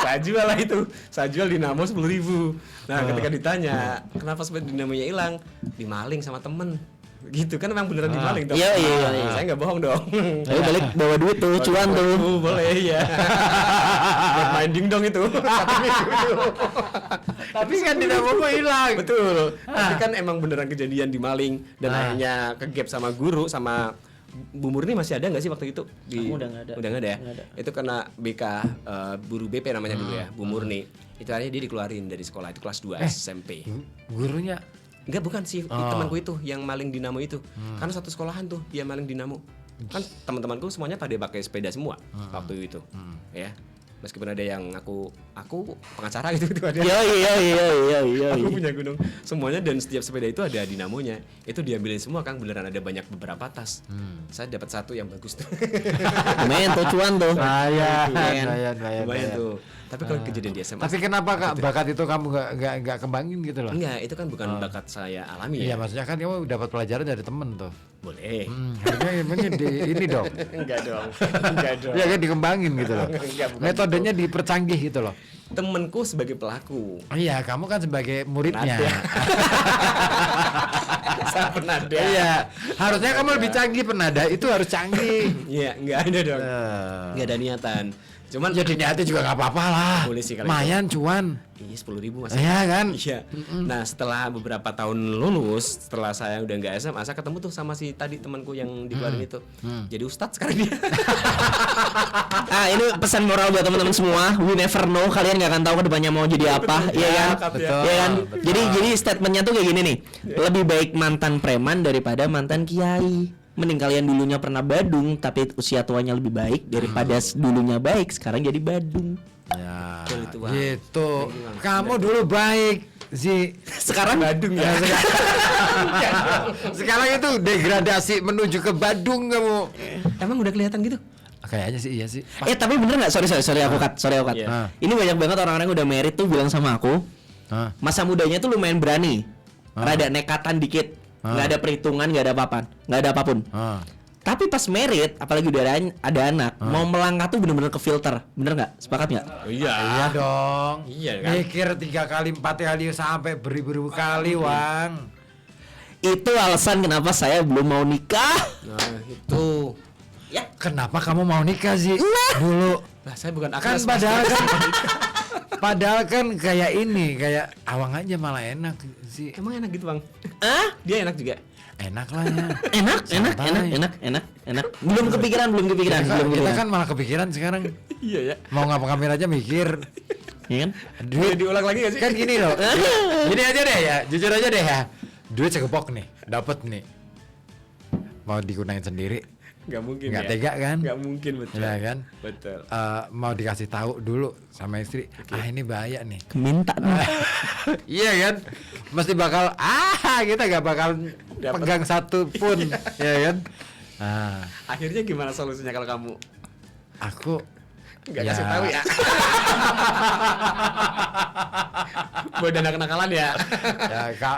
Saya jual lah itu. Saya jual dinamo 10.000. Nah ketika ditanya kenapa sepeda dinamonya hilang, dimaling sama temen. Gitu kan, memang beneran dimaling dong. Iya. Saya nggak bohong dong. Ayo balik bawa duit tuh, cuan tuh. Boleh ya. Buat main dingdong itu. Tapi kan dinamomu hilang. Betul. Tapi kan emang beneran kejadian dimaling dan akhirnya kegap sama guru sama Bu Murni. Masih ada nggak sih waktu itu? Kamu udah nggak ada. Udah nggak ada ya? Nggak ada. Itu kena BK Guru BP namanya dulu ya, Bu Murni. Itu akhirnya dia dikeluarin dari sekolah, itu kelas 2 SMP. Gurunya Enggak, bukan sih, temanku itu yang maling dinamo itu. Karena satu sekolahan tuh dia maling dinamo. Kan teman-temanku semuanya pada pakai sepeda semua waktu itu. Ya. Meskipun ada yang aku pengacara gitu ada. Iya. Aku punya gunung semuanya, dan setiap sepeda itu ada dinamonya. Itu diambilin semua, Kang, beneran ada beberapa tas. Saya dapat satu yang bagus tuh. Lumayan tuh, cuan tuh. Lumayan tuh. Tapi kalau kejadian di SMA. Tapi kenapa Kak bakat itu kamu nggak kembangin gitu loh? Enggak, itu kan bukan bakat saya alami Iya, ya. maksudnya kan kamu dapat pelajaran dari temen tuh. Boleh. Harusnya ini dong. Enggak dong. Ya kan dikembangin gitu loh. Enggak, bukan Metodenya dipercanggih gitu loh. Temenku sebagai pelaku. Iya, kamu kan sebagai muridnya. Saya penada. Iya, harusnya kamu lebih canggih, penada itu harus canggih. Iya, enggak ada dong. Enggak ada niatan. Cuman Jadi niatnya juga nggak apa-apa lah. Boleh sih kalau Lumayan cuan. Iya, 10.000 masih. Iya kan? Iya. Nah, setelah beberapa tahun lulus, setelah saya udah nggak SMA, saya ketemu tuh sama si tadi temanku yang dikeluarin itu. Jadi ustadz sekarang dia. Ini pesan moral buat teman-teman semua. We never know, kalian nggak akan tahu kedepannya mau jadi apa, iya kan? Betul. Iya kan? Betul. Jadi statementnya tuh kayak gini nih. Lebih baik mantan preman daripada mantan kiai. Mending kalian dulunya pernah badung tapi usia tuanya lebih baik daripada dulunya baik sekarang jadi badung. Ya, Betul itu, Bang. gitu. Kamu dulu baik sih. Sekarang badung ya. Sekarang itu degradasi menuju ke Badung kamu. Emang udah kelihatan gitu? Kayaknya sih iya sih. Tapi bener nggak? Sorry aku cut. Iya. Ini banyak banget orang-orang yang udah married tuh bilang sama aku, Hah? masa mudanya tuh lumayan berani, rada nekatan dikit, nggak ada perhitungan, nggak ada apapun. Ah. Tapi pas married, apalagi udah ada anak, mau melangkah tuh bener-bener ke filter, bener nggak? Sepakat nggak? Oh, iya. Iya dong. Iya kan? Mikir 3 kali 4 kali sampai beribu-ribu kali, Wang. Itu alasan kenapa saya belum mau nikah. Nah, itu. Ya, Kenapa kamu mau nikah sih? Dulu Lah, saya bukan kan akses. padahal kan kayak ini, kayak Awang aja malah enak sih. Emang enak gitu, Bang? ah, Dia enak juga. Enak lah ya. enak. Belum kepikiran. Kita kan malah kepikiran sekarang. Iya ya. Mau ngapa-ngapain aja mikir. Iya kan? Duit Diulang lagi gak sih? kan gini loh. Gini aja deh ya, jujur aja deh ya. Duit segepok nih, dapat nih. Mau digunain sendiri, Gak mungkin nggak ya. tega kan? Gak mungkin, betul. Ya kan? Betul. Mau dikasih tahu dulu sama istri, ini bahaya nih. Keminta nih. Iya kan? Mesti bakal kita nggak bakal pegang satu pun, ya kan? Akhirnya gimana solusinya kalau kamu Aku nggak kasih tahu ya? Buat dana kenakalan ya.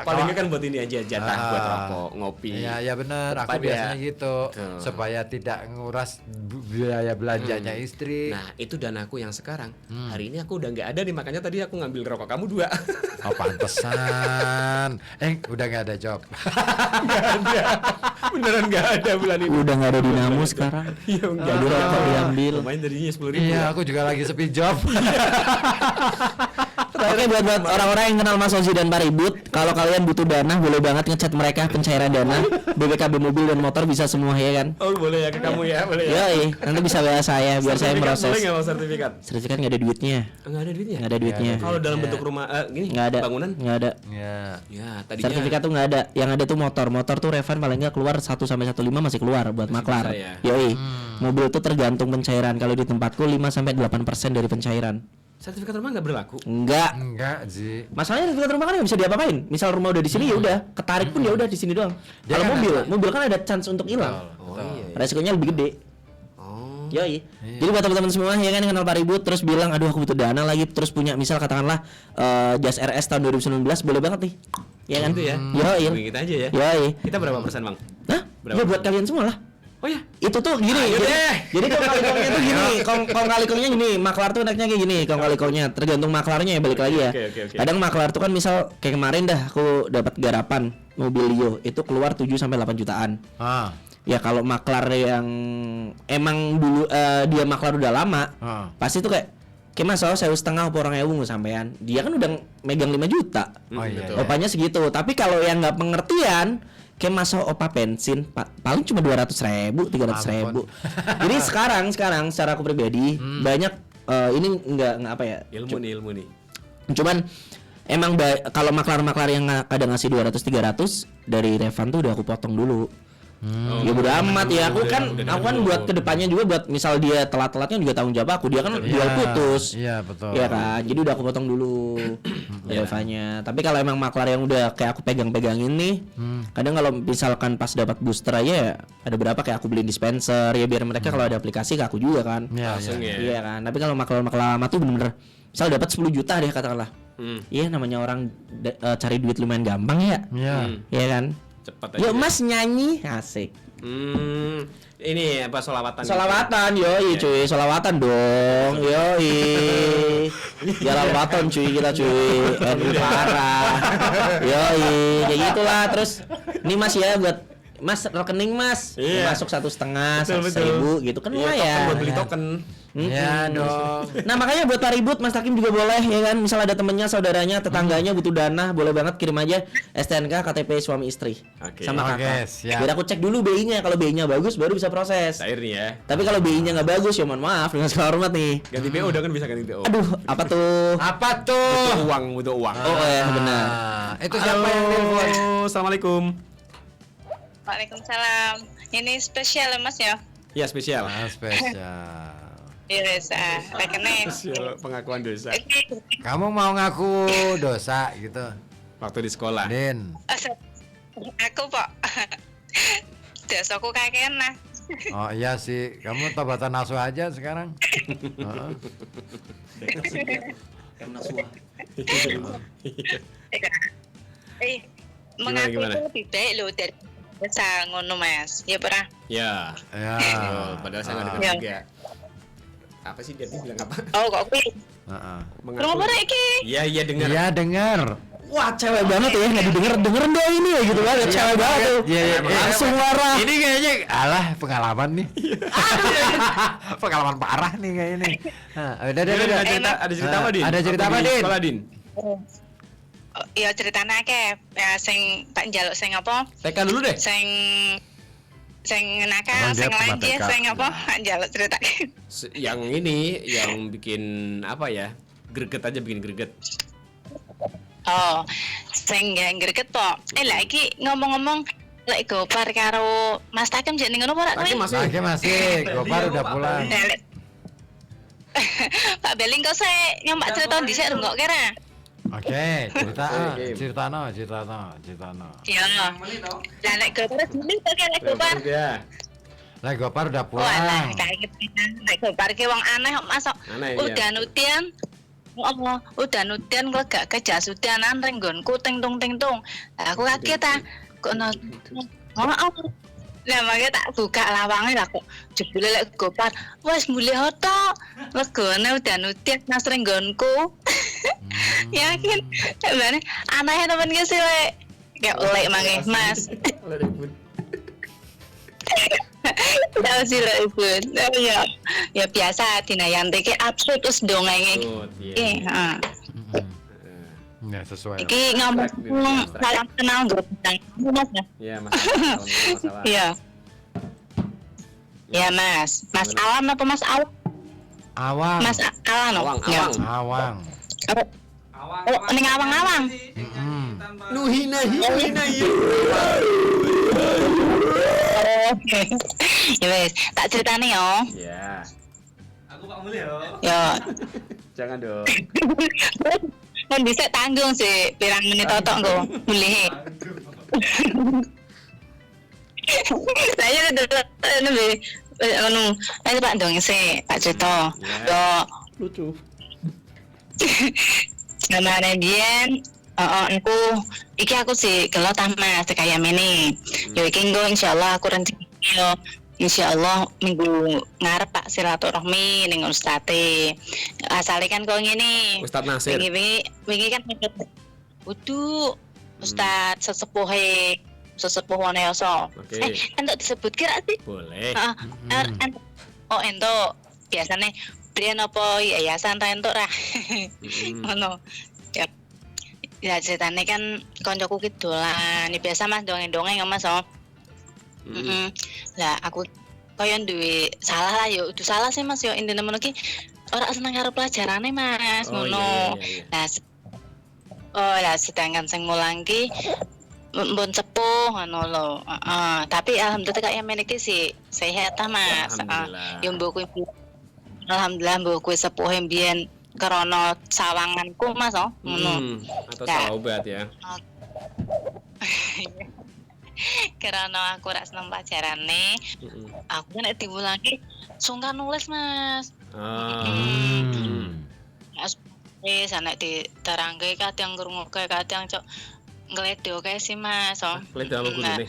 Paling nggak kan buat ini aja, jatah buat rokok, ngopi. Ya benar. Aku Pada- biasanya gitu, Tuh. supaya tidak nguras biaya belanjanya istri. Nah, itu danaku yang sekarang. Hari ini aku udah nggak ada nih, makanya tadi aku ngambil rokok kamu 2. Oh pantesan. Udah nggak ada job. Beneran nggak ada bulan ini. Udah nggak ada dinamo sekarang. Iya, enggak Jadi rokok diambil. Lumayan tadinya 10.000. Iya, aku juga lagi sepi job. Oke, buat orang-orang yang kenal Mas Ozi dan Pak Ribut, kalau kalian butuh dana boleh banget ngechat mereka pencairan dana, BPKB mobil dan motor bisa semua ya kan? Oh, boleh ya ke kamu ya, boleh ya. Yoi, nanti bisa WA saya biar saya Sertifikat meroses. boleh nggak mau sertifikat? Sertifikat nggak ada duitnya, Nggak ada duitnya. nggak ada duitnya, Kalau dalam bentuk rumah gini, nggak ada, bangunan? nggak ada. Ya. Ya, tadinya Sertifikat tuh nggak ada, yang ada tuh motor tuh Revan paling nggak keluar 1 sampai 1,5 masih keluar buat maklar. bisa ya. Yoi, mobil tuh tergantung pencairan. Kalau di tempatku 5 sampai 8% dari pencairan. sertifikat rumah nggak berlaku. Enggak. sih. Masalahnya sertifikat rumah kan nggak bisa diapa-apain. Misal rumah udah di sini ya udah, ketarik pun ya udah di sini doang. Dia Kalau kan mobil kan ada chance untuk hilang. Oh iya. Resikonya lebih gede. Oh. Yoi. Jadi buat teman-teman semua ya kan yang kenal Pak Ribut terus bilang aduh aku butuh dana lagi terus punya misal katakanlah Jas RS tahun 2019 boleh banget nih. Ya kan? Gitu ya. Yoi. Hubungi kita aja ya. Yoi. Kita berapa persen, Bang? Hah? Berapa Ya buat kalian semua lah. Oh ya. Itu tuh gini. Jadi kong kali kongnya tuh gini. Kong kali kongnya gini. Maklar tuh enaknya kayak gini. Kong kali kongnya tergantung maklarnya ya balik lagi ya. Oke. Kadang maklar tuh kan misal kayak kemarin dah aku dapat garapan mobil Lio itu keluar 7 sampai 8 jutaan. Ya kalau maklar yang emang dulu dia maklar udah lama, pasti tuh kayak Mas saya 1,5 orang ewu sampean. Dia kan udah megang 5 juta. Oh iya. Opanya segitu. Tapi kalau yang nggak pengertian kayak masa opa bensin paling cuma 200.000, 300.000. Jadi sekarang secara aku pribadi banyak ini nggak apa ya? Ilmu nih. Cuman emang kalau maklar-maklar yang kadang ngasih 200-300 dari Revan tuh udah aku potong dulu. Ya bodo amat ya aku kan buat kedepannya juga buat misal dia telat-telatnya juga tanggung jawab aku, dia kan jual putus. Iya betul. Iya kan, jadi udah aku potong dulu Revannya. Tapi kalau emang maklar yang udah kayak aku pegang-pegangin nih, kadang kalau misalkan pas dapat booster aja ya ada berapa kayak aku beliin dispenser ya biar mereka kalau ada aplikasi ke aku juga kan. Langsung ya. Iya kan. Tapi kalau maklar-maklar lama tuh bener-bener misal dapat 10 juta deh katakanlah. Iya namanya orang cari duit lumayan gampang ya. Iya kan. Cepat aja. Yuk Mas nyanyi asik. Ini apa solawatan? Solawatan yoi cuy, solawatan dong. Yoi. Jalan waton cuy kita cuy. NU parah. Yoi, kayak gitulah terus. Ini Mas ya buat Mas rekening Mas. Masuk 1,5, 1.000 gitu kan lumayan. Buat beli token. Ya dong. Nah makanya buat Pak Ribut Mas Takim juga boleh ya kan. Misal ada temennya, saudaranya, tetangganya butuh dana, boleh banget kirim aja STNK KTP suami istri sama kakak. Biar aku cek dulu BI-nya. Kalau BI-nya bagus baru bisa proses. Cair nih ya. Tapi kalau BI-nya nggak bagus ya mohon maaf dengan segala hormat nih. Ganti BO udah kan bisa ganti BO. Aduh, apa tuh? Butuh uang. Oh ya benar. Itu siapa yang telepon? Assalamualaikum. Waalaikumsalam. Ini spesial ya, Mas ya. Ya spesial. Spesial. Yes, tak kene. Spesial pengakuan dosa. Kamu mau ngaku dosa gitu, Waktu di sekolah. Din? Aku kok. Dosaku kakean nah. Oh iya sih, kamu tobatan nasuh aja sekarang. Heeh. Mengaku Gimana? itu lebih baik loh dari dosa ngono Mas. Ya pernah. Ya. Ya. Oh, padahal saya nggak dengar Ya. juga. Apa sih dia bilang apa? Oh kok kuwi. Heeh. Kenapa rek iki? Iya iya dengar. Iya dengar. Wah cewek banget ya, nggak dengerin dong ini ya gitu banget, cewek banget tuh. Iya, iya, iya. Langsung marah. Ini kayaknya alah pengalaman nih. Pengalaman parah nih kayak ini. Udah. Ada cerita apa, Din? Ada cerita Waktu apa, di Din? Sekolah, Din. Oh, ya ceritanya akeh. Ya sing tak njaluk sing apa? TK dulu deh. Sing nakal, Orang dia sing tempat lanjut, TK. sing apa? Tak njaluk cerita. Yang ini yang bikin apa ya? Greget aja bikin greget. Oh, sing greget po. Lah iki ngomong-ngomong lek gopar karo Mas Takem jeneng ngono ora Tapi kowe? Masih, Gopar udah pulang. Pak Beling kok saya nyoba cerita dhisik rungok kira. Oke, Oke. cerita no. Ya. Lah lek gopar dulu kok lek gopar. Ya. Lah Gopar udah Walah, pulang. kaget lek gopar ki wong aneh kok masuk. Aneh, iya. Udah nutian. Allah, udah nutian kok gak kejasudanan ring nggonku ting tung. Lah aku kaget ta. Kok no. Lah makanya tak buka lawangnya lah kok jebule lek gopar wis mulih hoto legone udah nutian mas ring nggonku. Yakin sebenarnya anaknya temen ke sih lek kayak oleh manggih mas. Tahu sih lek ibun. Ya biasa Dinayanti ki absurd terus dongenge. Good, iya. Heeh. Ya sesuai. Iki ngomong salam kenal grup Mas ya. Ya, masalah. Iya. Ya Mas. Mas Alam apa Mas Awang? Awang. Mas Alam. Awang, Ya. awang. Awang. Oh, ning awang-awang. Nuhina Oh, ya wes, tak ceritane yo. Ya. Yo. Jangan dong. Kan bisa tanggung sih pirang menit totok engko mulih. Saya udah lebih anu, ayo Pak dong sih, Pak cerita. Yo. Lucu. Namanya Dian, iki aku sih gelo ta Mas kaya mene. Yo iki engko insyaallah aku rencana yo insyaallah minggu ngarep Pak silaturahmi ning Ustate. Asale kan kok ngene. Ustadz Nasir. Wingi kan kudu Ustadz sesepuh Wonosobo. Oke. Entuk disebut kira sih? Boleh. Oh entuk. Biasane brand apa yayasan ta entuk ra. Ngono. Ya ceritane kan koncoku ki dolan. Biasa Mas dongeng-dongeng Mas. Lah aku kaya duwe salah lah yo, udah salah sih Mas yo intine ngono ki ora seneng karo pelajarane Mas ngono. Lah sedangkan sing mulang ki mbon sepuh ngono lho. Tapi alhamdulillah kayak men iki sih sehat ta Mas. Yo mbokku alhamdulillah mbokku sepuh mbiyen krana sawanganku Mas ngono. Atau salah obat ya. Karena aku rak seneng pelajarane, aku kan nek diulangi sungkan nulis Mas. Wis nek diterangke kadang ngrungokke kadang cok ngledoke sih Mas. Ngledo apa gurune?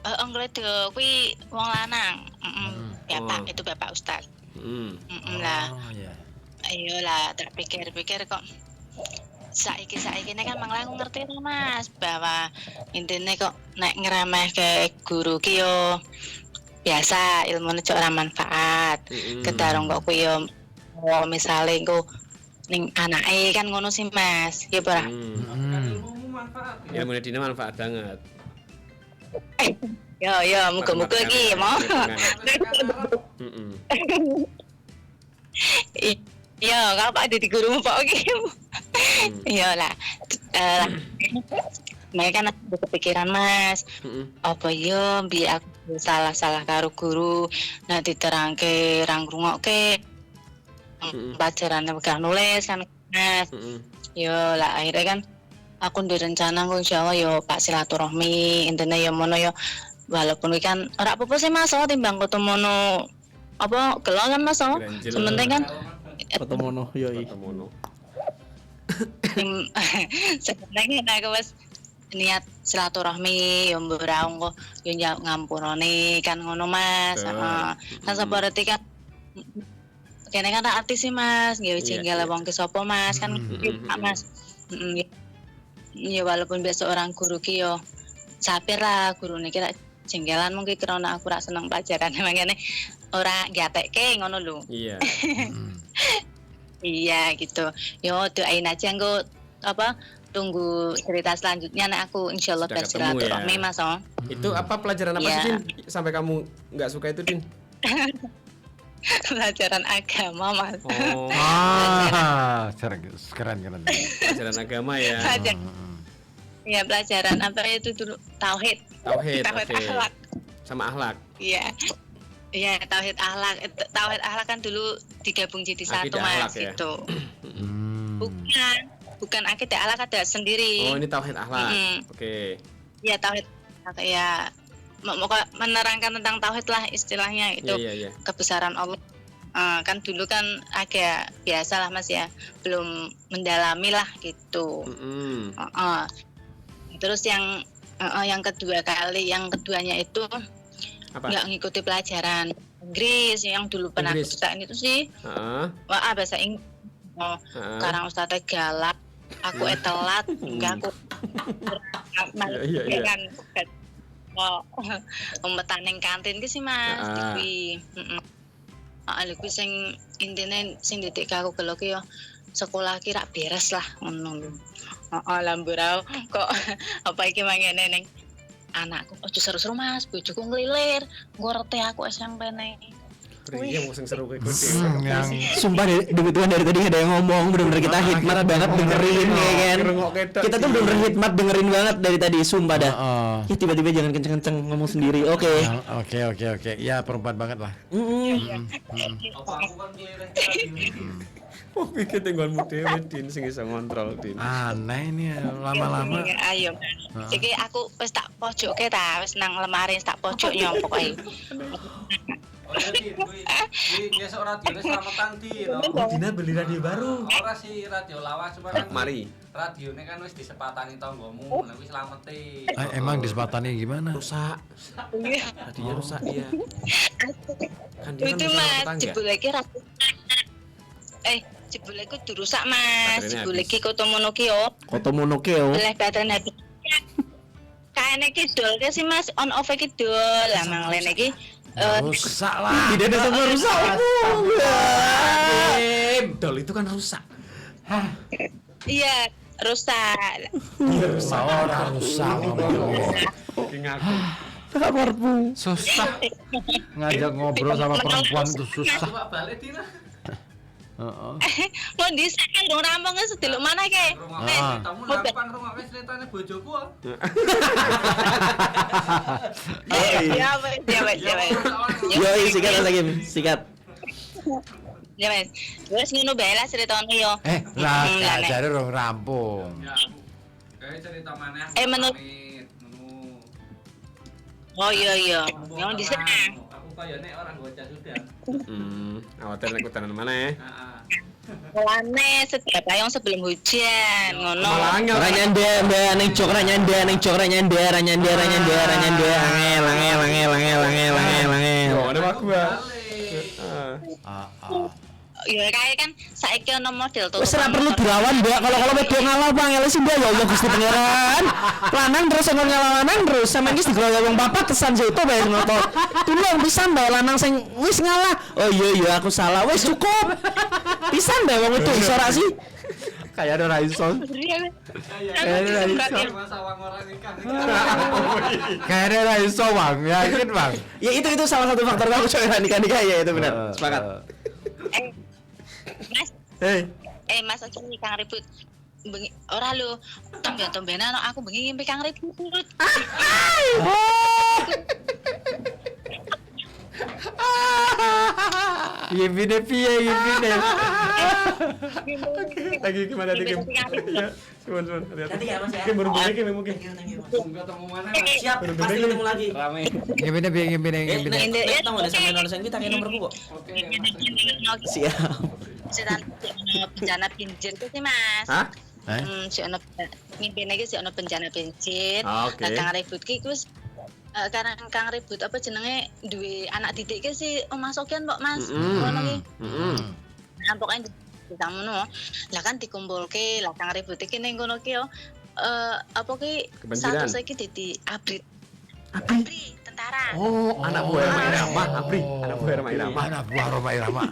Ngledo kuwi wong lanang. Bapak itu Bapak Ustaz. Lah. Ayo lah tak pikir-pikir kok saiki ini kan malah aku ngerti lah Mas bahwa intinya kok nek ngerameh ke guru ki yo biasa ilmune cok ora manfaat. Kedarung kok kuwi yo misale engko ning anake kan ngono sih Mas. Ya ora. Ilmu dina manfaat banget. Yo muga-muga iki mau. Iya, kalau Pak di gurumu Pak iki. Iya lah. Makanya kan aku kepikiran Mas, apa yo biar aku salah karo guru, nah diterangke rang ngrungokke pelajaran gak nulis kan Mas. Yo lah akhirnya kan aku direncana aku insyaallah yo Pak silaturahmi intine yo mono yo walaupun kan ora apa-apa sih Mas timbang ketemu mono apa gelo kan Mas sementing kan Fotomono yoi. sebenarnya aku wis niat silaturahmi yo mbrang kok yo ngampurane kan ngono Mas. Heeh. Kan seperti kan kene kan artis sih Mas, nggih jengkel wong ke sapa Mas kan Mas. Ya walaupun biasa orang guru ki yo sapir lah gurune kira jengkelan mungkin karena aku ra seneng pelajaran makane ora gatekke ngono lho. Iya. Iya gitu. Yo doain aja engko apa tunggu cerita selanjutnya nek aku insyaallah Sudah ketemu bersilaturahmi ya. Mas. Oh. Itu apa pelajaran apa Iya. sih Din? Sampai kamu nggak suka itu Din? Pelajaran agama Mas. Oh, Keren. pelajaran agama ya. Iya pelajaran apa itu dulu tauhid. Tauhid, Tauhid oke. akhlak. Sama akhlak. Iya. Iya tauhid akhlak. Tauhid akhlak kan dulu digabung jadi satu Akidah Mas akhlak ya? gitu. Bukan akidah akhlak ada sendiri. Oh, ini tauhid akhlak. Oke. Ya tauhid ya menerangkan tentang tauhid lah istilahnya itu Iya. kebesaran Allah. Kan dulu kan agak biasa lah Mas ya, belum mendalami lah gitu. Terus yang keduanya itu Apa? nggak ngikuti pelajaran Inggris yang dulu pernah aku Inggris? ceritain itu sih. Bahasa Inggris. Karena Ustaznya galak, aku telat, enggak aku Iya. kan metaneng kantin ki sih Mas kuwi. Lha kuwi sing intine sing didik aku gelo ki yo sekolah ki rak beres lah ngono lho. Lamburau kok apa iki mangene ning anakku ojo seru-seru Mas, bojoku nglilir, ngerti aku SMP nih. Iya mau sing seru kayak Sumpah demi Tuhan dari tadi gak ada yang ngomong, bener-bener kita hikmat banget dengerin ya kan. Kita tuh bener-bener hikmat dengerin banget dari tadi, sumpah dah. Ya tiba-tiba jangan kenceng-kenceng ngomong sendiri, oke. Oke. Ya perempuan banget lah. Oh, pikir tinggalmu dhewe Din sing iso ngontrol Din. Aneh ini lama-lama. Ayo. Iki aku wis tak pojoke ta, wis nang lemari tak pojok nyompok ae. Besok radio selamatan di no. Dina beli radio baru. Ora sih radio lawas cuma kan Mari. radione kan wis disepatani tanggomu, nek wis slameti. Emang disepatani gimana? Rusak. Radionya rusak dia. Kan dia kan Itu rusak Mas, tetangga. jebul iki jebul iku dirusak Mas, Baterainya jebul habis. iki Kotomono ki yo. Kotomono keo. Oleh baterai habis. Kayane ki dol ke sih Mas, on off iki dol. Lah nang lene iki Rusak lah. Tidak ada sama rusak. Dol itu kan rusak. iya rusak. Orang rusak ngomongnya. Ngaku. Susah ngajak ngobrol sama perempuan itu susah. Coba balik Dina. Mau disakan dong rampung sedelok mana ke? Rumah kamu nampan rumah wis ceritane bojoku. Ya wes. Yoi, sikat lagi, sikat. Ya wes. Wes ngono bae lah ceritane yo. Lah Nek. jare rong rampung. Kayak cerita mana? Menurut Oh iya. Yang di sana. Aku kayaknya orang bocah sudah. Awatir nek utanan mana ya? Lane setiap ayong sebelum hujan ngono. Ranyanda, neng jok ranyanda, angel. Oh, ada aku ya. Ya kayak kan saiki ono model tuh. Wes ora perlu dilawan, Mbak. Kalau wedok ngalah Bang, ngele sih Mbak ya Allah Gusti Pangeran. Lanang terus ngono ngalah lanang terus sampeyan iki digroyok wong papat kesan seto bae ngono. Tulung pisan bae lanang sing wis ngalah. Oh iya aku salah. Wis cukup. Pisan bae wong itu iso ra sih? Kayak ada Raison. Kayak ada Raison Bang, yakin Bang. Ya itu salah satu faktor kamu cowok nikah ya itu benar. Sepakat. Mas. Mas aja nih Kang ribut. bengi ora lho, tomben-tombenan aku bengi ngimpi Kang Ribut. Ngimpine piye ngimpine? Lagi gimana tadi Kim? Ya, suwun. Nanti ya Mas ya. Kim baru balik Kim mungkin. Ketemu mana? Siap, pasti ketemu lagi. Rame. Ngimpine piye ngimpine Eh, ngimpine? nek tahu ada sampai nonton kita kayak nomorku kok. Siap. Sedang bencana banjir itu sih Mas. Hah? Si ono ngimpine iki si ono bencana banjir. Oke. Nah, Kang Ribut ki wis karena Kang Ribut apa jenenge duwe anak didik ki si Omah Sokyan kok Mas. Ngono ki. Nah, pokoknya di tamuno. Lah kan dikumpulke, lah Kang Ribut iki ning kono ki yo apa ki Kebanjiran. satu saiki dadi abrit. Abri tentara. Oh, Anak buah Roma Irama, Apri. Anak buah Roma Irama. Anak buah Roma Irama.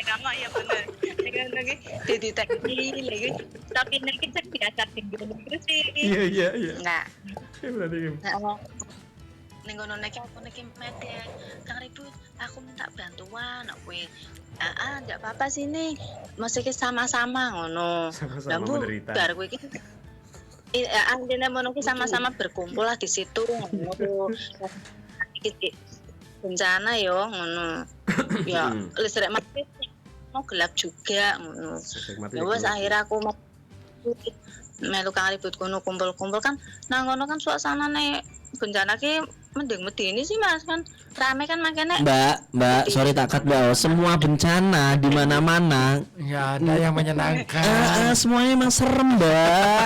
Nama ya bener. Dengan lagi jadi tadi lagi tapi nanti cek biasa tinggal terus sih. Iya. Nah, Berarti Kim. nengono nek aku nek medek Kang Ribut, aku minta bantuan aku. Enggak apa-apa sini. Mesti sama-sama ngono. Sama-sama menderita. Bar kowe iki andene mono ki sama-sama berkumpul lah di situ ngono. Iki bencana yo ngono. Ya listrik mati mau gelap juga ngono. Ya wes akhirnya aku melu Kang Ribut kono kumpul-kumpul kan nang ngono kan suasanane bencana ki mending medeni sih Mas kan rame kan makanya Mbak, sorry tak cut Mbak. Semua bencana di mana-mana Nggak ada yang menyenangkan. semuanya emang serem Mbak.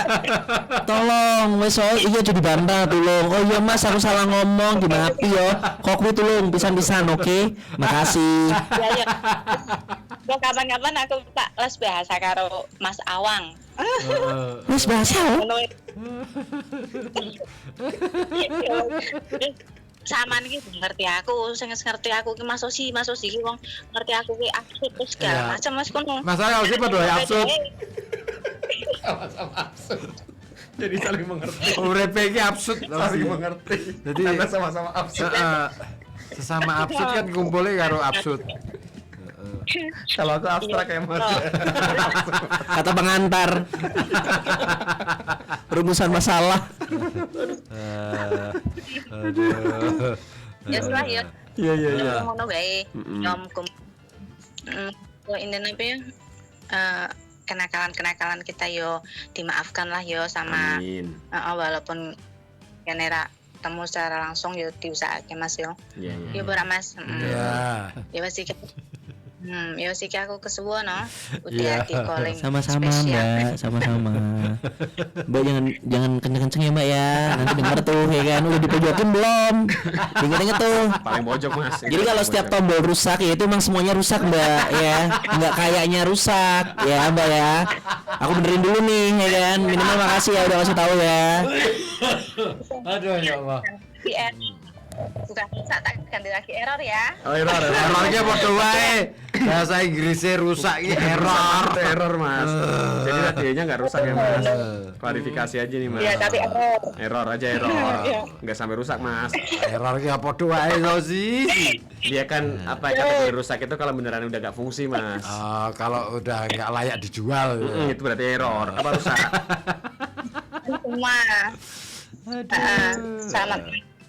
Tolong wes iya jadi bantah tolong. Oh iya Mas aku salah ngomong dimaafi yo. Kok kuwi tolong pisan-pisan oke. Makasih. ya. Kok kapan-kapan aku tak les bahasa karo Mas Awang. Wes bahasa Ngono. Saman iki ngerti aku, sing ngerti aku ki Mas Osi ki wong ngerti aku ki absurd terus segala Iya. macam Mas kono. Masalah sih padha wae absurd. Sama-sama absurd. Jadi saling mengerti. Uripe iki absurd. Saling mengerti. Jadi Karena sama-sama absurd. sesama absurd kan kumpulnya karo absurd. Kalau aku abstrak ya Mas. Kata pengantar. Rumusan masalah. Aduh. Ya sudah ya. Iya. Ngono wae. Nyom kum. Ini apa ya? Kenakalan-kenakalan kita yo dimaafkan lah yo sama Amin. walaupun kenera temu secara langsung yo diusahakan Mas yo. Iya. Yo ora Mas. Ya. Ya wis iki. Ya wis iki aku kesuwun no. Iya. Udah di calling. Sama-sama spesial. Mbak, sama-sama. Mbak jangan kenceng-kenceng ya Mbak ya. Nanti denger tuh ya kan udah dipojokin belum? Ingat-ingat tuh. Paling pojok Mas. Jadi kalau setiap tombol rusak ya itu emang semuanya rusak Mbak ya. Enggak kayaknya rusak ya Mbak ya. Aku benerin dulu nih ya kan. Minimal makasih ya udah kasih tahu ya. Aduh ya Allah. Bukan rusak tak ganti lagi error ya. Oh, error. Errornya padha wae. Bahasa Inggrisnya rusak iki error. Error Mas. Jadi radionya nggak rusak ya Mas. Klarifikasi aja nih Mas. Iya, tapi error. Error aja error. Nggak sampai rusak Mas. Error ki padha wae to sih. Dia kan apa ya kategori rusak itu kalau beneran udah nggak fungsi Mas. Kalau udah nggak layak dijual. Itu berarti error. Apa rusak? Semua. Selamat.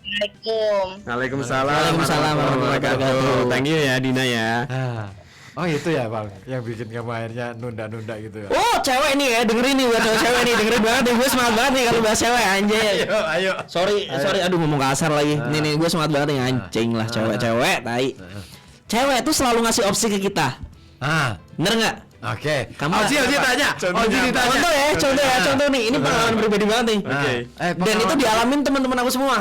Assalamualaikum. Waalaikumsalam. Waalaikumsalam warahmatullahi wabarakatuh. Thank you ya Dina ya. Oh itu ya Bang, yang bikin kamu akhirnya nunda-nunda gitu ya. Oh cewek nih ya dengerin nih buat cewek nih dengerin banget nih gue semangat banget nih kalau bahas cewek anjir. Ayo. Sorry aduh ngomong kasar lagi. Nih gue semangat banget nih anjing lah cewek tai. Cewek tuh selalu ngasih opsi ke kita. Bener nggak? Oke. Kamu Oji tanya. Oji ditanya. Contoh nih. Ini pengalaman pribadi banget nih. Oke. Dan itu dialamin teman-teman aku semua.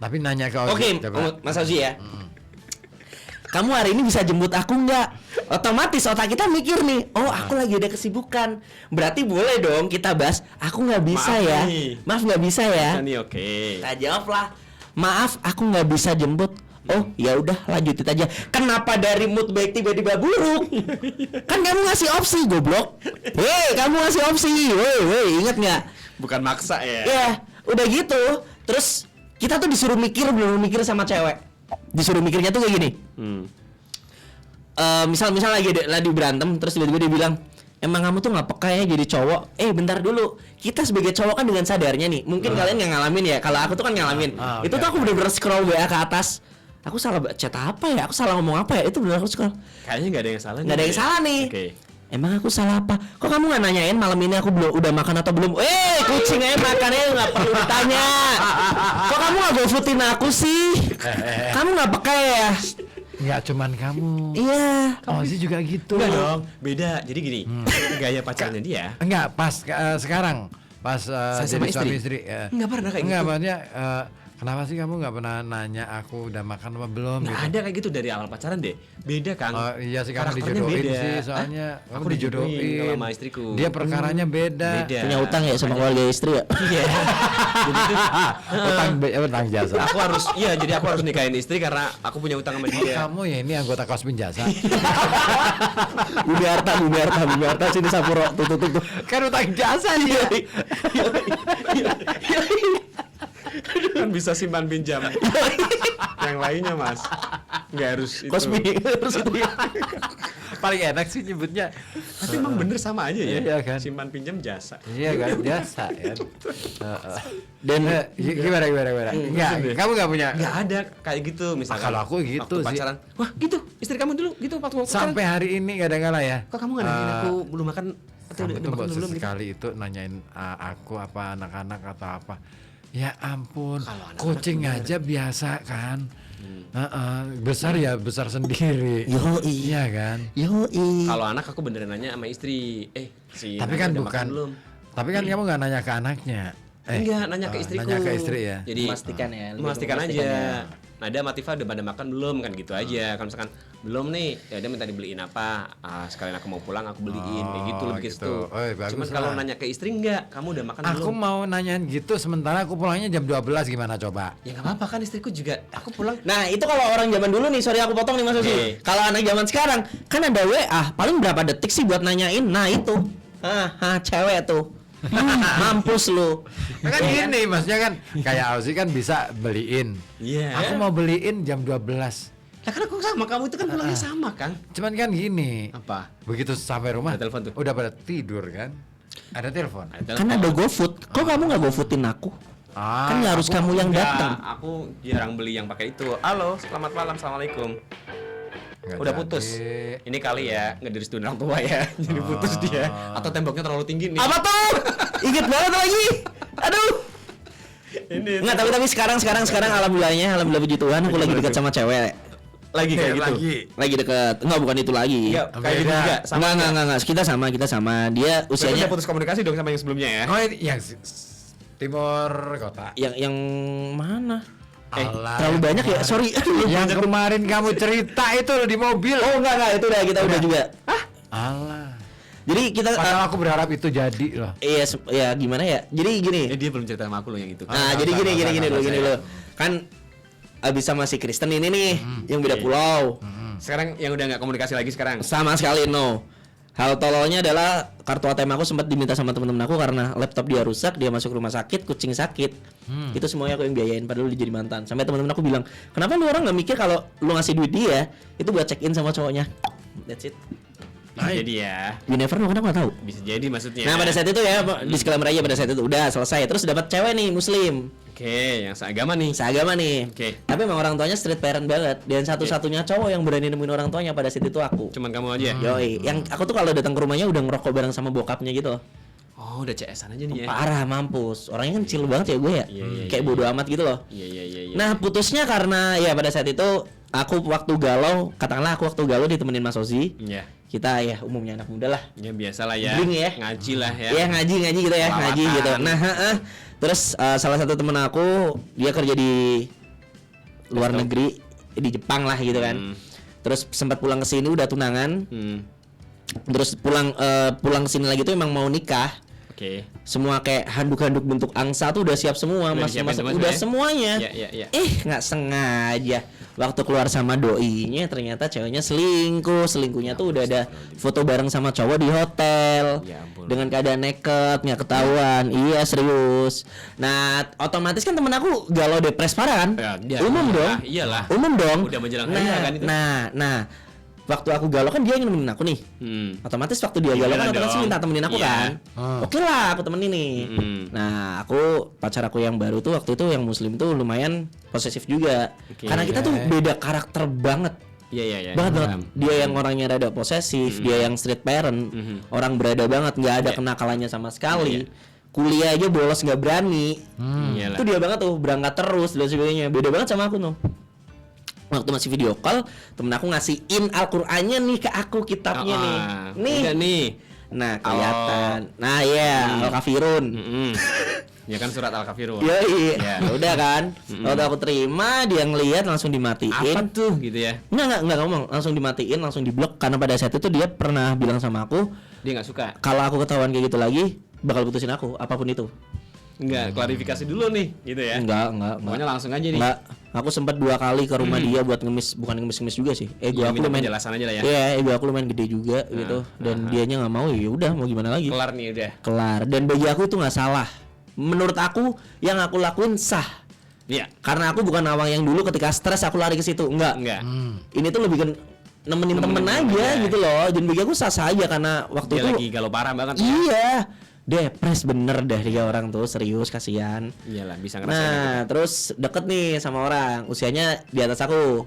Tapi nanya ke Oji. Oke, Mas Oji ya. Kamu hari ini bisa jemput aku nggak? Otomatis otak kita mikir nih, oh aku lagi ada kesibukan. Berarti boleh dong kita bahas. Aku nggak bisa Maaf ya. nih. Maaf nggak bisa ya. Ini oke. Kita jawab lah. Maaf, aku nggak bisa jemput. Oh ya udah lanjutin aja. Kenapa dari mood baik tiba-tiba buruk? Kan kamu ngasih opsi goblok. Hei kamu ngasih opsi. Woi inget nggak? Bukan maksa ya. Ya udah gitu. Terus kita tuh disuruh mikir belum mikir sama cewek. Disuruh mikirnya tuh kayak gini. Misal lagi berantem terus tiba-tiba dia bilang emang kamu tuh nggak peka ya jadi cowok. Bentar dulu, kita sebagai cowok kan dengan sadarnya nih, mungkin kalian nggak ngalamin ya, kalau aku tuh kan ngalamin. Itu tuh aku bener-bener scroll WA ke atas, aku salah chat apa ya, aku salah ngomong apa ya, itu bener aku scroll. Kayaknya nggak ada yang salah. Nggak ada yang salah nih. Oke. Emang aku salah apa? Kok kamu nggak nanyain malam ini aku belum udah makan atau belum? Kucing aja makannya nggak perlu ditanya. Kok kamu nggak gofoodin aku sih? Kamu nggak peka ya? Nggak cuman kamu. Iya. Ozzy juga gitu. Enggak dong, beda. Jadi gini, gaya pacarnya dia. Enggak, pas sekarang pas Saya jadi sama suami istri. istri. Nggak pernah kayak Enggak, gitu. maksudnya kenapa sih kamu nggak pernah nanya aku udah makan apa belum Nggak gitu? ada kayak gitu dari awal pacaran deh. Beda Kang. Oh, iya sih kamu Karakternya dijodohin beda. sih soalnya Hah? kamu Aku dijodohin kalau sama istriku. Dia perkaranya beda. Beda. Punya utang ya sama keluarga istri ya? Iya. Jadi itu, utang jasa. aku harus jadi aku harus nikahin istri karena aku punya utang sama Oh, dia. kamu ya ini anggota Kosmin Jasa. Bumi Harta sini Sapuro tuh. Kan utang jasa dia. Kan bisa simpan pinjam. Yang lainnya Mas. Nggak harus itu. Kosmi harus itu ya. Paling enak sih nyebutnya. Tapi emang bener sama aja ya. Iya kan? Simpan pinjam jasa. Iya kan jasa ya. Dan Gimana? Enggak, kamu nggak punya. Nggak ada kayak gitu misalkan. Kalau aku gitu waktu sih. pacaran. Wah gitu, istri kamu dulu gitu waktu pacaran. Sampai hari ini nggak ada ngalah ya. Kok kamu nggak nanyain aku belum makan atau Kamu udah tuh makan baru belum gitu? sekali itu nanyain aku apa anak-anak atau apa. Ya ampun, Kalau anak-anak kucing aja biasa kan. Besar ya besar sendiri. Yoi. Iya kan. Yoi. Kalau anak aku beneran nanya sama istri. Si Tapi Nana kan udah bukan. makan belum? Tapi kan kamu nggak nanya ke anaknya. Enggak, nanya ke istriku. Nanya ke istri ya. Jadi Memastikan ya, lebih Memastikan memastikan aja. ya. Nada sama Tifa udah pada makan belum kan gitu aja. Kalau misalkan belum nih, ya dia minta dibeliin apa? Sekalian aku mau pulang aku beliin kayak gitu lebih gitu. gitu. Bagus Cuman kalau lah. nanya ke istri enggak, kamu udah makan Aku belum? mau nanyain gitu sementara aku pulangnya jam 12 gimana coba? Ya nggak apa-apa kan istriku juga. Aku pulang. Nah itu kalau orang zaman dulu nih, sorry aku potong nih Mas Usi. Oke. Kalau anak zaman sekarang kan ada WA, paling berapa detik sih buat nanyain? Nah itu, cewek tuh, mampus lu. Kan gini maksudnya kan kayak Ausi kan bisa beliin. Iya. Aku mau beliin jam 12. Lah kan aku sama kamu itu kan pulangnya sama kan? Cuman kan gini. Apa? Begitu sampai rumah Ada telepon tuh. udah pada tidur kan? Ada telepon. Kan ada GoFood, kok kamu nggak GoFoodin aku? Kan nggak harus kamu yang Enggak, datang. aku jarang beli yang pakai itu. Halo, selamat malam, assalamualaikum. Nggak Udah jadi. putus. Ini kali ya nggak direstuin orang tua ya, jadi putus dia. Atau temboknya terlalu tinggi nih. Apa tuh? Ingat banget lagi. Aduh. Ini Nggak, tapi sekarang alhamdulillah puji Tuhan aku lagi dekat sama cewek. lagi kayak gitu. Lagi deket. Enggak, bukan itu lagi. Enggak, kayak gitu juga. Sama Enggak. Kita sama. Dia Berarti usianya udah putus komunikasi dong sama yang sebelumnya ya. Oh ini yang timur kota. yang mana? Alah, Terlalu yang banyak ya. kemarin. Sorry. Yang kemarin kamu cerita itu loh di mobil. Oh enggak, itu udah juga. Alah. Jadi kita Padahal aku berharap itu jadi loh. iya ya gimana ya? Jadi gini. Dia belum cerita sama aku loh yang itu. Nah, jadi gini dulu. Kan abis sama si Kristen ini nih yang beda pulau. Sekarang yang udah nggak komunikasi lagi sekarang. Sama sekali no. Hal tololnya adalah kartu ATM aku sempat diminta sama temen-temen aku karena laptop dia rusak, dia masuk rumah sakit, kucing sakit. Itu semuanya aku yang biayain padahal dia jadi mantan. Sampai temen-temen aku bilang, "Kenapa lu orang nggak mikir kalau lu ngasih duit dia itu buat check in sama cowoknya?" That's it. Bisa jadi ya. You never know, kan aku nggak tahu. Bisa jadi maksudnya. Nah, pada saat itu ya, disclaimer aja pada saat itu udah selesai. Terus dapat cewek nih muslim. Oke, yang seagama nih. Seagama nih. Oke. Tapi emang orang tuanya street parent banget. Dan satu-satunya cowok yang berani nemuin orang tuanya pada saat itu aku. Cuman kamu aja. Yoi, yang aku tuh kalau datang ke rumahnya udah ngerokok bareng sama bokapnya gitu. Oh, udah CS-an aja nih ya. Parah, mampus. Orangnya kan chill banget ya gue ya. Iya, Kayak bodo amat gitu loh. Iya. Nah, putusnya karena ya pada saat itu aku waktu galau, katakanlah aku waktu galau ditemenin Mas Ozi. Iya. Kita ya umumnya anak muda lah. Ya biasa lah ya. Bling ya. Ngaji lah ya. Iya, ngaji gitu ya, Pelawatan. ngaji gitu. Nah, terus salah satu temen aku dia kerja di luar Resto. negeri, di Jepang lah gitu kan. Terus sempat pulang ke sini udah tunangan. Terus pulang ke sini lagi tuh emang mau nikah. Oke. Semua kayak handuk-handuk bentuk angsa tuh udah siap semua, Udah mas, disiapin semua udah ya? semuanya. Iya. Nggak sengaja waktu keluar sama doinya ternyata ceweknya selingkuhnya tuh udah ada foto bareng sama cowok di hotel. Ya ampun. Dengan keadaan neket, nggak ketahuan. Iya, serius. Nah, otomatis kan temen aku galau depres parah kan? Ya, Umum dong. Iyalah. Umum dong. Udah menjelang nah, hari kan itu. Nah, waktu aku galau kan dia yang nemenin aku nih. Otomatis waktu dia galau kan otomatis minta temenin aku kan. Oke lah aku temenin nih. Nah aku pacar aku yang baru tuh waktu itu yang muslim tuh lumayan posesif juga. Karena kita tuh beda karakter banget. Iya. Banget. Dia yang orangnya rada posesif, dia yang street parent, orang berada banget, nggak ada kenakalannya sama sekali. Kuliah aja bolos nggak berani. Itu dia banget tuh, berangkat terus dan sebagainya. Beda banget sama aku tuh. Waktu masih video call, temen aku ngasihin Al-Qur'annya nih ke aku, kitabnya nih. Udah nih. Nah kelihatan. Nah ya Al-Kafirun. Ya kan surat Al-Kafirun. Iya. Udah kan. Waktu aku terima dia ngelihat langsung dimatiin. Apa tuh gitu ya? Enggak ngomong, langsung dimatiin, langsung diblok karena pada saat itu dia pernah bilang sama aku, Dia nggak suka. kalau aku ketahuan kayak gitu lagi bakal putusin aku apapun itu. Enggak, klarifikasi dulu nih, gitu ya. Enggak. Pokoknya langsung aja nih. Enggak. Aku sempat 2 kali ke rumah dia buat ngemis, bukan ngemis juga sih. Ego Ya, aku minta lumayan penjelasan aja lah ya. Iya, ego aku lumayan gede juga gitu. Dan dianya nggak mau, ya udah mau gimana lagi. Kelar nih udah. Kelar. Dan bagi aku itu nggak salah. Menurut aku yang aku lakuin sah. Iya. Karena aku bukan awang yang dulu ketika stres aku lari ke situ. Enggak. Ini tuh lebih ke nemenin temen aja gitu loh. Dan bagi aku sah aja karena waktu Dia itu lagi galau parah banget. iya. Depres bener dah dia orang tuh, serius, kasihan. Iyalah, bisa ngerasain. Nah, terus deket nih sama orang, usianya di atas aku.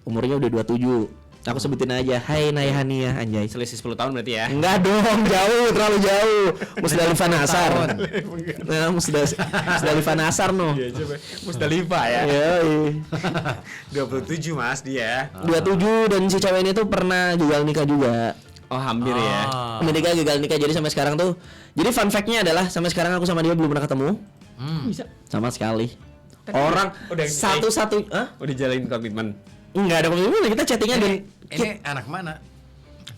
Umurnya udah 27. Aku sebutin aja, hai Nayhania, anjay. Selisih 10 tahun berarti ya. Enggak dong, jauh, terlalu jauh. Musdalifah Nasar. Nah, Musdalifah Nasar noh. Iya, coba. Musdalifah ya. Yoi. 27 Mas dia. 27 dan si cewek ini tuh pernah gagal nikah juga. Oh, hampir ya. Menikah gagal nikah, jadi sampai sekarang tuh. Jadi fun fact-nya adalah sampai sekarang aku sama dia belum pernah ketemu. Bisa. Sama sekali. Orang udah satu-satu, udah jalin komitmen. Enggak ada komitmen, kita chattingan dan Ini anak mana?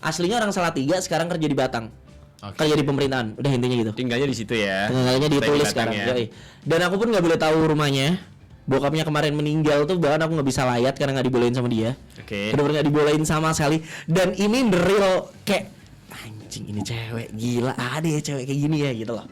aslinya orang Salatiga, sekarang kerja di Batang. Kerja di pemerintahan, udah intinya gitu. Tinggalnya di situ ya. Tinggalnya ditulis Batang sekarang. ya. Yoi. Dan aku pun nggak boleh tahu rumahnya. Bokapnya kemarin meninggal tuh, bahkan aku nggak bisa layat karena nggak dibolehin sama dia. Oke. Bener-bener nggak dibolehin sama sekali. Dan ini the real kayak anjing, ini cewek gila, ada ya cewek kayak gini ya gitu loh.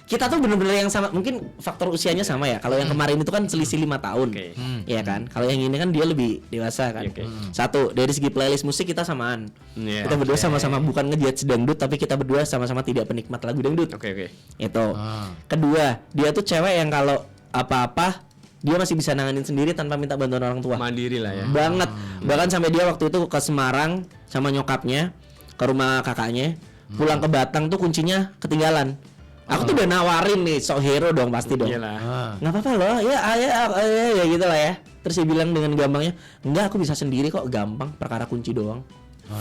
Kita tuh bener-bener yang sama, mungkin faktor usianya sama ya. Kalau yang kemarin itu kan selisih 5 tahun, ya kan. Kalau yang ini kan dia lebih dewasa kan. Satu, dari segi playlist musik kita samaan. Kita berdua sama-sama bukan ngejudge dangdut, tapi kita berdua sama-sama tidak penikmat lagu dangdut. Oke. Itu. Kedua, dia tuh cewek yang kalau apa-apa dia masih bisa nanganin sendiri tanpa minta bantuan orang tua. Mandiri lah ya. Banget. Bahkan sampai dia waktu itu ke Semarang sama nyokapnya, ke rumah kakaknya, pulang ke Batang tuh kuncinya ketinggalan. Aku tuh udah nawarin nih, sok hero dong pasti dong. Iyalah. Nggak apa-apa loh, ya gitu lah ya. Terus dia bilang dengan gampangnya, enggak, aku bisa sendiri kok, gampang, perkara kunci doang.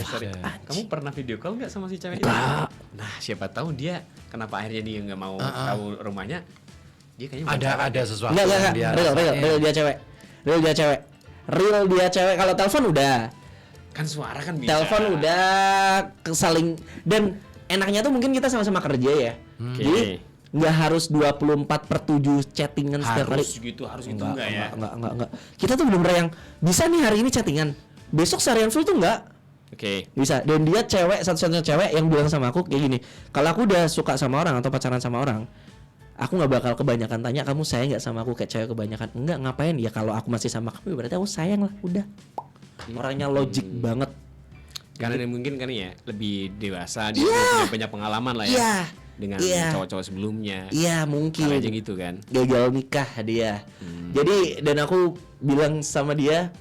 Sorry. Kamu pernah video call nggak sama si cewek itu? Enggak. Nah, siapa tahu dia kenapa akhirnya dia nggak mau tahu rumahnya? Dia kayaknya Ada sesuatu. Enggak, yang dia real rasain. dia cewek. Real dia cewek. Kalau telepon udah. kan suara kan bisa. Telepon udah saling, dan enaknya tuh mungkin kita sama-sama kerja ya. Jadi nggak harus 24/7 chattingan setiap hari. Harus gitu enggak ya? Enggak. Kita tuh bener-bener yang bisa nih hari ini chattingan, besok seharian full tuh enggak. Oke. Bisa. Dan dia cewek, satu-satunya cewek yang bilang sama aku kayak gini, kalau aku udah suka sama orang atau pacaran sama orang, aku nggak bakal kebanyakan tanya kamu sayang nggak sama aku kayak cewek kebanyakan. Enggak, ngapain ya, kalau aku masih sama kamu berarti aku sayang lah, udah. Orangnya logik banget. Karena dia mungkin kan ya lebih dewasa, dia punya banyak pengalaman lah ya. Dengan cowok-cowok sebelumnya. Iya, mungkin. Aja gitu kan. Gagal nikah dia. Jadi dan aku bilang sama dia,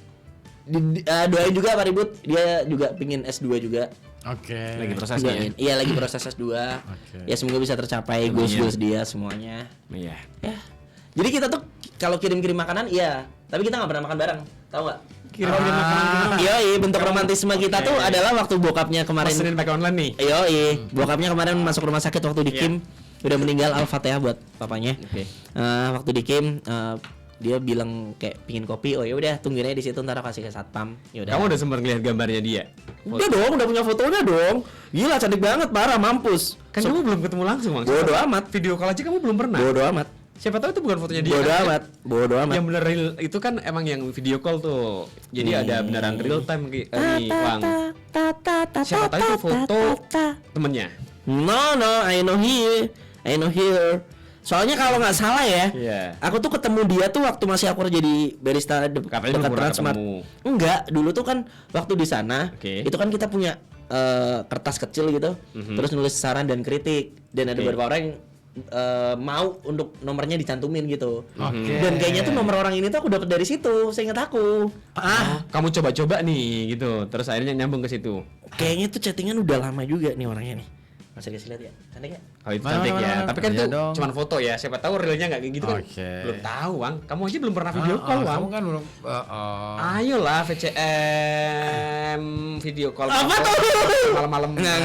doain juga Pak Ribut, dia juga pingin S2 juga. Oke. Lagi prosesnya ya. Iya, lagi proses S2. Ya semoga bisa tercapai goals dia semuanya. Iya. Ya. Jadi kita tuh kalau kirim-kirim makanan iya, tapi kita nggak pernah makan bareng. Tahu nggak? Kirim-kirim makanan. Iya, bentuk romantisme kita tuh adalah waktu bokapnya kemarin. Pesenin pakai online nih. Bokapnya kemarin masuk rumah sakit waktu di Kim, udah meninggal, Al-Fatihah buat papanya. Waktu di Kim dia bilang kayak pingin kopi, oh ya udah tungguin aja di situ, ntar aku kasih ke satpam. Yaudah. Kamu udah sempat ngeliat gambarnya dia? Udah dong, udah punya fotonya dong. Gila, cantik banget, parah, mampus. Kan kamu belum ketemu langsung Bang. Bodo amat. Video call aja kamu belum pernah. Bodo amat. Siapa tahu itu bukan fotonya dia. Bodo amat. Yang bener real itu kan emang yang video call tuh. Jadi ada beneran real time nih, Bang. Siapa tahu itu foto temennya. No, I know here. Soalnya kalau nggak salah ya, Iya. aku tuh ketemu dia tuh waktu masih aku jadi barista Katanya belum dekat pernah Transmart. ketemu. Enggak, dulu tuh kan waktu di sana, Oke. itu kan kita punya kertas kecil gitu, terus nulis saran dan kritik, dan ada Oke. beberapa orang yang mau untuk nomornya dicantumin gitu. Oke. Dan kayaknya tuh nomor orang ini tuh aku dapat dari situ, seingat aku. Kamu coba-coba nih gitu. Terus akhirnya nyambung ke situ. Kayaknya tuh chattingan udah lama juga nih orangnya nih. Masih dikasih lihat ya, cantik ya? Kalau itu Mana, cantik mana, ya. mana? Tapi kan Iya itu dong. cuman foto ya. Siapa tahu realnya nggak kayak gitu kan. Oke. Belum tahu, Bang. Kamu aja belum pernah video call, Bang. Kamu kan belum Ayolah VCM video call Apa tuh? malam-malam. Enggak.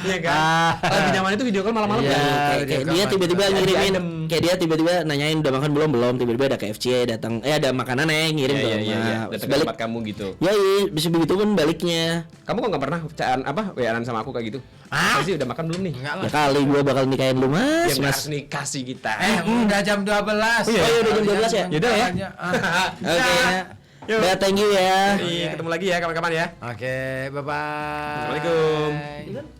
Iya kan? Lebih nyaman itu video call malam-malam Iya. kan? Kayak dia tiba-tiba ngirimin, kayak dia tiba-tiba nanyain udah makan belum, tiba-tiba ada KFC datang, ada makanan ngirim ke rumah. Iya. Terus Datang ke balik, tempat kamu gitu. ya iya, bisa begitu pun baliknya. Kamu kok nggak pernah caan apa WA-an sama aku kayak gitu? Pasti udah makan belum nih? enggak Ya lah. kali gua bakal nikahin lu Ya mas. harus nikah sih kita. Udah jam 12. Oh iya, udah jam 12 ya? Yaudah ya. Oke. Yuk. Udah, thank you ya. Ketemu lagi ya kapan-kapan ya. Oke, bye bye. Assalamualaikum.